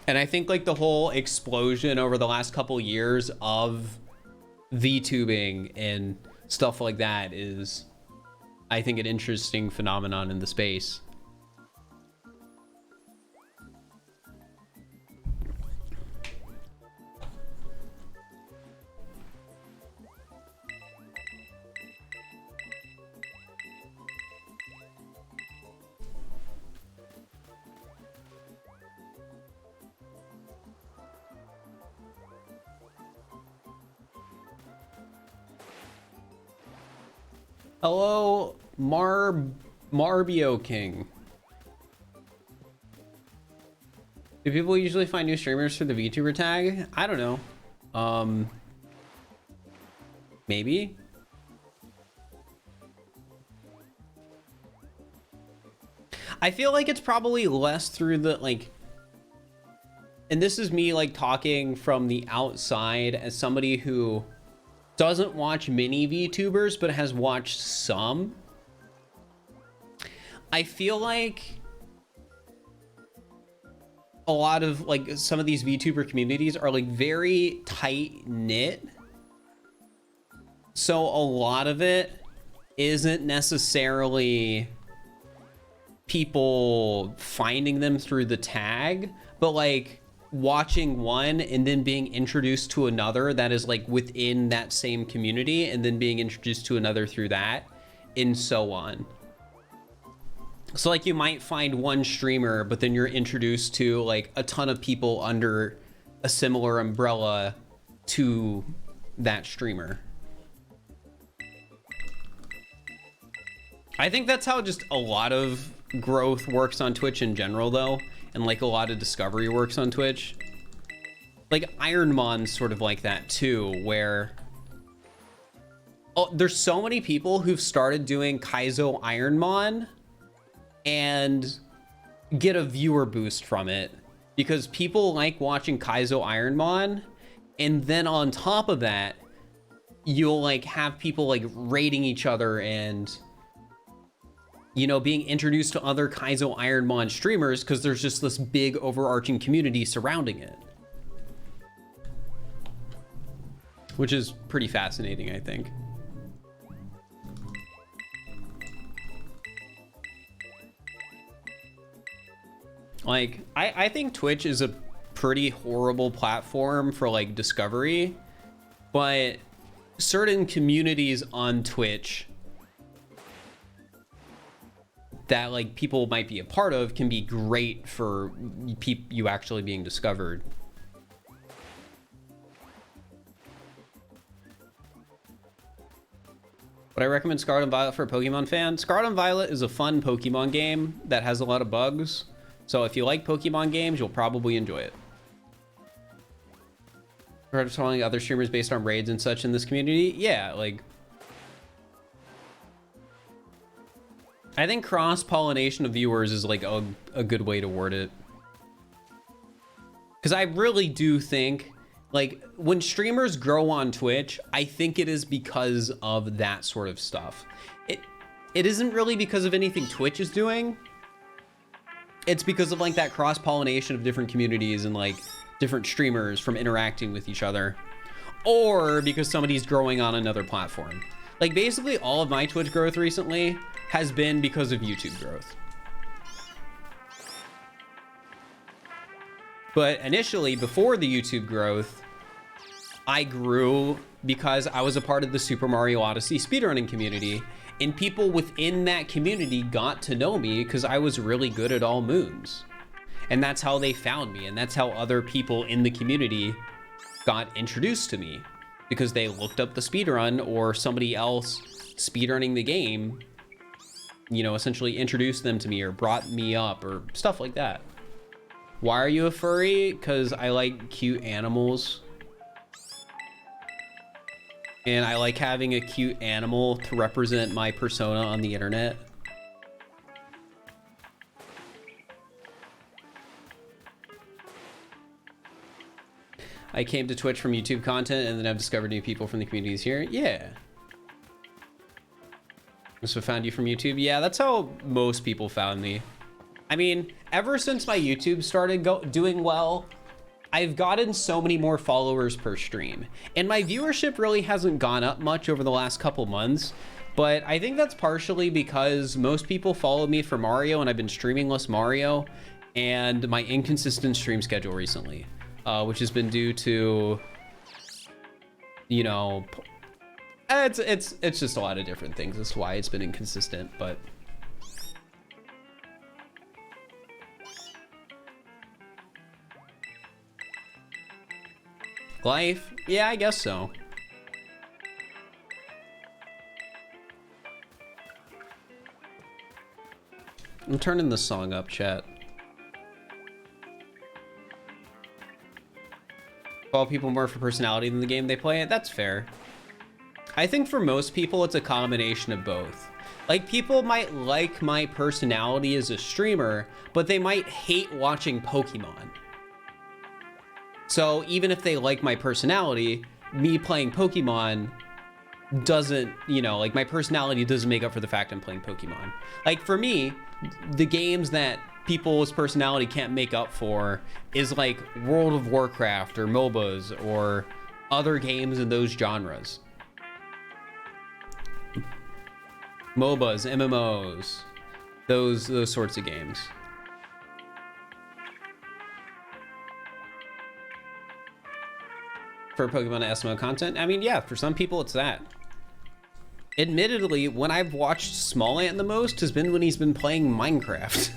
And I think like the whole explosion over the last couple years of VTubing and stuff like that is, I think, an interesting phenomenon in the space. Hello, Marbio King. Do people usually find new streamers for the VTuber tag? I don't know. Maybe. I feel like it's probably less through the like, and this is me like talking from the outside as somebody who doesn't watch many VTubers but has watched some. I feel like a lot of like some of these VTuber communities are like very tight knit, so a lot of it isn't necessarily people finding them through the tag, but like watching one and then being introduced to another that is like within that same community and then being introduced to another through that and so on. So like you might find one streamer, but then you're introduced to like a ton of people under a similar umbrella to that streamer. I think that's how just a lot of growth works on Twitch in general though, and like a lot of discovery works on Twitch. Like Ironmon's sort of like that too, where there's so many people who've started doing Kaizo Ironmon and get a viewer boost from it because people like watching Kaizo Ironmon, and then on top of that you'll like have people like rating each other and, you know, being introduced to other Kaizo Ironmon streamers because there's just this big overarching community surrounding it, which is pretty fascinating, I think. Like, I think Twitch is a pretty horrible platform for like discovery, but certain communities on Twitch that like people might be a part of can be great for you actually being discovered. Would I recommend Scarlet and Violet for a Pokemon fan? Scarlet and Violet is a fun Pokemon game that has a lot of bugs. So if you like Pokemon games, you'll probably enjoy it. Heard of following other streamers based on raids and such in this community? Yeah, like I think cross-pollination of viewers is like a good way to word it. Because I really do think like when streamers grow on Twitch, I think it is because of that sort of stuff. It isn't really because of anything Twitch is doing. It's because of like that cross-pollination of different communities and like different streamers from interacting with each other, or because somebody's growing on another platform. Like basically all of my Twitch growth recently has been because of YouTube growth. But initially, before the YouTube growth, I grew because I was a part of the Super Mario Odyssey speedrunning community, and people within that community got to know me because I was really good at all moons. And that's how they found me, and that's how other people in the community got introduced to me, because they looked up the speedrun or somebody else speedrunning the game, you know, essentially introduced them to me or brought me up or stuff like that. Why are you a furry? Because I like cute animals. And I like having a cute animal to represent my persona on the internet. I came to Twitch from YouTube content, and then I've discovered new people from the communities here. Yeah. So found you from YouTube? Yeah, that's how most people found me. I mean, ever since my YouTube started doing well, I've gotten so many more followers per stream, and my viewership really hasn't gone up much over the last couple months, but I think that's partially because most people follow me for Mario, and I've been streaming less Mario, and my inconsistent stream schedule recently, which has been due to, you know, it's just a lot of different things. That's why it's been inconsistent, but life, yeah, I guess so. I'm turning the song up, chat. Follow people more for personality than the game they play. That's fair. I think for most people, it's a combination of both. Like, people might like my personality as a streamer, but they might hate watching Pokemon. So even if they like my personality, me playing Pokemon doesn't, you know, like my personality doesn't make up for the fact I'm playing Pokemon. Like for me, the games that people's personality can't make up for is like World of Warcraft or MOBAs or other games in those genres. MOBAs, MMOs, those sorts of games. For Pokemon SMO content, I mean, yeah, for some people it's that. Admittedly, when I've watched Small Ant the most has been when he's been playing Minecraft.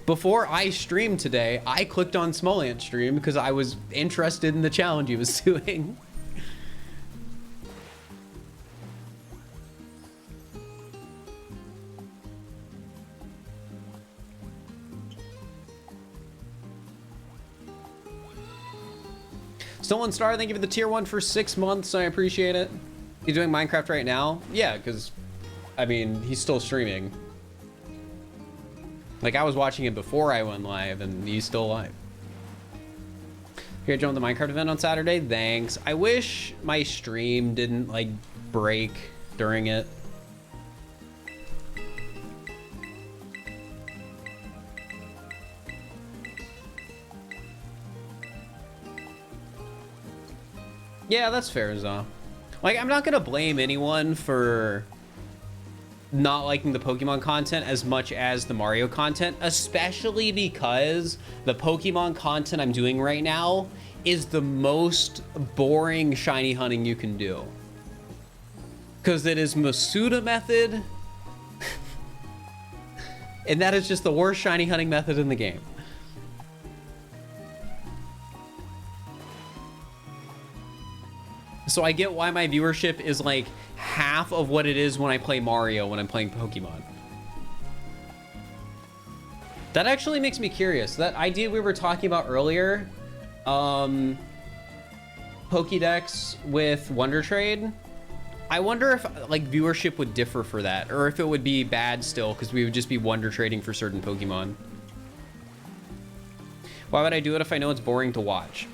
Before I streamed today, I clicked on Small Ant stream because I was interested in the challenge he was doing. Stolen Star, thank you for the tier 1 for 6 months. I appreciate it. He's doing Minecraft right now? Yeah, because, I mean, he's still streaming. Like, I was watching it before I went live, and he's still live. Here, join the Minecraft event on Saturday. Thanks. I wish my stream didn't, like, break during it. Yeah, that's fair, Zah. Like, I'm not gonna blame anyone for not liking the Pokemon content as much as the Mario content, especially because the Pokemon content I'm doing right now is the most boring shiny hunting you can do. Because it is Masuda method, and that is just the worst shiny hunting method in the game. So I get why my viewership is like half of what it is when I play Mario when I'm playing Pokemon. That actually makes me curious. That idea we were talking about earlier, Pokédex with Wonder Trade, I wonder if like viewership would differ for that, or if it would be bad still because we would just be Wonder Trading for certain Pokemon. Why would I do it if I know it's boring to watch?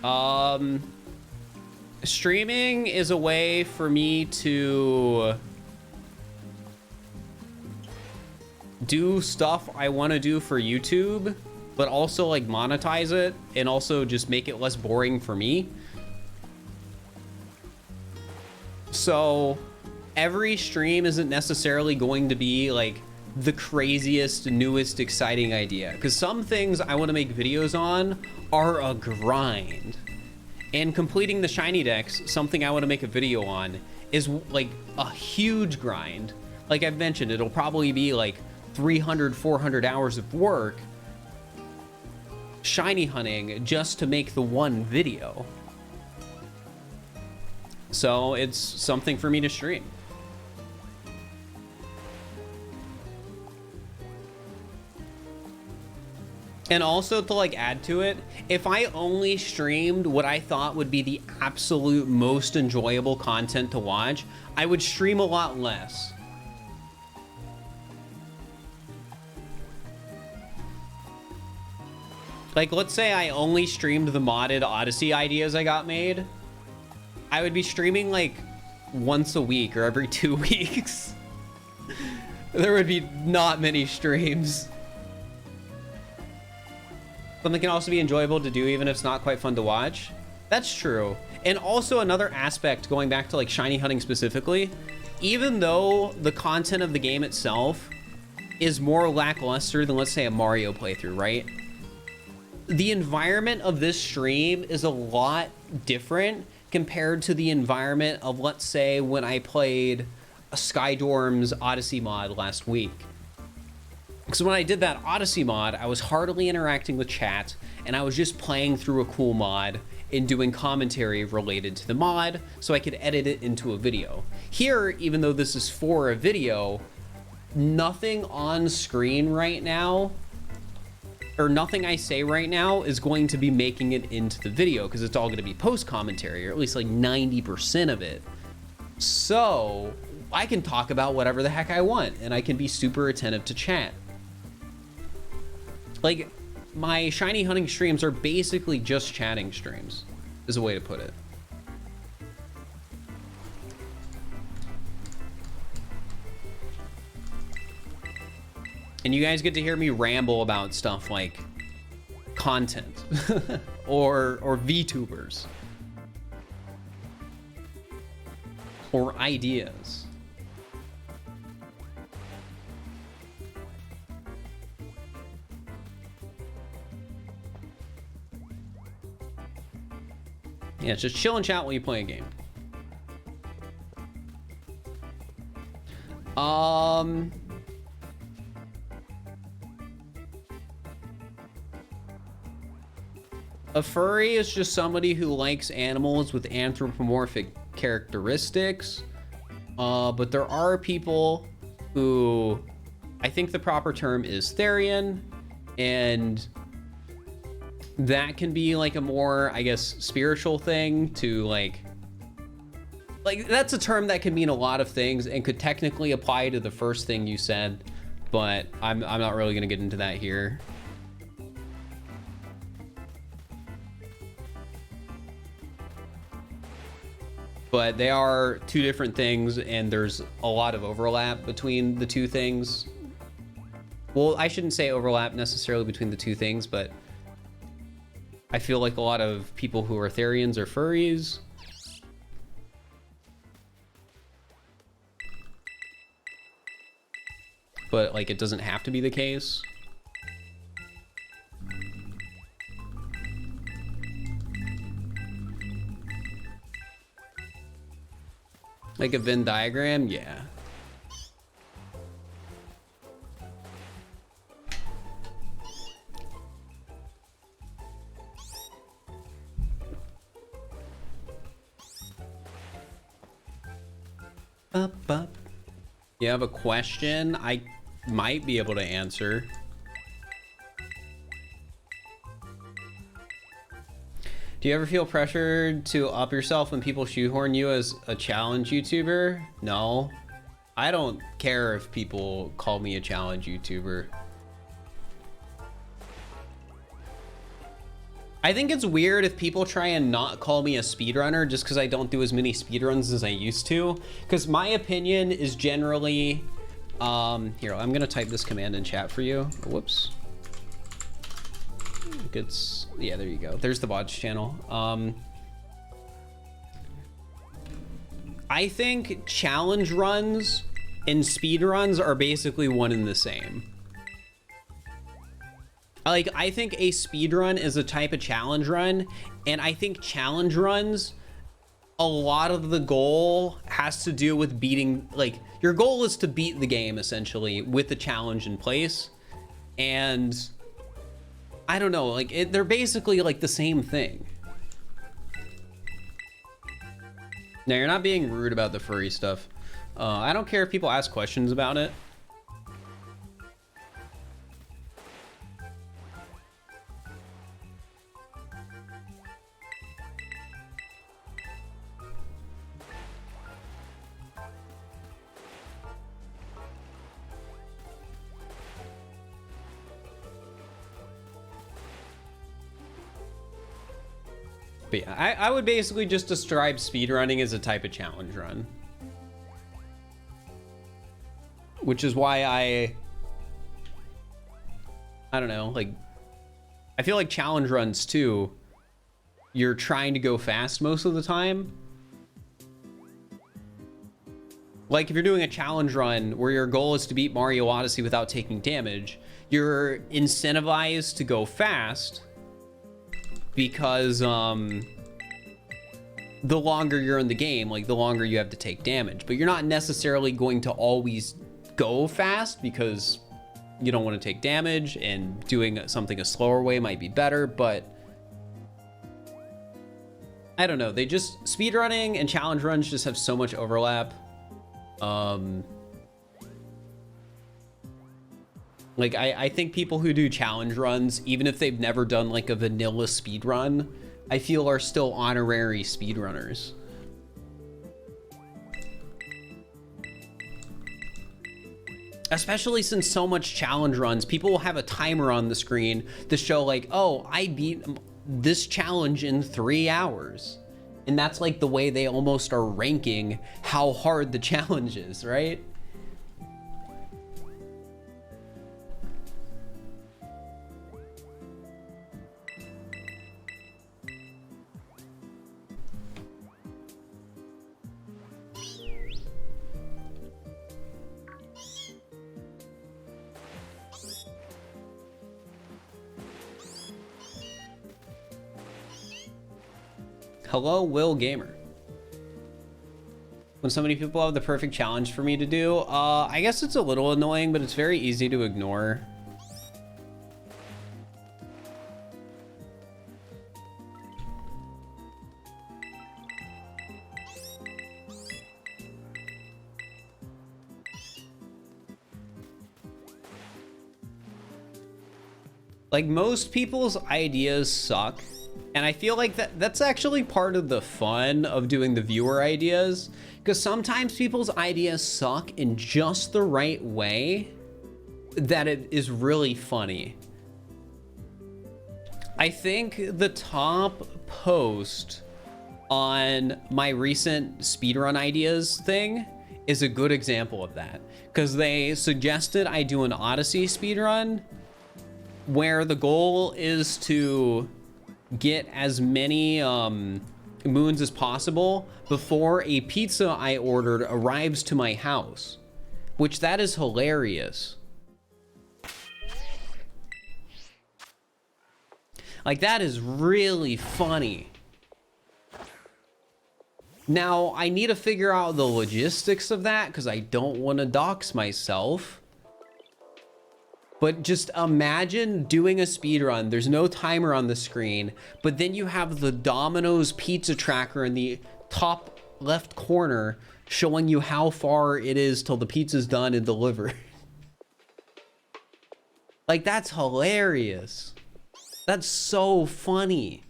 Streaming is a way for me to do stuff I want to do for YouTube, but also like monetize it and also just make it less boring for me. So every stream isn't necessarily going to be like the craziest, newest, exciting idea, because some things I want to make videos on are a grind. And completing the shiny decks, something I want to make a video on, is like a huge grind. Like I've mentioned, it'll probably be like 300, 400 hours of work shiny hunting just to make the one video. So it's something for me to stream. And also to like add to it, if I only streamed what I thought would be the absolute most enjoyable content to watch, I would stream a lot less. Like, let's say I only streamed the modded Odyssey ideas I got made. I would be streaming like once a week or every 2 weeks. There would be not many streams. Something can also be enjoyable to do even if it's not quite fun to watch. That's true. And also another aspect, going back to like shiny hunting specifically, even though the content of the game itself is more lackluster than, let's say, a Mario playthrough, right? The environment of this stream is a lot different compared to the environment of, let's say, when I played a Skydorm's Odyssey mod last week. Because when I did that Odyssey mod, I was hardly interacting with chat, and I was just playing through a cool mod and doing commentary related to the mod, so I could edit it into a video. Here, even though this is for a video, nothing on screen right now, or nothing I say right now, is going to be making it into the video, because it's all going to be post commentary, or at least like 90% of it. So I can talk about whatever the heck I want, and I can be super attentive to chat. Like, my shiny hunting streams are basically just chatting streams, is a way to put it. And you guys get to hear me ramble about stuff like content or VTubers or ideas. Yeah, just chill and chat while you play a game. A furry is just somebody who likes animals with anthropomorphic characteristics. But there are people who, I think the proper term is Therian, and that can be like a more, I guess, spiritual thing to like that's a term that can mean a lot of things and could technically apply to the first thing you said, but I'm not really gonna get into that here. But they are two different things, and there's a lot of overlap between the two things. Well, I shouldn't say overlap necessarily between the two things, but I feel like a lot of people who are Therians are furries. But like, it doesn't have to be the case. Like a Venn diagram, yeah. Up. You have a question I might be able to answer. Do you ever feel pressured to up yourself when people shoehorn you as a challenge YouTuber? No. I don't care if people call me a challenge YouTuber. I think it's weird if people try and not call me a speedrunner just because I don't do as many speedruns as I used to. Because my opinion is generally... here, I'm going to type this command in chat for you. Whoops. Yeah, there you go. There's the VODs channel. I think challenge runs and speed runs are basically one and the same. Like, I think a speed run is a type of challenge run, and I think challenge runs, a lot of the goal has to do with beating, like, your goal is to beat the game essentially with the challenge in place. And I don't know, like they're basically like the same thing. Now, you're not being rude about the furry stuff. I don't care if people ask questions about it. But yeah, I would basically just describe speedrunning as a type of challenge run. Which is why I don't know, like, I feel like challenge runs too, you're trying to go fast most of the time. Like, if you're doing a challenge run where your goal is to beat Mario Odyssey without taking damage, you're incentivized to go fast because the longer you're in the game, like, the longer you have to take damage. But you're not necessarily going to always go fast because you don't want to take damage, and doing something a slower way might be better. But I don't know, they just, speedrunning and challenge runs just have so much overlap. Like, I think people who do challenge runs, even if they've never done like a vanilla speed run, I feel are still honorary speedrunners. Especially since so much challenge runs, people will have a timer on the screen to show like, oh, I beat this challenge in 3 hours. And that's like the way they almost are ranking how hard the challenge is, right? Hello, Will Gamer. When so many people have the perfect challenge for me to do, I guess it's a little annoying, but it's very easy to ignore. Like, most people's ideas suck, and I feel like that's actually part of the fun of doing the viewer ideas, because sometimes people's ideas suck in just the right way that it is really funny. I think the top post on my recent speedrun ideas thing is a good example of that, because they suggested I do an Odyssey speedrun where the goal is to get as many moons as possible before a pizza I ordered arrives to my house, which that is hilarious. Like, that is really funny. Now, I need to figure out the logistics of that because I don't want to dox myself. But just imagine doing a speedrun. There's no timer on the screen, but then you have the Domino's pizza tracker in the top left corner showing you how far it is till the pizza's done and delivered. Like, that's hilarious. That's so funny.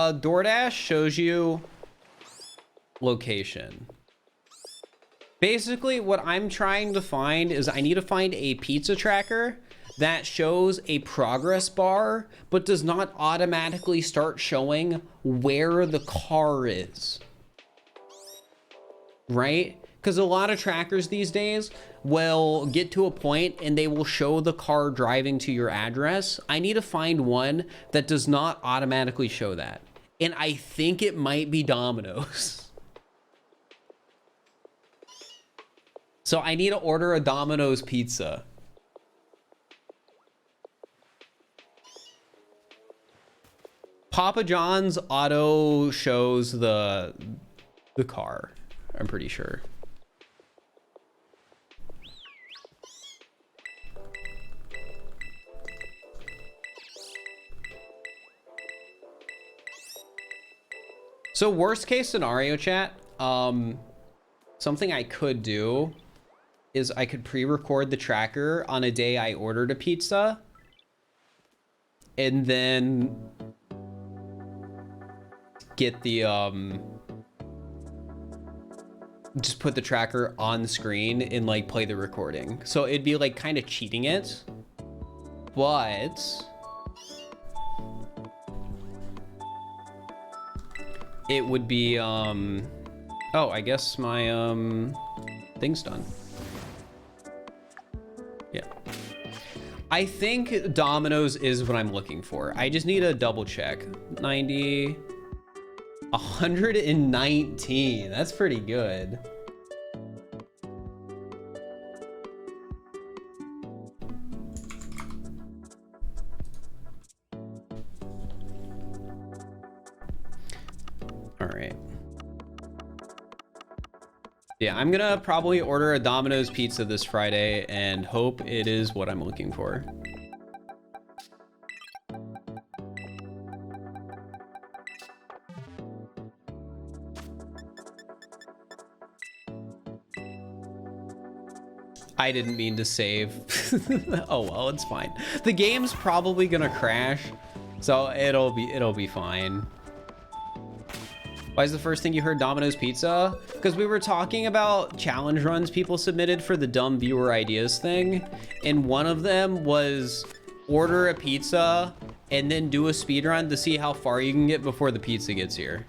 DoorDash shows you location. Basically, what I'm trying to find is I need to find a pizza tracker that shows a progress bar, but does not automatically start showing where the car is. Right? Because a lot of trackers these days will get to a point and they will show the car driving to your address. I need to find one that does not automatically show that. And I think it might be Domino's. So I need to order a Domino's pizza. Papa John's auto shows the car, I'm pretty sure. So worst case scenario, chat, something I could do is I could pre-record the tracker on a day I ordered a pizza and then get the, just put the tracker on the screen and like play the recording. So it'd be like kind of cheating it, but it would be, oh, I guess my, thing's done. Yeah. I think Domino's is what I'm looking for. I just need to double check. 90, 119. That's pretty good. All right. Yeah, I'm gonna probably order a Domino's pizza this Friday and hope it is what I'm looking for. I didn't mean to save. Oh well, it's fine. The game's probably gonna crash, so it'll be fine. Why is the first thing you heard Domino's Pizza? Because we were talking about challenge runs people submitted for the dumb viewer ideas thing, and one of them was order a pizza and then do a speed run to see how far you can get before the pizza gets here.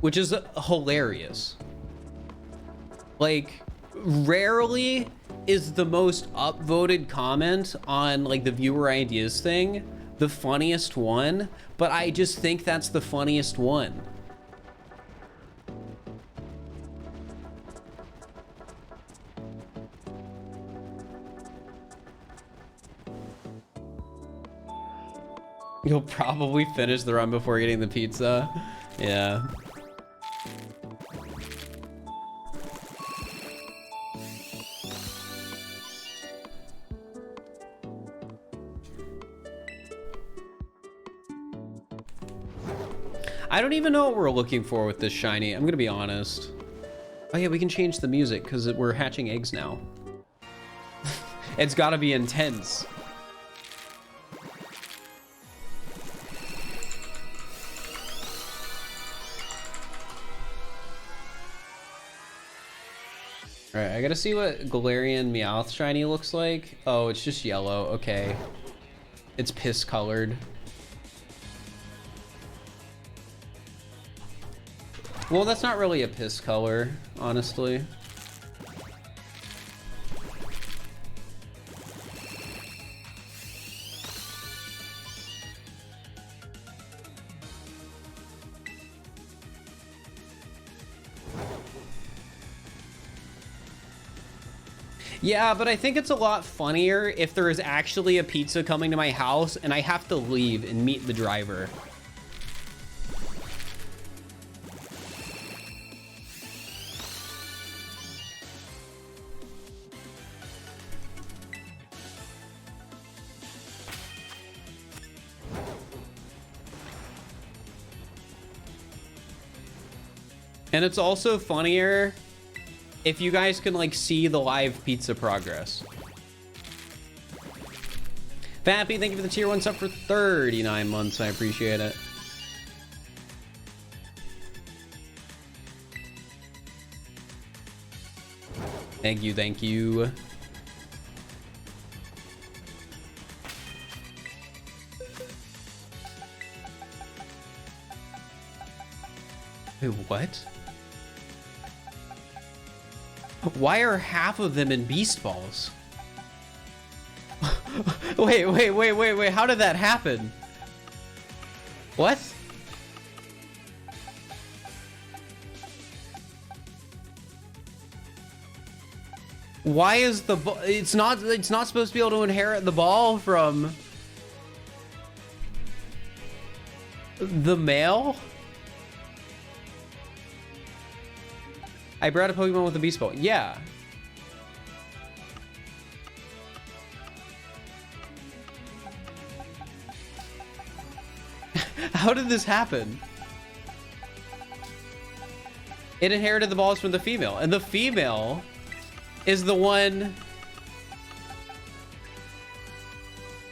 which is hilarious. Like, rarely is the most upvoted comment on like the viewer ideas thing the funniest one, but I just think that's the funniest one. You'll probably finish the run before eating the pizza. Yeah. I don't even know what we're looking for with this shiny. I'm gonna be honest. Oh yeah, we can change the music because we're hatching eggs now. It's gotta be intense. All right, I gotta see what Galarian Meowth shiny looks like. Oh, it's just yellow. Okay. It's piss colored. Well, that's not really a piss color, honestly. Yeah, but I think it's a lot funnier if there is actually a pizza coming to my house and I have to leave and meet the driver. And it's also funnier if you guys can like see the live pizza progress. Fappy, thank you for the tier 1 sub for 39 months. I appreciate it. Thank you, thank you. Wait, what? Why are half of them in beast balls? wait, how did that happen? What? Why is the ball? It's not supposed to be able to inherit the ball from the male? I brought a Pokemon with a beast ball. Yeah. How did this happen? It inherited the balls from the female, and the female is the one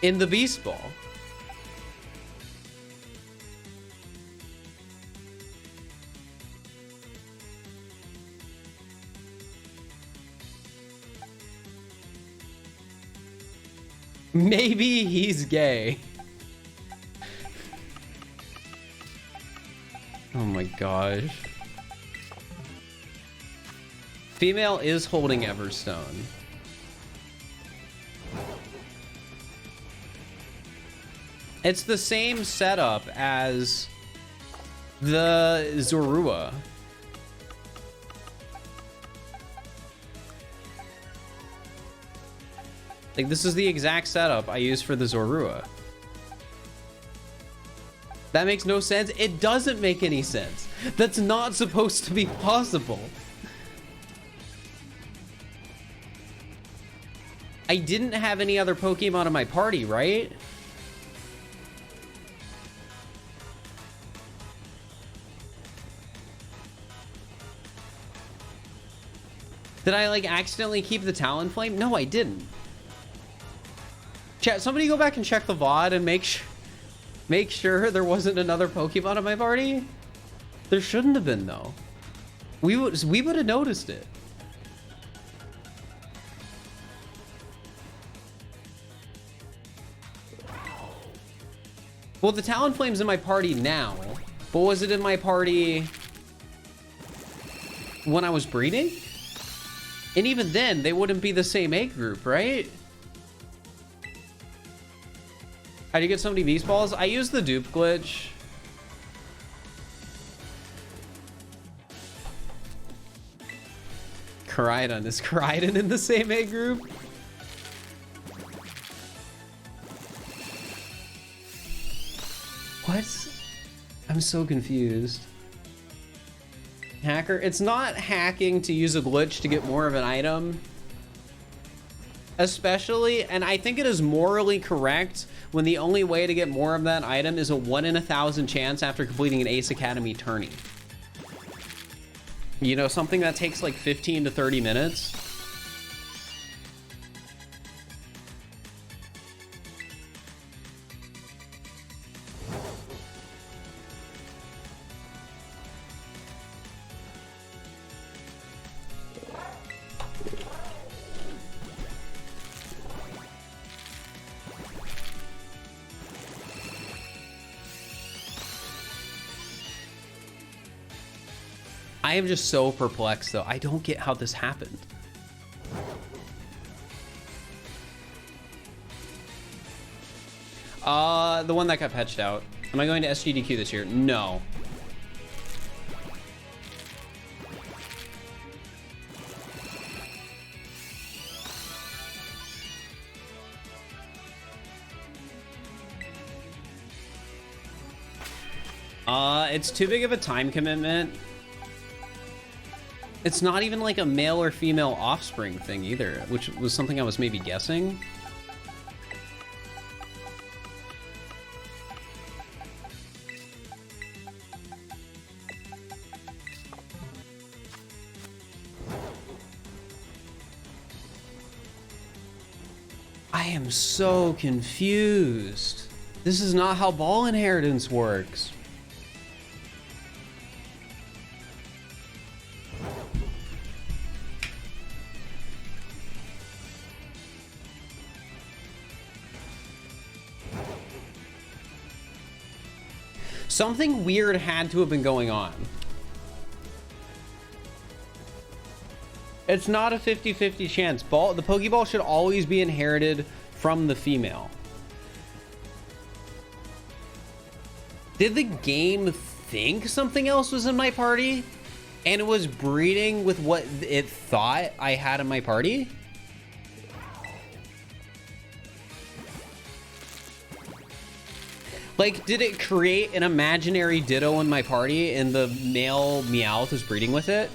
in the beast ball. Maybe he's gay. Oh my gosh. Female is holding Everstone. It's the same setup as the Zorua. Like, this is the exact setup I use for the Zorua. That makes no sense. It doesn't make any sense. That's not supposed to be possible. I didn't have any other Pokemon in my party, right? Did I, like, accidentally keep the Talonflame? No, I didn't. Chat, somebody go back and check the VOD and make sure there wasn't another Pokemon in my party. There shouldn't have been, though. We would have noticed it. Well, the Talonflame's in my party now, but was it in my party when I was breeding? And even then, they wouldn't be the same egg group, right? How do you get so many beast balls? I use the dupe glitch. Koraidon. Is Koraidon in the same egg group? What? I'm so confused. Hacker? It's not hacking to use a glitch to get more of an item. Especially, and I think it is morally correct when the only way to get more of that item is a 1 in 1,000 chance after completing an Ace Academy tourney. You know, something that takes like 15 to 30 minutes. I am just so perplexed, though. I don't get how this happened. The one that got patched out. Am I going to SGDQ this year? No. It's too big of a time commitment. It's not even like a male or female offspring thing either, which was something I was maybe guessing. I am so confused. This is not how ball inheritance works. Something weird had to have been going on. It's not a 50-50 chance. The Pokeball should always be inherited from the female. Did the game think something else was in my party? And it was breeding with what it thought I had in my party? Like, did it create an imaginary Ditto in my party and the male Meowth was breeding with it?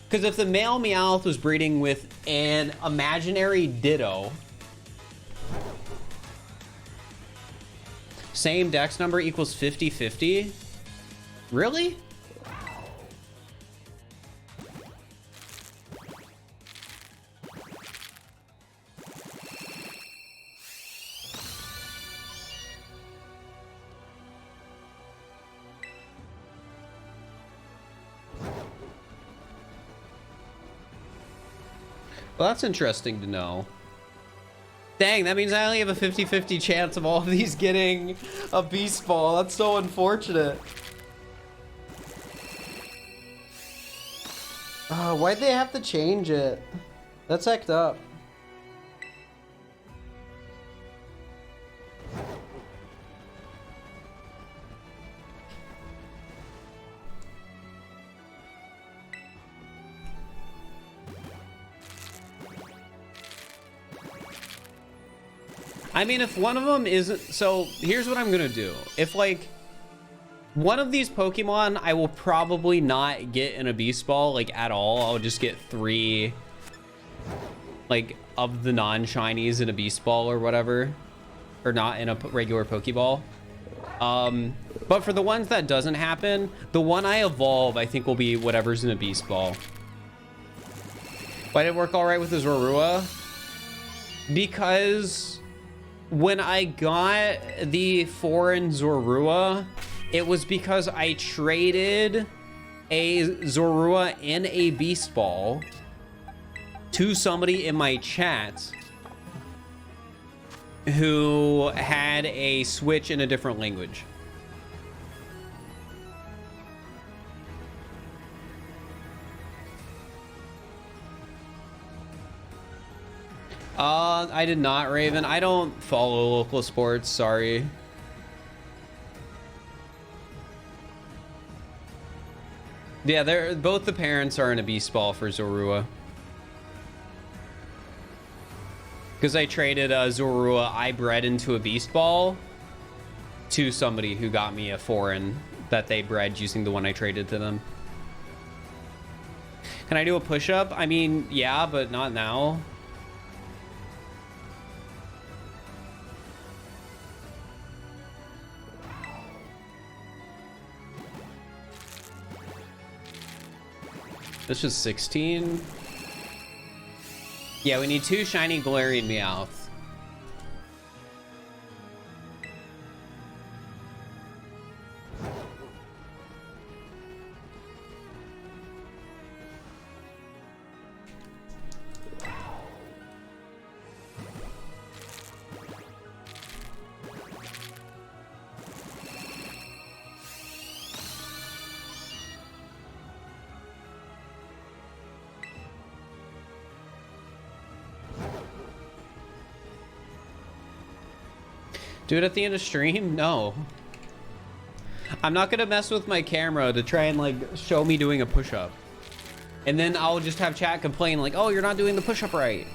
Because if the male Meowth was breeding with an imaginary Ditto, same dex number equals 50-50? Really? Well, that's interesting to know. Dang, that means I only have a 50-50 chance of all of these getting a beast ball. That's so unfortunate. Why'd they have to change it? That's hecked up. I mean, if one of them isn't... So, here's what I'm gonna do. If, like, one of these Pokemon, I will probably not get in a Beast Ball, like, at all. I'll just get 3, like, of the non-shinies in a Beast Ball or whatever. Or not in a regular Pokeball. But for the ones that doesn't happen, the one I evolve, I think, will be whatever's in a Beast Ball. Why did it work all right with the Zorua? Because... when I got the foreign Zorua, it was because I traded a Zorua in a Beast Ball to somebody in my chat who had a Switch in a different language. I did not, Raven. I don't follow local sports, sorry. Yeah, they're both the parents are in a beast ball for Zorua. Because I traded Zorua I bred into a beast ball to somebody who got me a foreign that they bred using the one I traded to them. Can I do a push-up? I mean, yeah, but not now. This is 16. Yeah, we need 2 shiny Galarian Meowth. Do it at the end of stream? No. I'm not gonna mess with my camera to try and like show me doing a push-up. And then I'll just have chat complain like, oh, you're not doing the push-up right.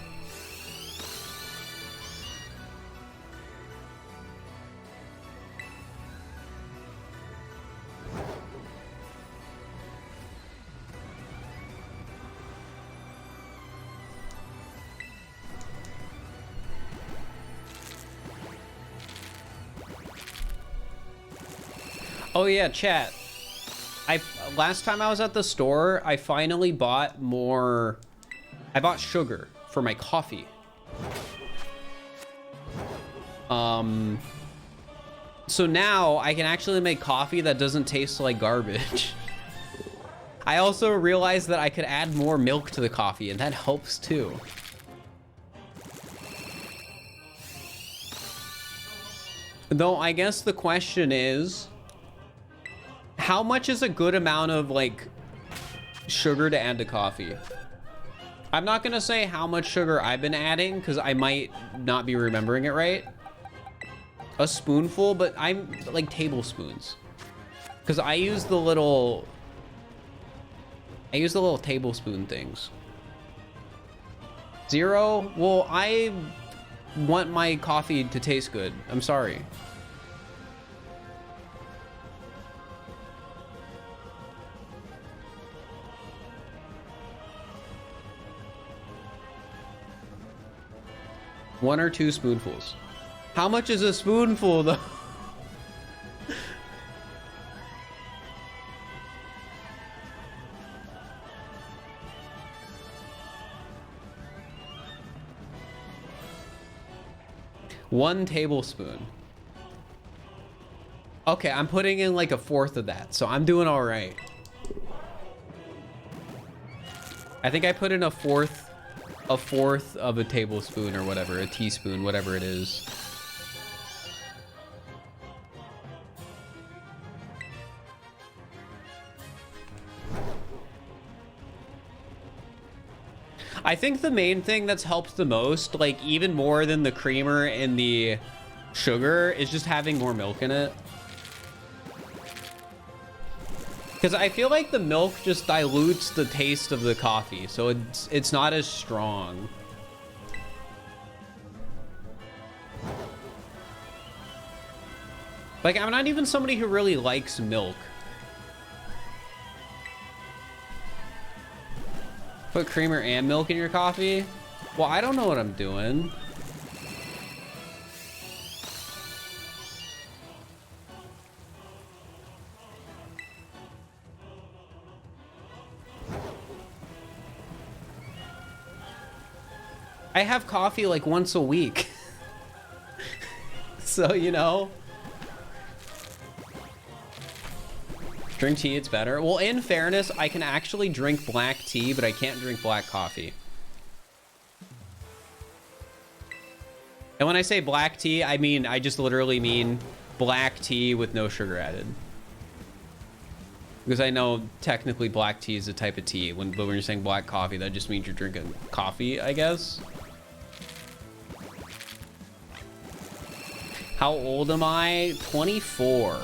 Oh yeah, chat. Last time I was at the store, I finally bought more. I bought sugar for my coffee. So now I can actually make coffee that doesn't taste like garbage. I also realized that I could add more milk to the coffee, and that helps too. Though I guess the question is, how much is a good amount of like sugar to add to coffee? I'm not gonna say how much sugar I've been adding because I might not be remembering it right. A spoonful, but I'm like tablespoons, because I use the little tablespoon things. 0? Well, I want my coffee to taste good. I'm sorry. One or 2 spoonfuls. How much is a spoonful though? One tablespoon. Okay, I'm putting in like a 1/4 of that, so I'm doing all right. I think I put in a fourth of a tablespoon or whatever, a teaspoon, whatever it is. I think the main thing that's helped the most, like even more than the creamer and the sugar, is just having more milk in it. Because I feel like the milk just dilutes the taste of the coffee, so it's not as strong. Like, I'm not even somebody who really likes milk. Put creamer and milk in your coffee? Well, I don't know what I'm doing. I have coffee like once a week. So, you know. Drink tea, it's better. Well, in fairness, I can actually drink black tea, but I can't drink black coffee. And when I say black tea, I just literally mean black tea with no sugar added. Because I know technically black tea is a type of tea. But when you're saying black coffee, that just means you're drinking coffee, I guess. How old am I? 24.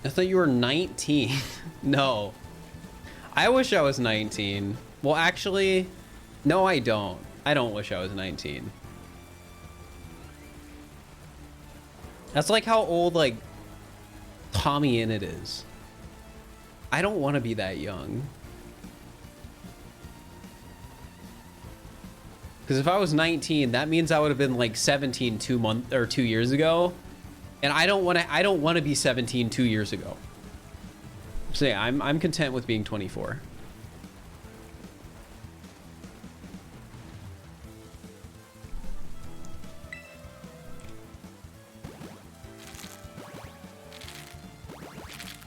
I thought you were 19. No. I wish I was 19. Well, actually, no, I don't. I don't wish I was 19. That's like how old, like, Tommy Innit is. I don't want to be that young. Because if I was 19, that means I would have been like 17 2 years ago. And I don't want to be 17 2 years ago. So yeah, I'm content with being 24.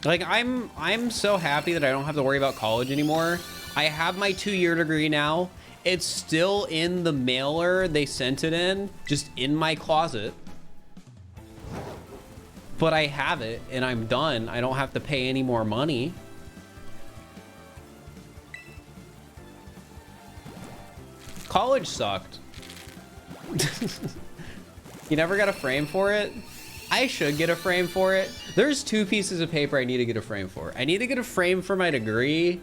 Like I'm so happy that I don't have to worry about college anymore. I have my 2-year degree now. It's still in the mailer they sent it in, just in my closet. But I have it and I'm done. I don't have to pay any more money. College sucked. You never got a frame for it? I should get a frame for it. There's 2 pieces of paper I need to get a frame for. I need to get a frame for my degree.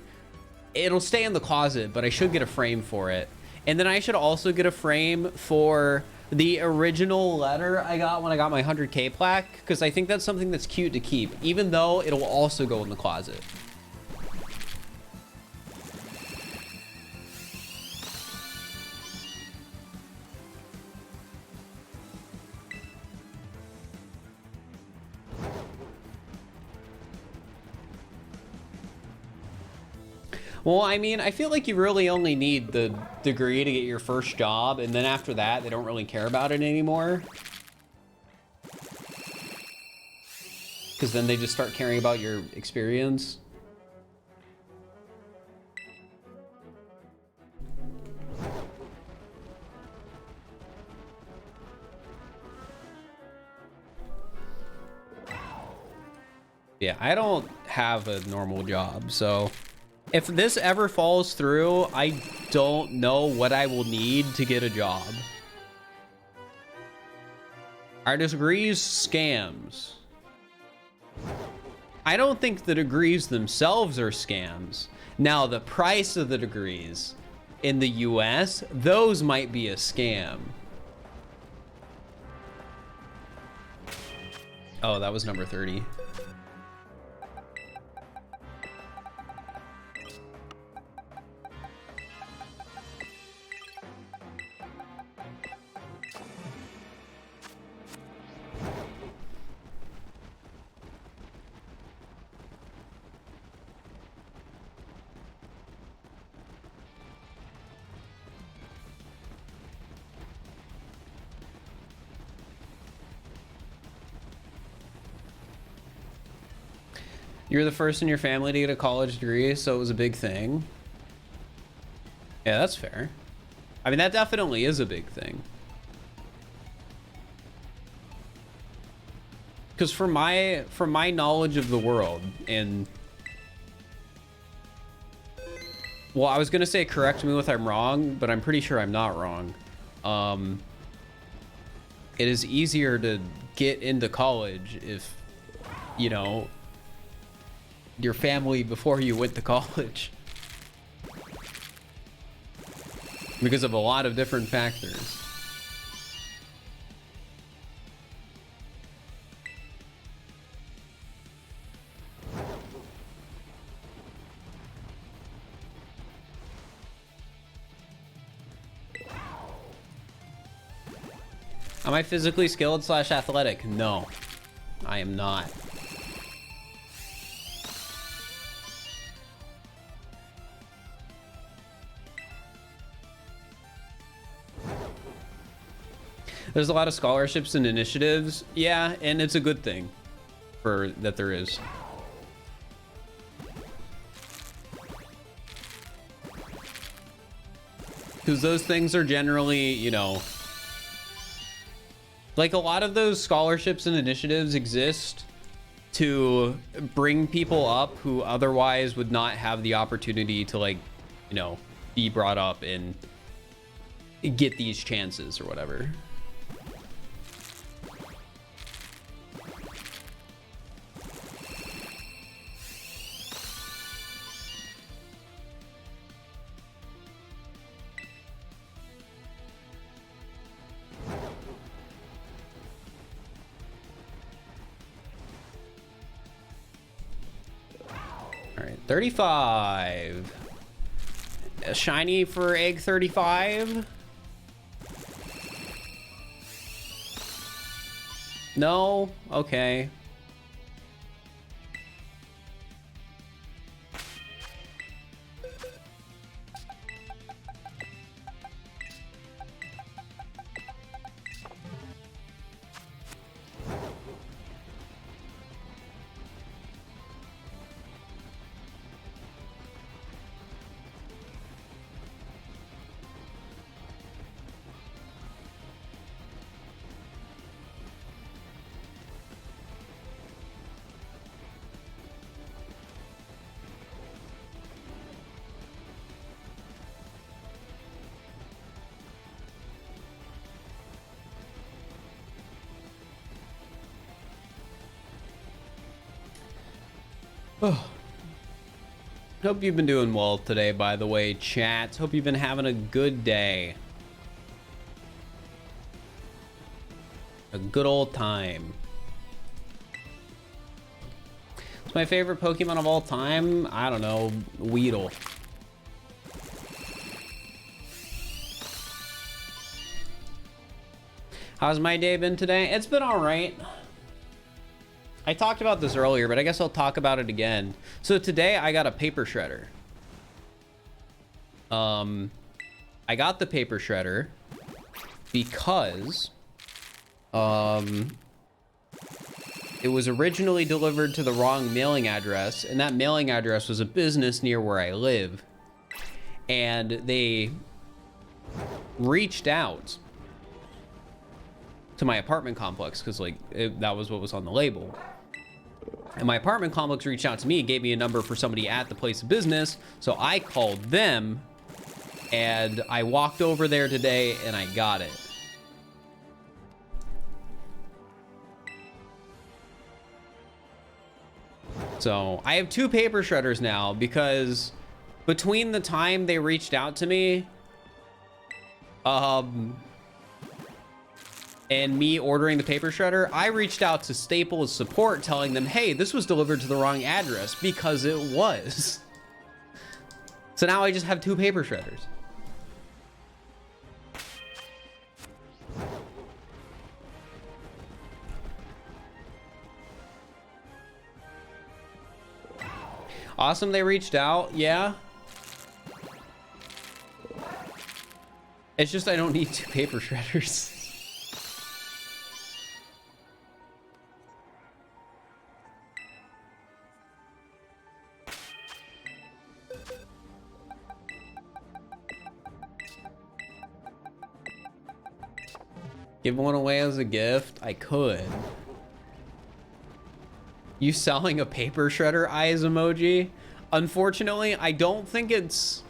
It'll stay in the closet, but I should get a frame for it. And then I should also get a frame for the original letter I got when I got my 100K plaque, because I think that's something that's cute to keep, even though it'll also go in the closet. Well, I mean, I feel like you really only need the degree to get your first job, and then after that, they don't really care about it anymore. Because then they just start caring about your experience. Yeah, I don't have a normal job, so if this ever falls through, I don't know what I will need to get a job. Are degrees scams? I don't think the degrees themselves are scams. Now, the price of the degrees in the US, those might be a scam. Oh, that was number 30. You're the first in your family to get a college degree, so it was a big thing. Yeah, that's fair. I mean, that definitely is a big thing. Because from my knowledge of the world, and well, I was gonna say correct me if I'm wrong, but I'm pretty sure I'm not wrong. It is easier to get into college if, you know, your family before you went to college, because of a lot of different factors. Am I physically skilled / athletic? No, I am not. There's a lot of scholarships and initiatives. Yeah, and it's a good thing for that there is. Because those things are generally, you know, like a lot of those scholarships and initiatives exist to bring people up who otherwise would not have the opportunity to, like, you know, be brought up and get these chances or whatever. All right, 35. A shiny for egg 35. No? Okay. Oh. Hope you've been doing well today, by the way, chat. Hope you've been having a good day. A good old time. It's my favorite Pokemon of all time. I don't know, Weedle. How's my day been today? It's been all right. I talked about this earlier, but I guess I'll talk about it again. So today I got a paper shredder. I got the paper shredder because it was originally delivered to the wrong mailing address, and that mailing address was a business near where I live. And they reached out to my apartment complex because, like, that was what was on the label. And my apartment complex reached out to me and gave me a number for somebody at the place of business. So I called them and I walked over there today and I got it. So I have 2 paper shredders now because between the time they reached out to me, and me ordering the paper shredder, I reached out to Staples support telling them, hey, this was delivered to the wrong address, because it was. So now I just have 2 paper shredders. Awesome, they reached out, yeah. It's just I don't need 2 paper shredders. Give one away as a gift? I could. You selling a paper shredder eyes emoji? Unfortunately, I don't think it's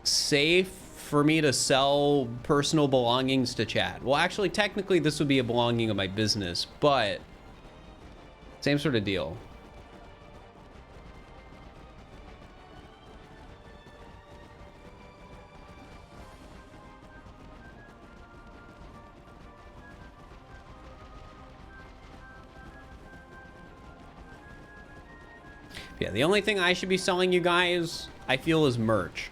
safe for me to sell personal belongings to chat. Well, actually, technically, this would be a belonging of my business, but same sort of deal. Yeah, the only thing I should be selling you guys, I feel, is merch.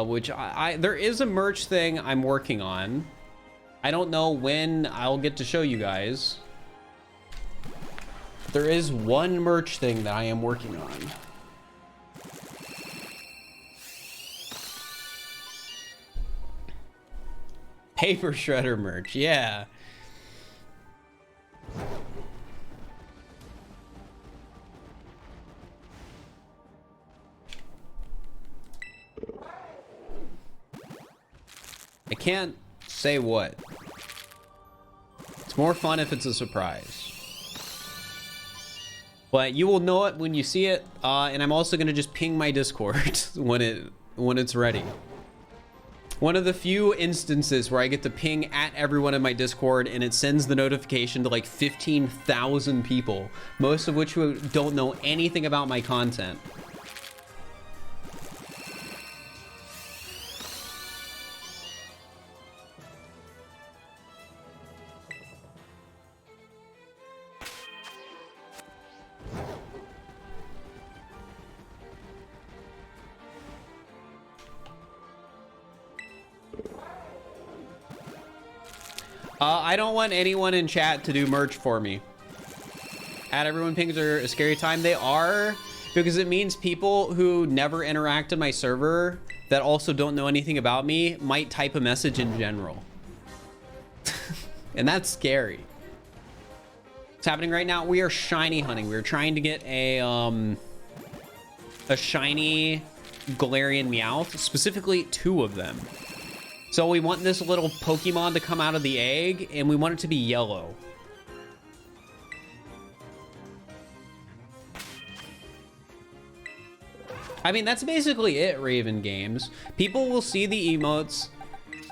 Which there is a merch thing I'm working on. I don't know when I'll get to show you guys. There is one merch thing that I am working on. Paper shredder merch, yeah. can't say what. It's more fun if it's a surprise. But you will know it when you see it, and I'm also gonna just ping my Discord when it's ready. One of the few instances where I get to ping at everyone in my Discord and it sends the notification to like 15,000 people, most of which who don't know anything about my content. I don't want anyone in chat to do merch for me. At everyone pings are a scary time. They are, because it means people who never interact in my server that also don't know anything about me might type a message in general. And that's scary. What's happening right now? We are shiny hunting. We're trying to get a shiny Galarian Meowth, specifically 2 of them. So we want this little Pokemon to come out of the egg, and we want it to be yellow. I mean, that's basically it, Raven Games. People will see the emotes,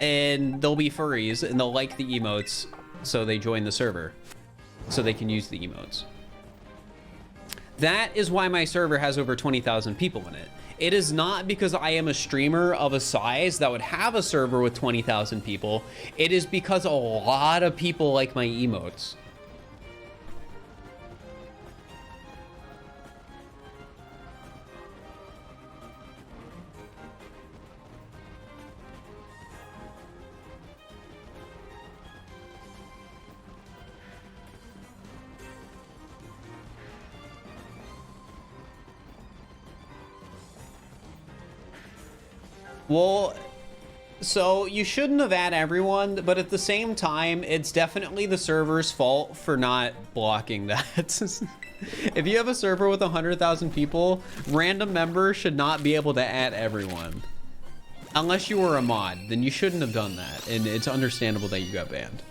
and they'll be furries, and they'll like the emotes, so they join the server, so they can use the emotes. That is why my server has over 20,000 people in it. It is not because I am a streamer of a size that would have a server with 20,000 people. It is because a lot of people like my emotes. Well, so you shouldn't have had everyone, but at the same time, it's definitely the server's fault for not blocking that. If you have a server with 100,000 people, random members should not be able to add everyone. Unless you were a mod, then you shouldn't have done that, and it's understandable that you got banned.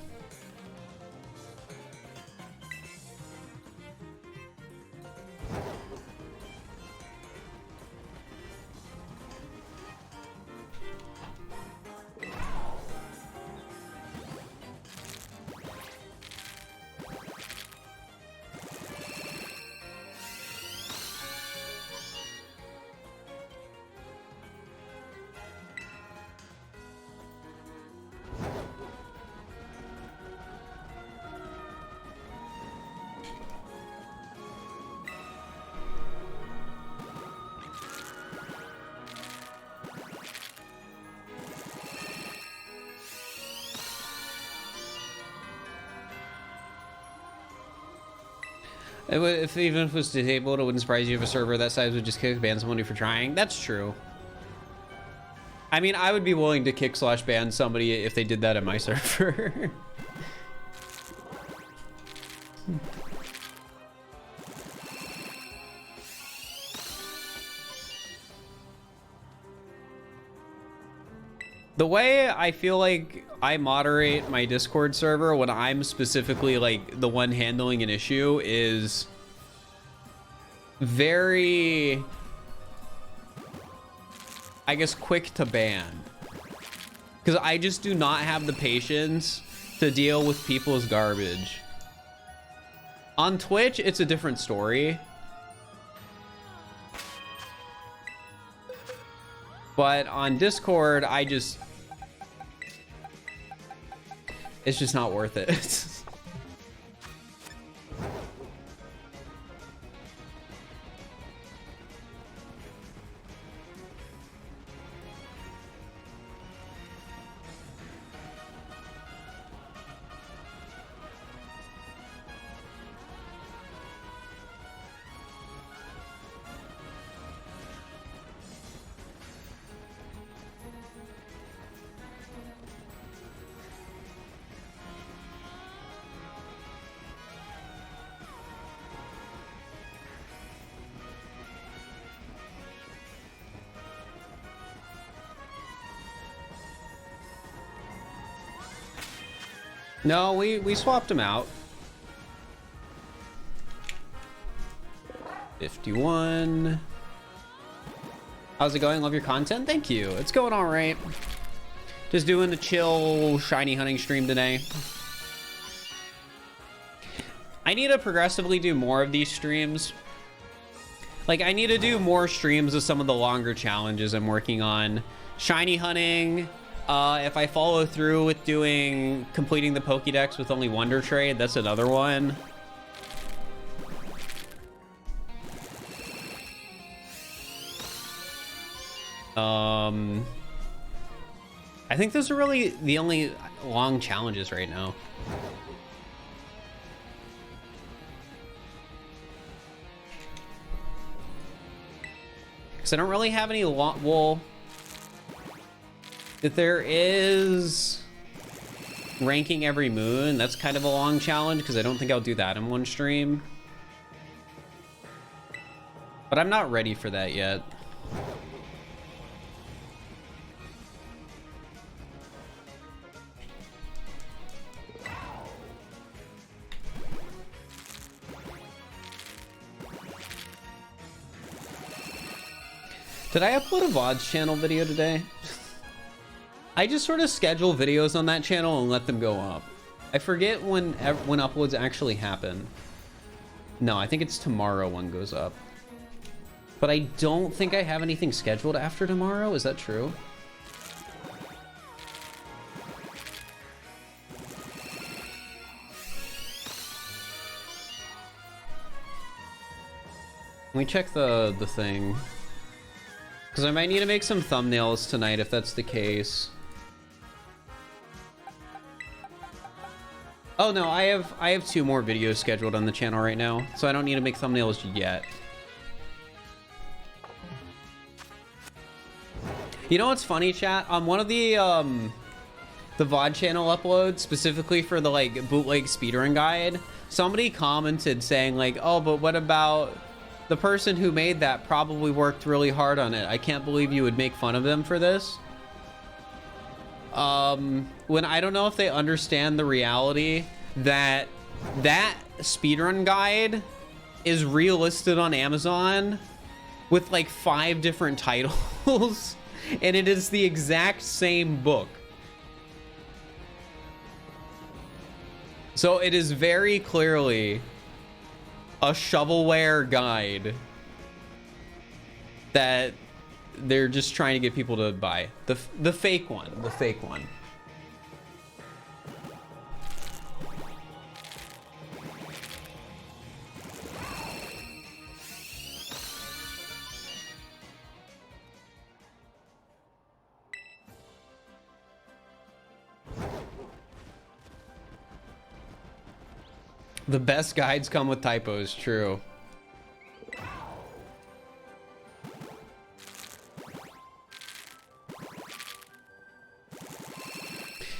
If even if it was disabled, it wouldn't surprise you if a server that size would just ban somebody for trying. That's true. I mean, I would be willing to kick/ban somebody if they did that in my server. The way I feel like I moderate my Discord server when I'm specifically like the one handling an issue is very, I guess, quick to ban. Because I just do not have the patience to deal with people's garbage. On Twitch, it's a different story. But on Discord, it's just not worth it. No, we swapped him out. 51. How's it going? Love your content. Thank you. It's going all right. Just doing a chill shiny hunting stream today. I need to progressively do more of these streams. Like, I need to do more streams of some of the longer challenges I'm working on. Shiny hunting. If I follow through with completing the Pokédex with only Wonder Trade, that's another one. I think those are really the only long challenges right now. Because I don't really have any long... Well, if there is ranking every moon, that's kind of a long challenge because I don't think I'll do that in one stream. But I'm not ready for that yet. Did I upload a VODs channel video today? I just sort of schedule videos on that channel and let them go up. I forget when uploads actually happen. No, I think it's tomorrow one goes up. But I don't think I have anything scheduled after tomorrow. Is that true? Let me check the thing. Because I might need to make some thumbnails tonight if that's the case. Oh no, I have 2 more videos scheduled on the channel right now, so I don't need to make thumbnails yet. You know what's funny, chat? On one of the VOD channel uploads, specifically for the like bootleg speedrun guide, somebody commented saying like, "Oh, but what about the person who made that probably worked really hard on it. I can't believe you would make fun of them for this." When I don't know if they understand the reality that that speedrun guide is relisted on Amazon with like 5 different titles and it is the exact same book. So it is very clearly a shovelware guide that they're just trying to get people to buy. The fake one. The fake one. The best guides come with typos, true.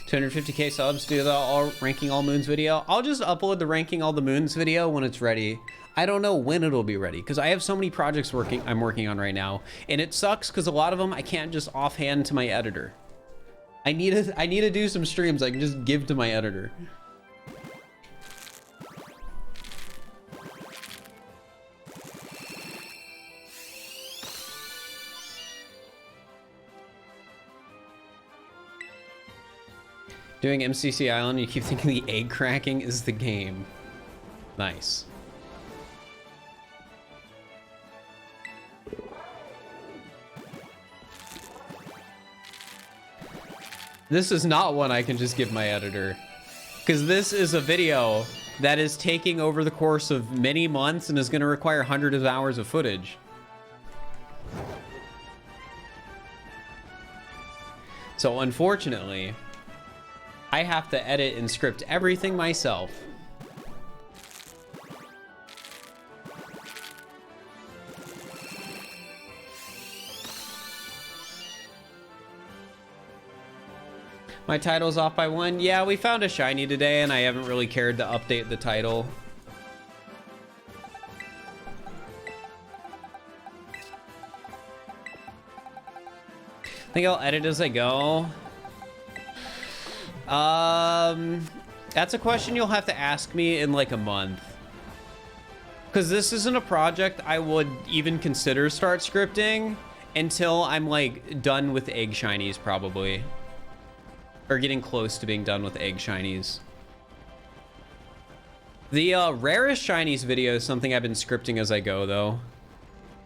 $250K subs, do the ranking all moons video. I'll just upload the ranking all the moons video when it's ready. I don't know when it'll be ready because I have so many projects I'm working on right now, and it sucks because a lot of them I can't just offhand to my editor. I need to do some streams I can just give to my editor. Doing MCC Island, you keep thinking the egg cracking is the game. Nice. This is not one I can just give my editor, because this is a video that is taking over the course of many months and is going to require hundreds of hours of footage. So unfortunately, I have to edit and script everything myself. My title's off by 1. Yeah, we found a shiny today and I haven't really cared to update the title. I think I'll edit as I go. That's a question you'll have to ask me in like a month. Because this isn't a project I would even consider start scripting until I'm like done with egg shinies probably. Or getting close to being done with egg shinies. The rarest shinies video is something I've been scripting as I go though.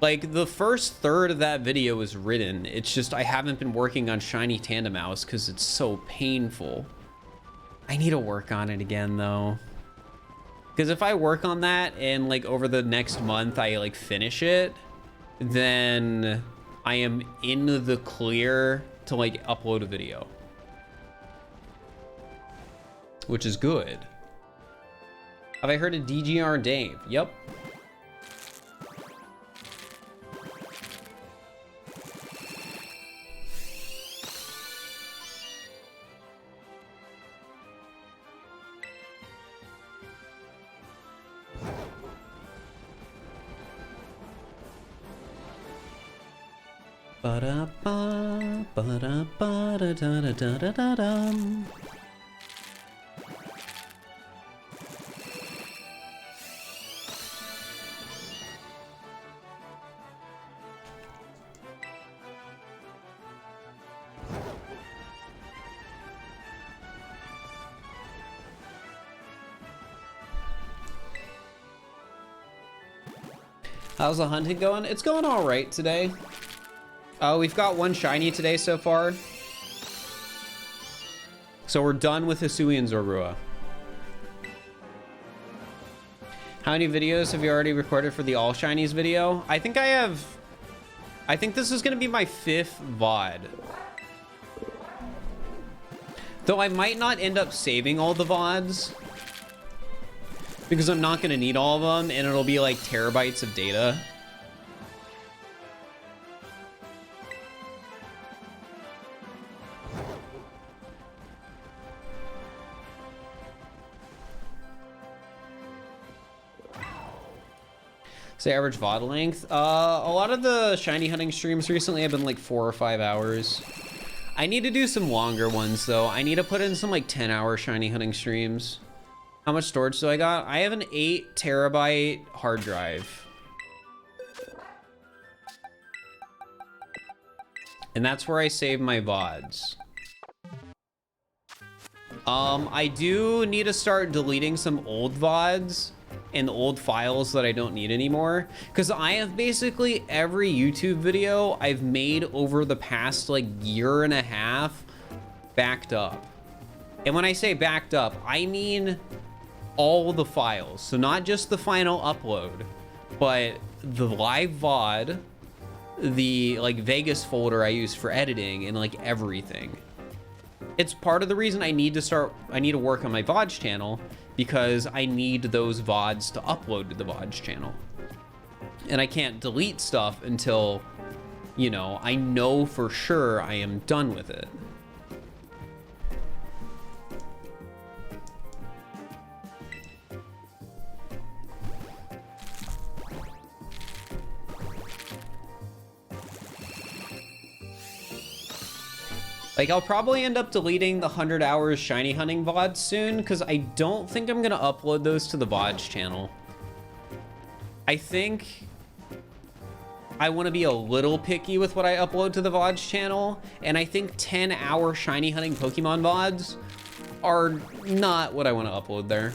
Like the first third of that video is written. It's just I haven't been working on shiny tandem mouse because it's so painful. I need to work on it again though. Because if I work on that and like over the next month I like finish it, then I am in the clear to like upload a video. Which is good. Have I heard of DGR Dave? Yep. Ba-da-ba, ba-da-ba, da-da-da-da-da-dum. How's the hunting going? It's going all right today. We've got one shiny today so far. So we're done with Hisui and Zorua. How many videos have you already recorded for the all shinies video? I think this is gonna be my 5th VOD. Though I might not end up saving all the VODs. Because I'm not gonna need all of them and it'll be like terabytes of data. So average VOD length. A lot of the shiny hunting streams recently have been like 4 or 5 hours. I need to do some longer ones though. I need to put in some like 10-hour shiny hunting streams. How much storage do I got? I have an 8 terabyte hard drive. And that's where I save my VODs. I do need to start deleting some old VODs and old files that I don't need anymore, because I have basically every YouTube video I've made over the past like year and a half backed up. And when I say backed up, I mean all the files. So not just the final upload, but the live VOD, the like Vegas folder I use for editing, and like everything. It's part of the reason I need to work on my VODs channel, because I need those VODs to upload to the VODs channel. And I can't delete stuff until, you know, I know for sure I am done with it. Like, I'll probably end up deleting the 100 hours shiny hunting VODs soon, because I don't think I'm gonna upload those to the VODs channel. I think I want to be a little picky with what I upload to the VODs channel, and I think 10-hour shiny hunting Pokemon VODs are not what I want to upload there.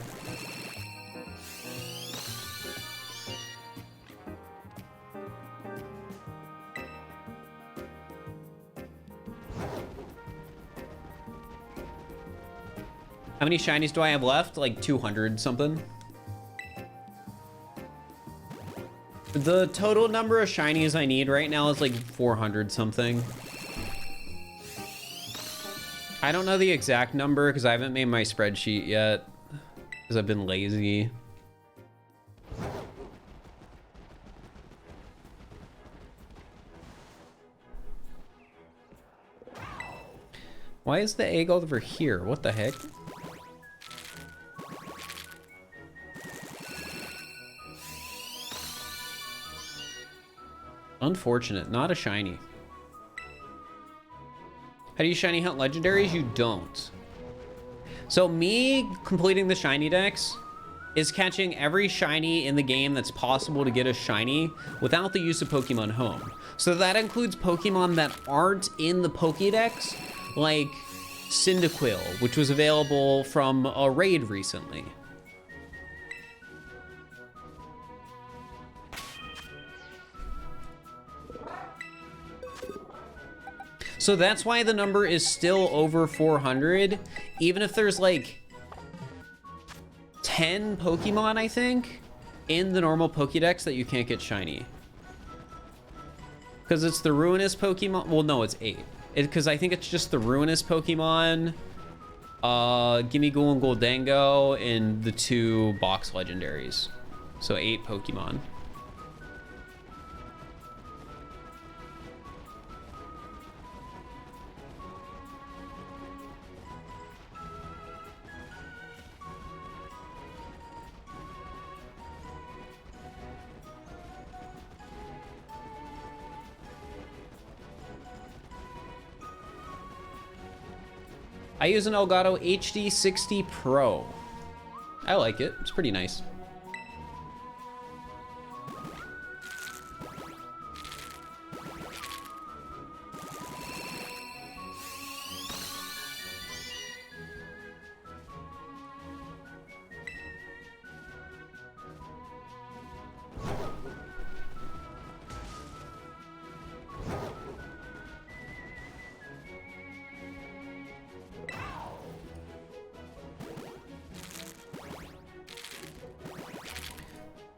How many shinies do I have left? Like 200 something. The total number of shinies I need right now is like 400 something. I don't know the exact number because I haven't made my spreadsheet yet because I've been lazy. Why is the egg over here? What the heck? Unfortunate, not a shiny. How do you shiny hunt legendaries? You don't. So me completing the shiny dex is catching every shiny in the game that's possible to get a shiny without the use of Pokemon Home. So that includes Pokemon that aren't in the Pokédex, like Cyndaquil, which was available from a raid recently. So that's why the number is still over 400, even if there's like 10 Pokemon, I think, in the normal Pokédex that you can't get shiny. Because it's the Ruinous Pokemon. Well, no, it's 8. Because I think it's just the Ruinous Pokemon, Gimmighoul and Goldango, and the 2 box legendaries. So 8 Pokemon. I use an Elgato HD60 Pro. I like it. It's pretty nice.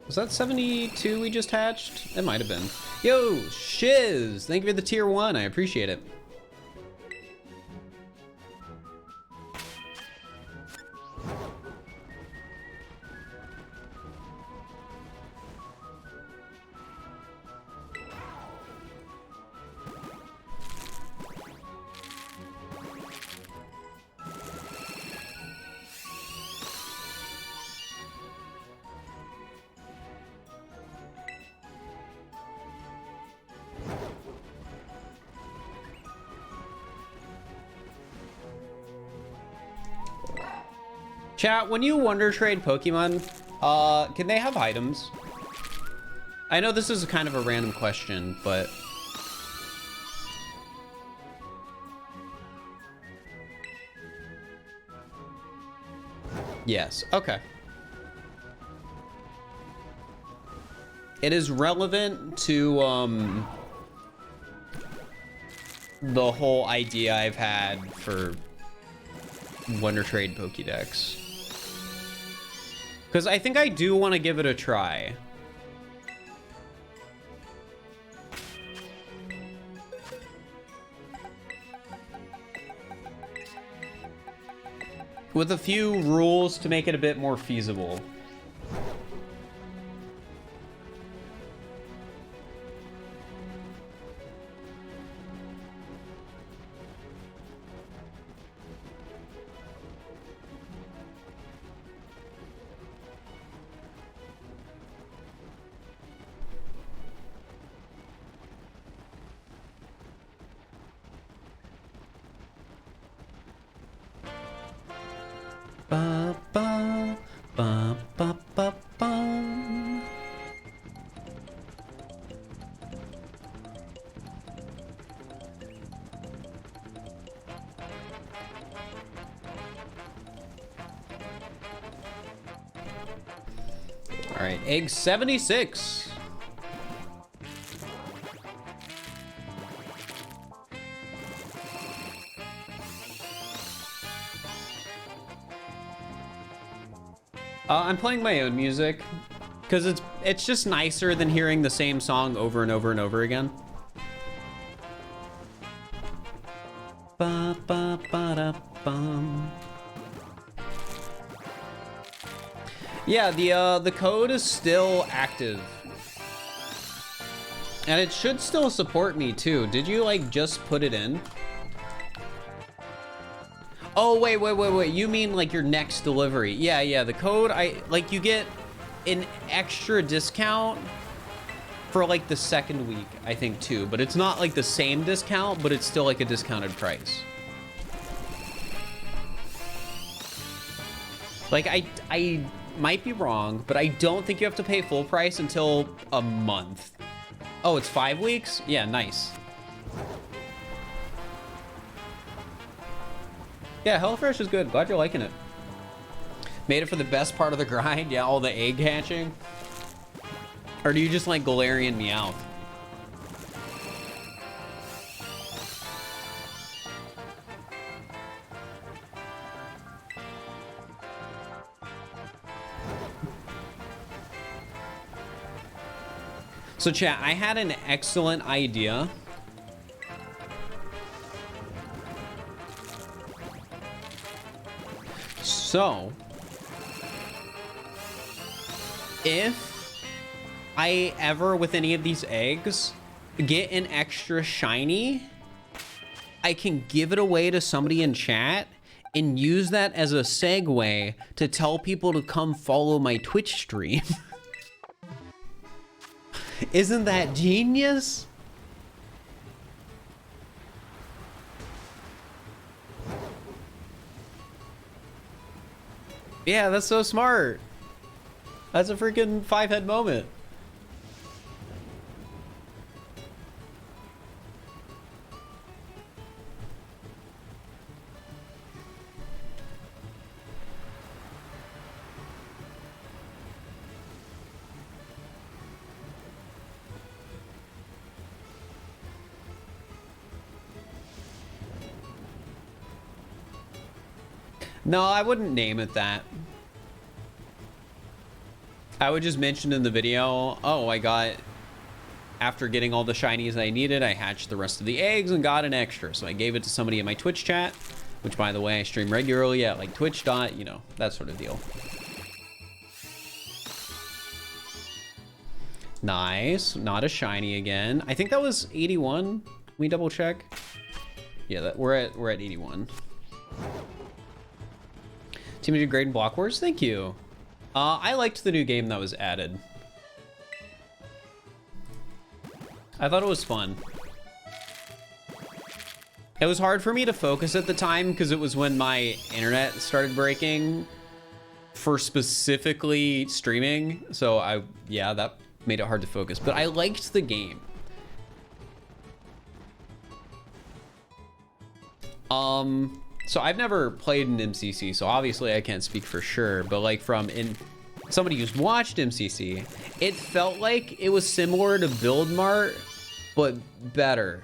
Was that 72 we just hatched? It might have been. Yo, Shiz! Thank you for the tier 1. I appreciate it. Chat, when you wonder trade Pokemon, can they have items? I know this is kind of a random question, but... Yes, okay. It is relevant to, the whole idea I've had for Wonder Trade Pokédex. Because I think I do want to give it a try. With a few rules to make it a bit more feasible. Ba, ba, ba, ba, ba, ba. All right, egg 76. I'm playing my own music because it's just nicer than hearing the same song over and over and over again. Ba, ba, ba, da, bum. Yeah, the code is still active. And it should still support me too. Did you like just put it in? Oh, wait. You mean like your next delivery. Yeah, the code, you get an extra discount for like the second week, I think too. But it's not like the same discount, but it's still like a discounted price. Like, I might be wrong, but I don't think you have to pay full price until a month. Oh, it's 5 weeks? Yeah, nice. Yeah, HelloFresh is good. Glad you're liking it. Made it for the best part of the grind. Yeah, all the egg hatching. Or do you just like Galarian Meowth? So chat, I had an excellent idea. So, if I ever, with any of these eggs, get an extra shiny, I can give it away to somebody in chat and use that as a segue to tell people to come follow my Twitch stream. Isn't that genius? Yeah, that's so smart. That's a freaking 5-head moment. No, I wouldn't name it that. I would just mention in the video, oh, I got, after getting all the shinies I needed, I hatched the rest of the eggs and got an extra. So I gave it to somebody in my Twitch chat, which, by the way, I stream regularly at like Twitch dot, you know, that sort of deal. Nice. Not a shiny again. I think that was 81. Can we double check? Yeah, we're at 81. Team did great in Block Wars. Thank you. I liked the new game that was added. I thought it was fun. It was hard for me to focus at the time because it was when my internet started breaking for specifically streaming. So yeah, that made it hard to focus, but I liked the game. So I've never played an MCC, so obviously I can't speak for sure, but like from somebody who's watched MCC, it felt like it was similar to Build Mart, but better.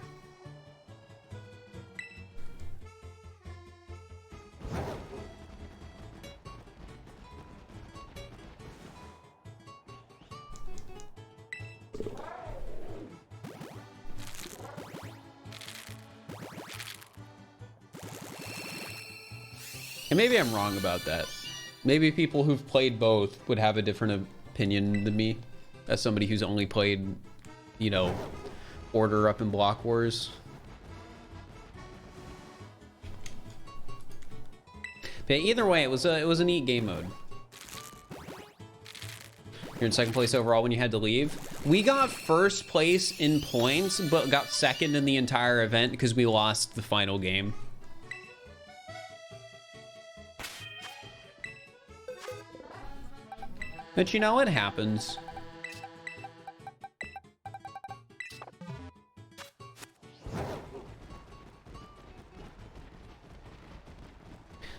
And maybe I'm wrong about that. Maybe people who've played both would have a different opinion than me, as somebody who's only played, you know, Order up in Block Wars. But either way, it was a neat game mode. You're in second place overall when you had to leave. We got first place in points, but got second in the entire event because we lost the final game. But you know, it happens.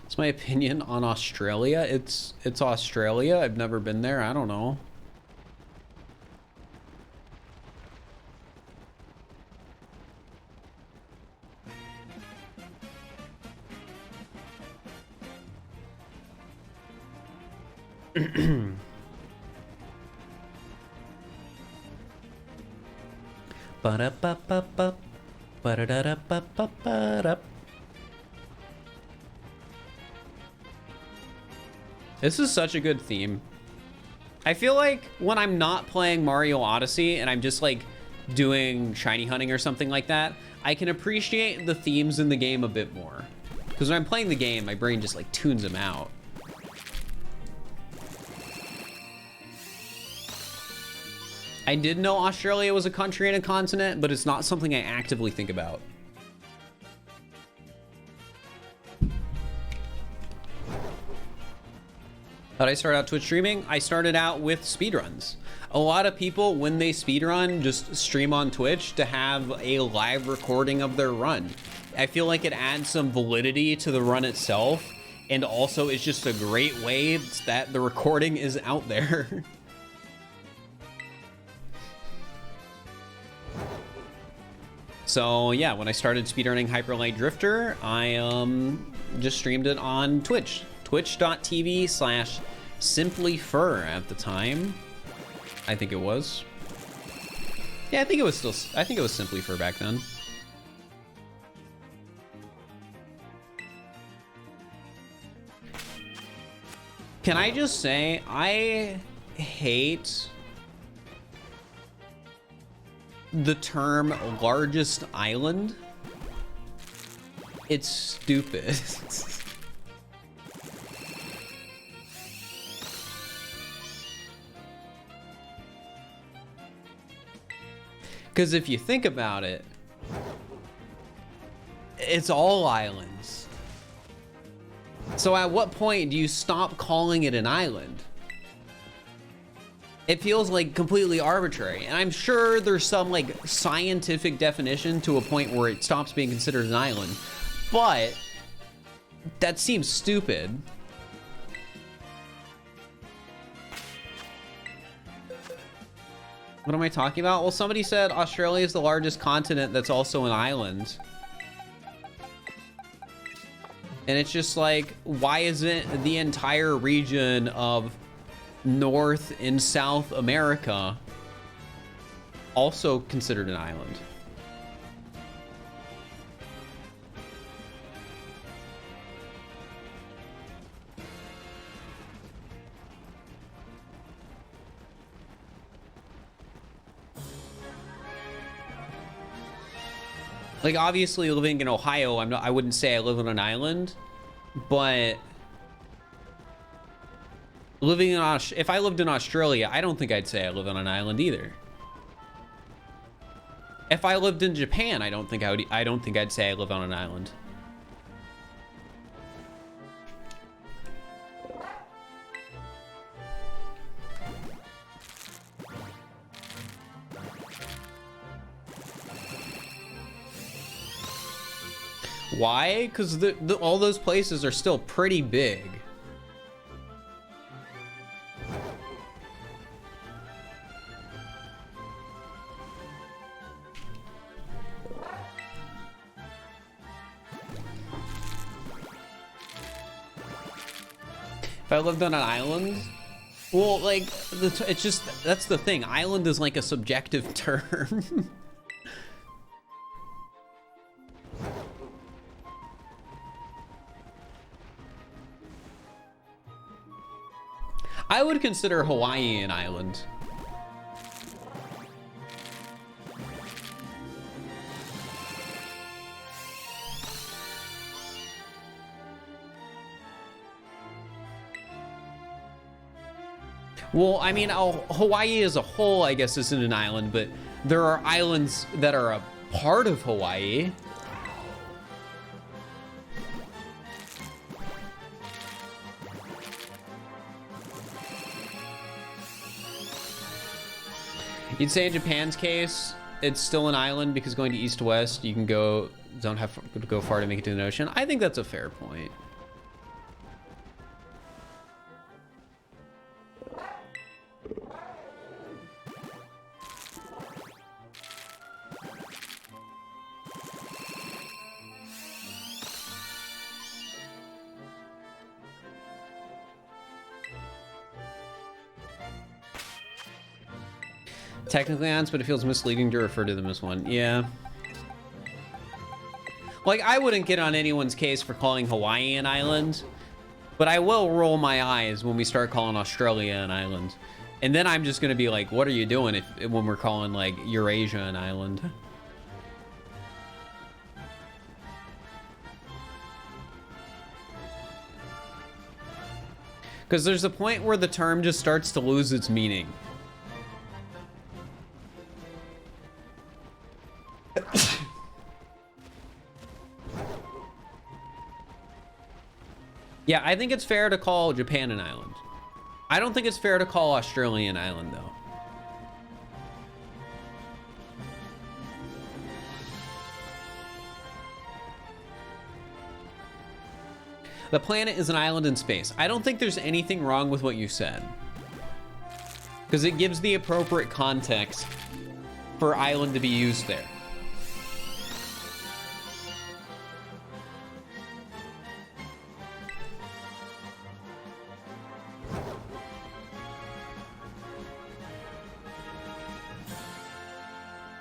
It's my opinion on Australia. It's Australia. I've never been there. I don't know. Ba-da-ba-ba-ba. Ba-da-da-da-ba-ba-ba-da. This is such a good theme. I feel like when I'm not playing Mario Odyssey and I'm just like doing shiny hunting or something like that, I can appreciate the themes in the game a bit more. Because when I'm playing the game, my brain just like tunes them out. I did know Australia was a country and a continent, but it's not something I actively think about. How did I start out Twitch streaming? I started out with speedruns. A lot of people, when they speedrun, just stream on Twitch to have a live recording of their run. I feel like it adds some validity to the run itself, and also it's just a great way that the recording is out there. So yeah, when I started speedrunning Hyper Light Drifter, I just streamed it on Twitch. Twitch.tv/simplyfir at the time. I think it was. Yeah, I think it was Simply Fir back then. Can I just say, I hate the term largest island. It's stupid. Because if you think about it, it's all islands. So at what point do you stop calling it an island? It feels like completely arbitrary. And I'm sure there's some like scientific definition to a point where it stops being considered an island. But that seems stupid. What am I talking about? Well, somebody said Australia is the largest continent that's also an island. And it's just like, why isn't the entire region of North and South America also considered an island? Like, obviously, living in Ohio, I wouldn't say I live on an island, but living in if I lived in Australia, I don't think I'd say I live on an island either. If I lived in Japan, I don't think I'd say I live on an island. Why? Because all those places are still pretty big. If I lived on an island, well, like, it's just, that's the thing. Island is like a subjective term. I would consider Hawaii an island. Well, I mean, Hawaii as a whole, I guess, isn't an island, but there are islands that are a part of Hawaii. You'd say in Japan's case, it's still an island because going to east to west, you can don't have to go far to make it to the ocean. I think that's a fair point. Technically islands, but it feels misleading to refer to them as one. Yeah. Like, I wouldn't get on anyone's case for calling Hawaii an island, but I will roll my eyes when we start calling Australia an island. And then I'm just gonna be like, what are you doing when we're calling, like, Eurasia an island? Because there's a point where the term just starts to lose its meaning. Yeah, I think it's fair to call Japan an island. I don't think it's fair to call Australia an island, though. The planet is an island in space. I don't think there's anything wrong with what you said, because it gives the appropriate context for island to be used there.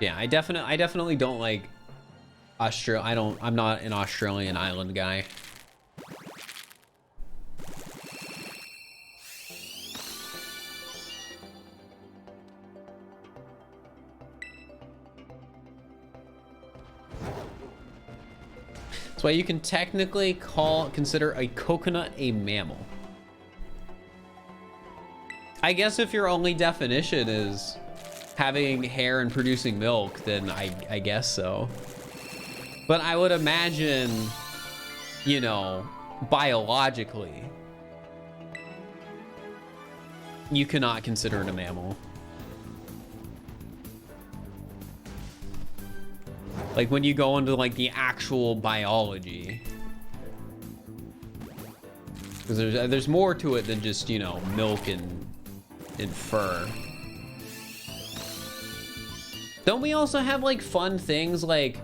Yeah, I definitely don't like Australia. I'm not an Australian island guy. That's why you can technically consider a coconut a mammal. I guess if your only definition is having hair and producing milk, then I guess so. But I would imagine, you know, biologically, you cannot consider it a mammal. Like when you go into like the actual biology, because there's more to it than just, you know, milk and fur. Don't we also have like fun things like,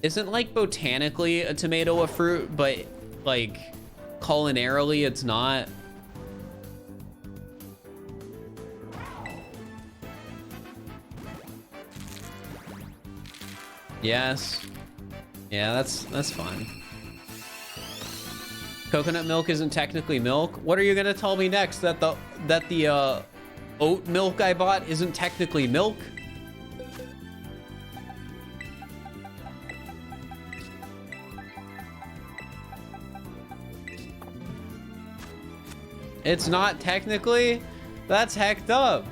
isn't like botanically a tomato a fruit, but like culinarily it's not? Yes. Yeah, that's fun. Coconut milk isn't technically milk. What are you gonna tell me next? That the oat milk I bought isn't technically milk? It's not technically? That's hecked up.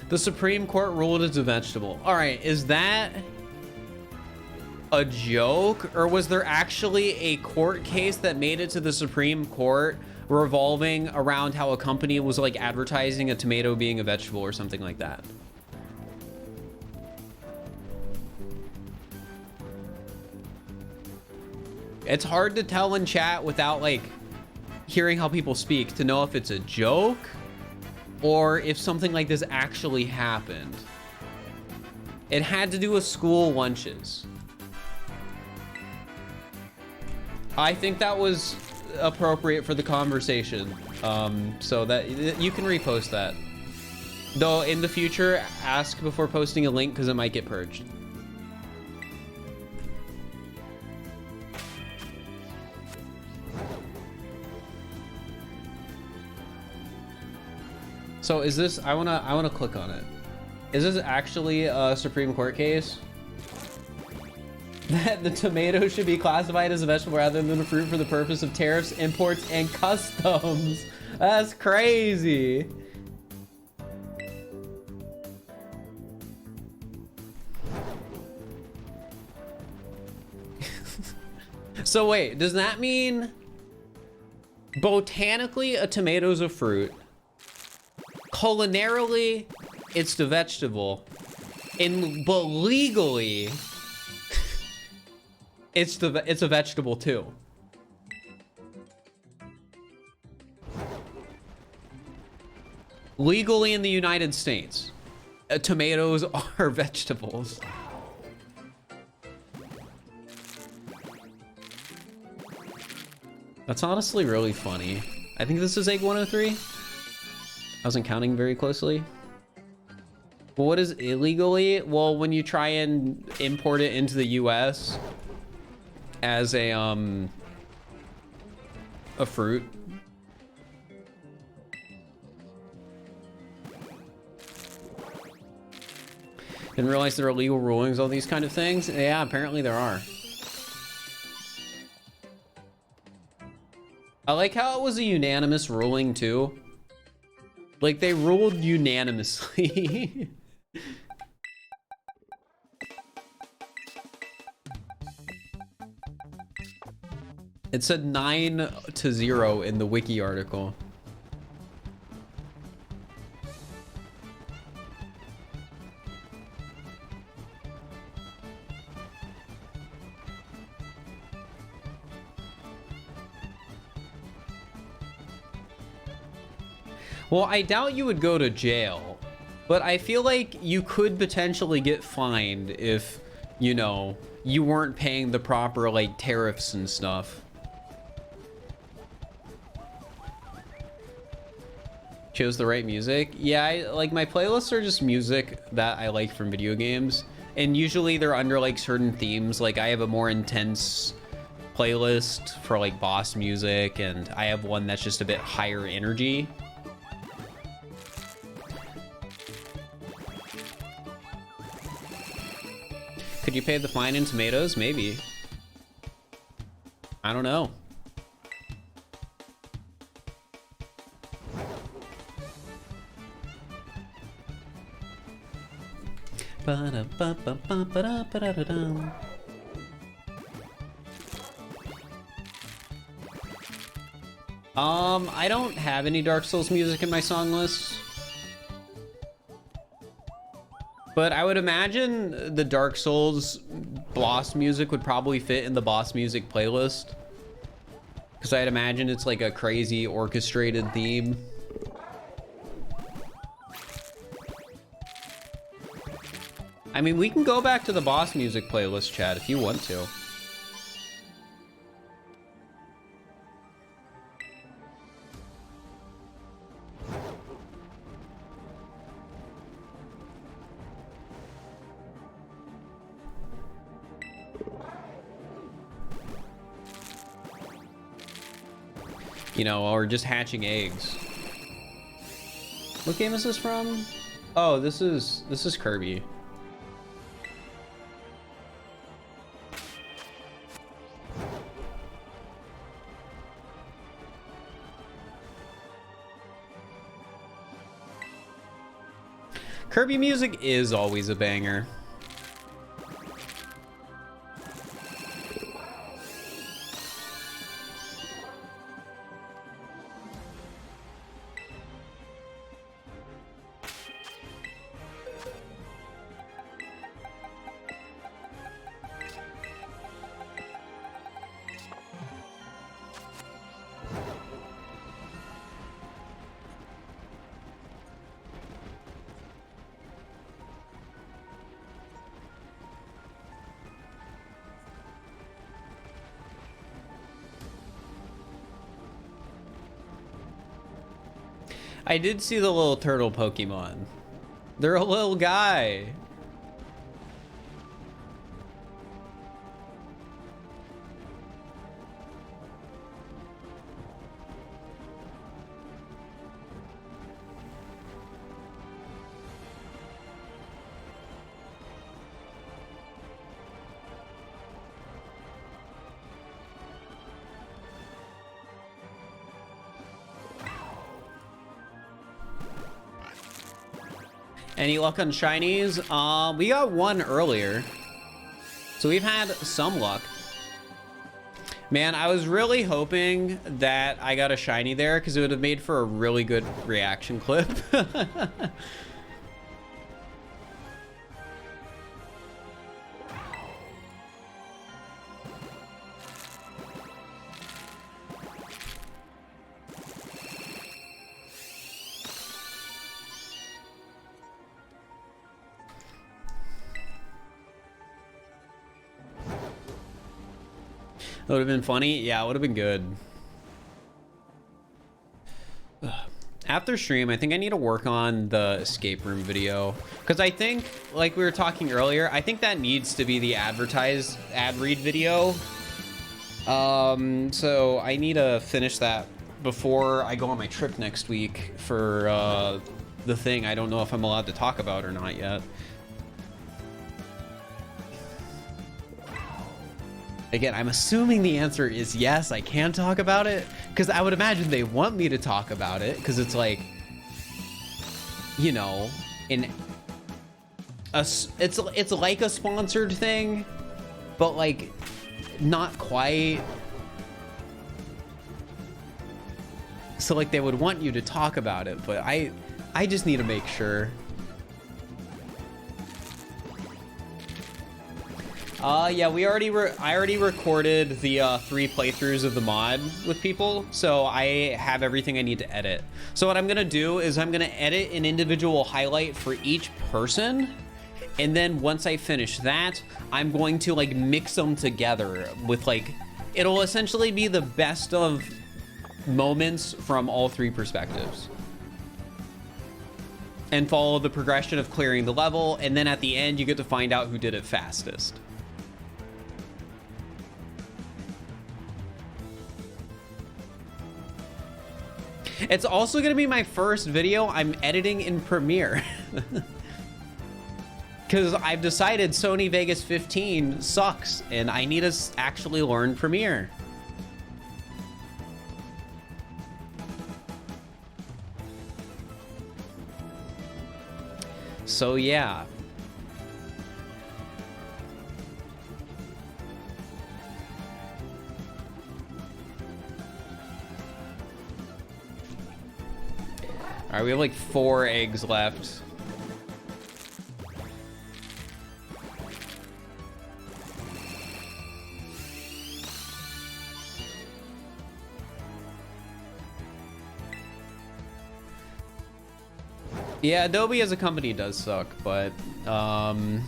The Supreme Court ruled it's a vegetable. All right, is that a joke? Or was there actually a court case that made it to the Supreme Court revolving around how a company was like advertising a tomato being a vegetable or something like that? It's hard to tell in chat without like hearing how people speak to know if it's a joke or if something like this actually happened. It had to do with school lunches. I think that was appropriate for the conversation. So that you can repost that. Though in the future, ask before posting a link because it might get purged. So is this, I wanna click on it. Is this actually a Supreme Court case? That the tomato should be classified as a vegetable rather than a fruit for the purpose of tariffs, imports, and customs. That's crazy. So wait, does that mean botanically a tomato's a fruit? Culinarily, it's the vegetable, but legally, it's a vegetable too. Legally in the United States, tomatoes are vegetables. That's honestly really funny. I think this is egg 103. I wasn't counting very closely. Well, what is illegally? Well, when you try and import it into the US as a fruit. Didn't realize there are legal rulings on these kind of things. Yeah, apparently there are. I like how it was a unanimous ruling too. Like they ruled unanimously. It said 9-0 in the wiki article. Well, I doubt you would go to jail, but I feel like you could potentially get fined if, you know, you weren't paying the proper, like, tariffs and stuff. Chose the right music? Yeah, like, my playlists are just music that I like from video games, and usually they're under, like, certain themes. Like, I have a more intense playlist for, like, boss music, and I have one that's just a bit higher energy. Could you pay the fine in tomatoes? Maybe. I don't know. I don't have any Dark Souls music in my song list. But I would imagine the Dark Souls boss music would probably fit in the boss music playlist. Because I'd imagine it's like a crazy orchestrated theme. I mean, we can go back to the boss music playlist, Chad, if you want to. You know, or just hatching eggs. What game is this from? Oh, this is Kirby. Kirby music is always a banger. I did see the little turtle Pokemon. They're a little guy. Any luck on shinies? We got one earlier, so we've had some luck. Man, I was really hoping that I got a shiny there because it would have made for a really good reaction clip. That would have been funny. Yeah, it would have been good. After stream, I think I need to work on the escape room video. Because I think, like we were talking earlier, I think that needs to be the advertised ad read video. So I need to finish that before I go on my trip next week for the thing I don't know if I'm allowed to talk about or not yet. Again, I'm assuming the answer is yes, I can talk about it, because I would imagine they want me to talk about it, because it's like, you know, it's like a sponsored thing, but like not quite. So like they would want you to talk about it, but I just need to make sure. Yeah, I already recorded the 3 playthroughs of the mod with people, so I have everything I need to edit. So what I'm gonna do is I'm gonna edit an individual highlight for each person, and then once I finish that, I'm going to like mix them together with like, it'll essentially be the best of moments from all 3 perspectives. And follow the progression of clearing the level, and then at the end you get to find out who did it fastest. It's also gonna be my first video I'm editing in Premiere. Because I've decided Sony Vegas 15 sucks, and I need to actually learn Premiere. So yeah. All right, we have like 4 eggs left. Yeah, Adobe as a company does suck, but I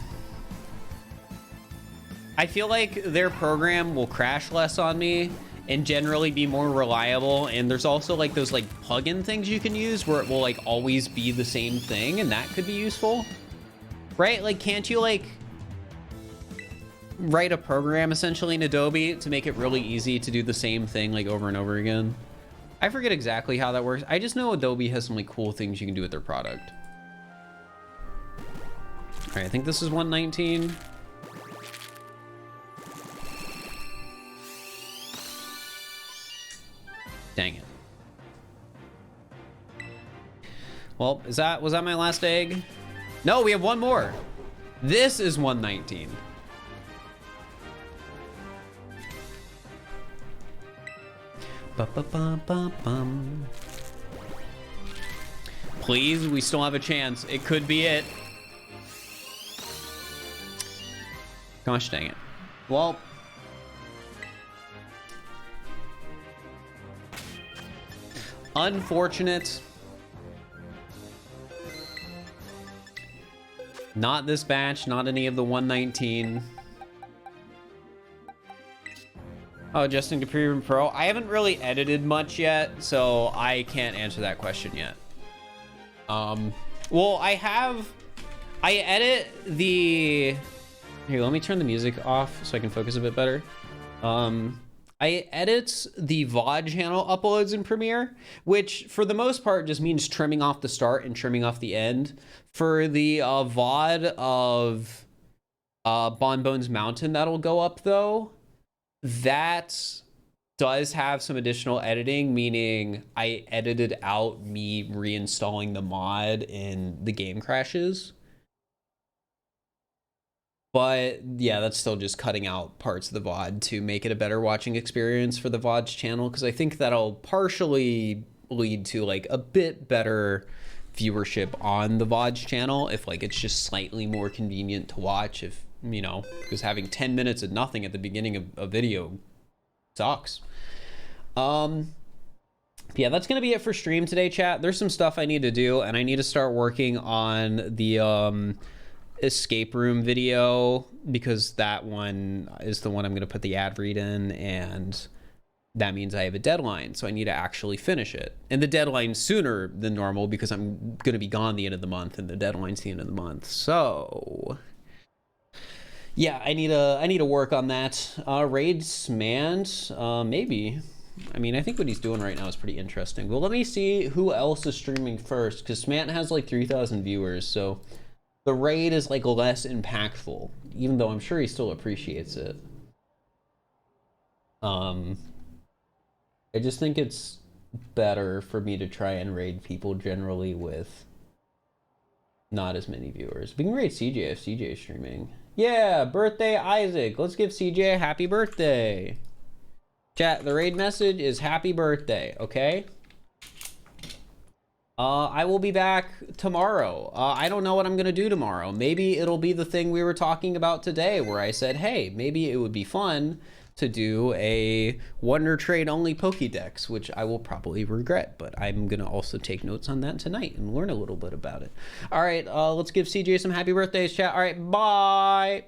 feel like their program will crash less on me and generally be more reliable. And there's also like those like plugin things you can use where it will like always be the same thing, and that could be useful, right? Like, can't you like write a program essentially in Adobe to make it really easy to do the same thing like over and over again? I forget exactly how that works. I just know Adobe has some like cool things you can do with their product. All right, I think this is 119. Dang it. Well, was that my last egg? No, we have 1 more. This is 119. Ba-ba-ba-ba-bum. Please, we still have a chance. It could be it. Gosh dang it. Well, unfortunate. Not this batch, not any of the 119. Oh, Justin Capri Pro. I haven't really edited much yet, so I can't answer that question yet. Well, I edit the... Here, let me turn the music off so I can focus a bit better. I edit the VOD channel uploads in Premiere, which for the most part just means trimming off the start and trimming off the end. For the VOD of Bon Bones Mountain that'll go up though, that does have some additional editing, meaning I edited out me reinstalling the mod and the game crashes. But yeah, that's still just cutting out parts of the VOD to make it a better watching experience for the VODs channel, because I think that'll partially lead to like a bit better viewership on the VODs channel if like it's just slightly more convenient to watch, if you know, because having 10 minutes of nothing at the beginning of a video sucks. Yeah, that's gonna be it for stream today, chat. There's some stuff I need to do, and I need to start working on the escape room video, because that one is the one I'm gonna put the ad read in, and that means I have a deadline, so I need to actually finish it. And the deadline's sooner than normal because I'm gonna be gone the end of the month, and the deadline's the end of the month. So yeah, I need to work on that. Raid Smand, maybe. I mean, I think what he's doing right now is pretty interesting. Well, let me see who else is streaming first, because Smant has like 3,000 viewers, so the raid is like less impactful, even though I'm sure he still appreciates it. I just think it's better for me to try and raid people generally with not as many viewers. We can raid CJ if CJ is streaming. Yeah, birthday Isaac. Let's give CJ a happy birthday. Chat, the raid message is happy birthday, okay? I will be back tomorrow. I don't know what I'm going to do tomorrow. Maybe it'll be the thing we were talking about today where I said, hey, maybe it would be fun to do a Wonder Trade only Pokédex, which I will probably regret, but I'm going to also take notes on that tonight and learn a little bit about it. All right, let's give CJ some happy birthdays, chat. All right, bye.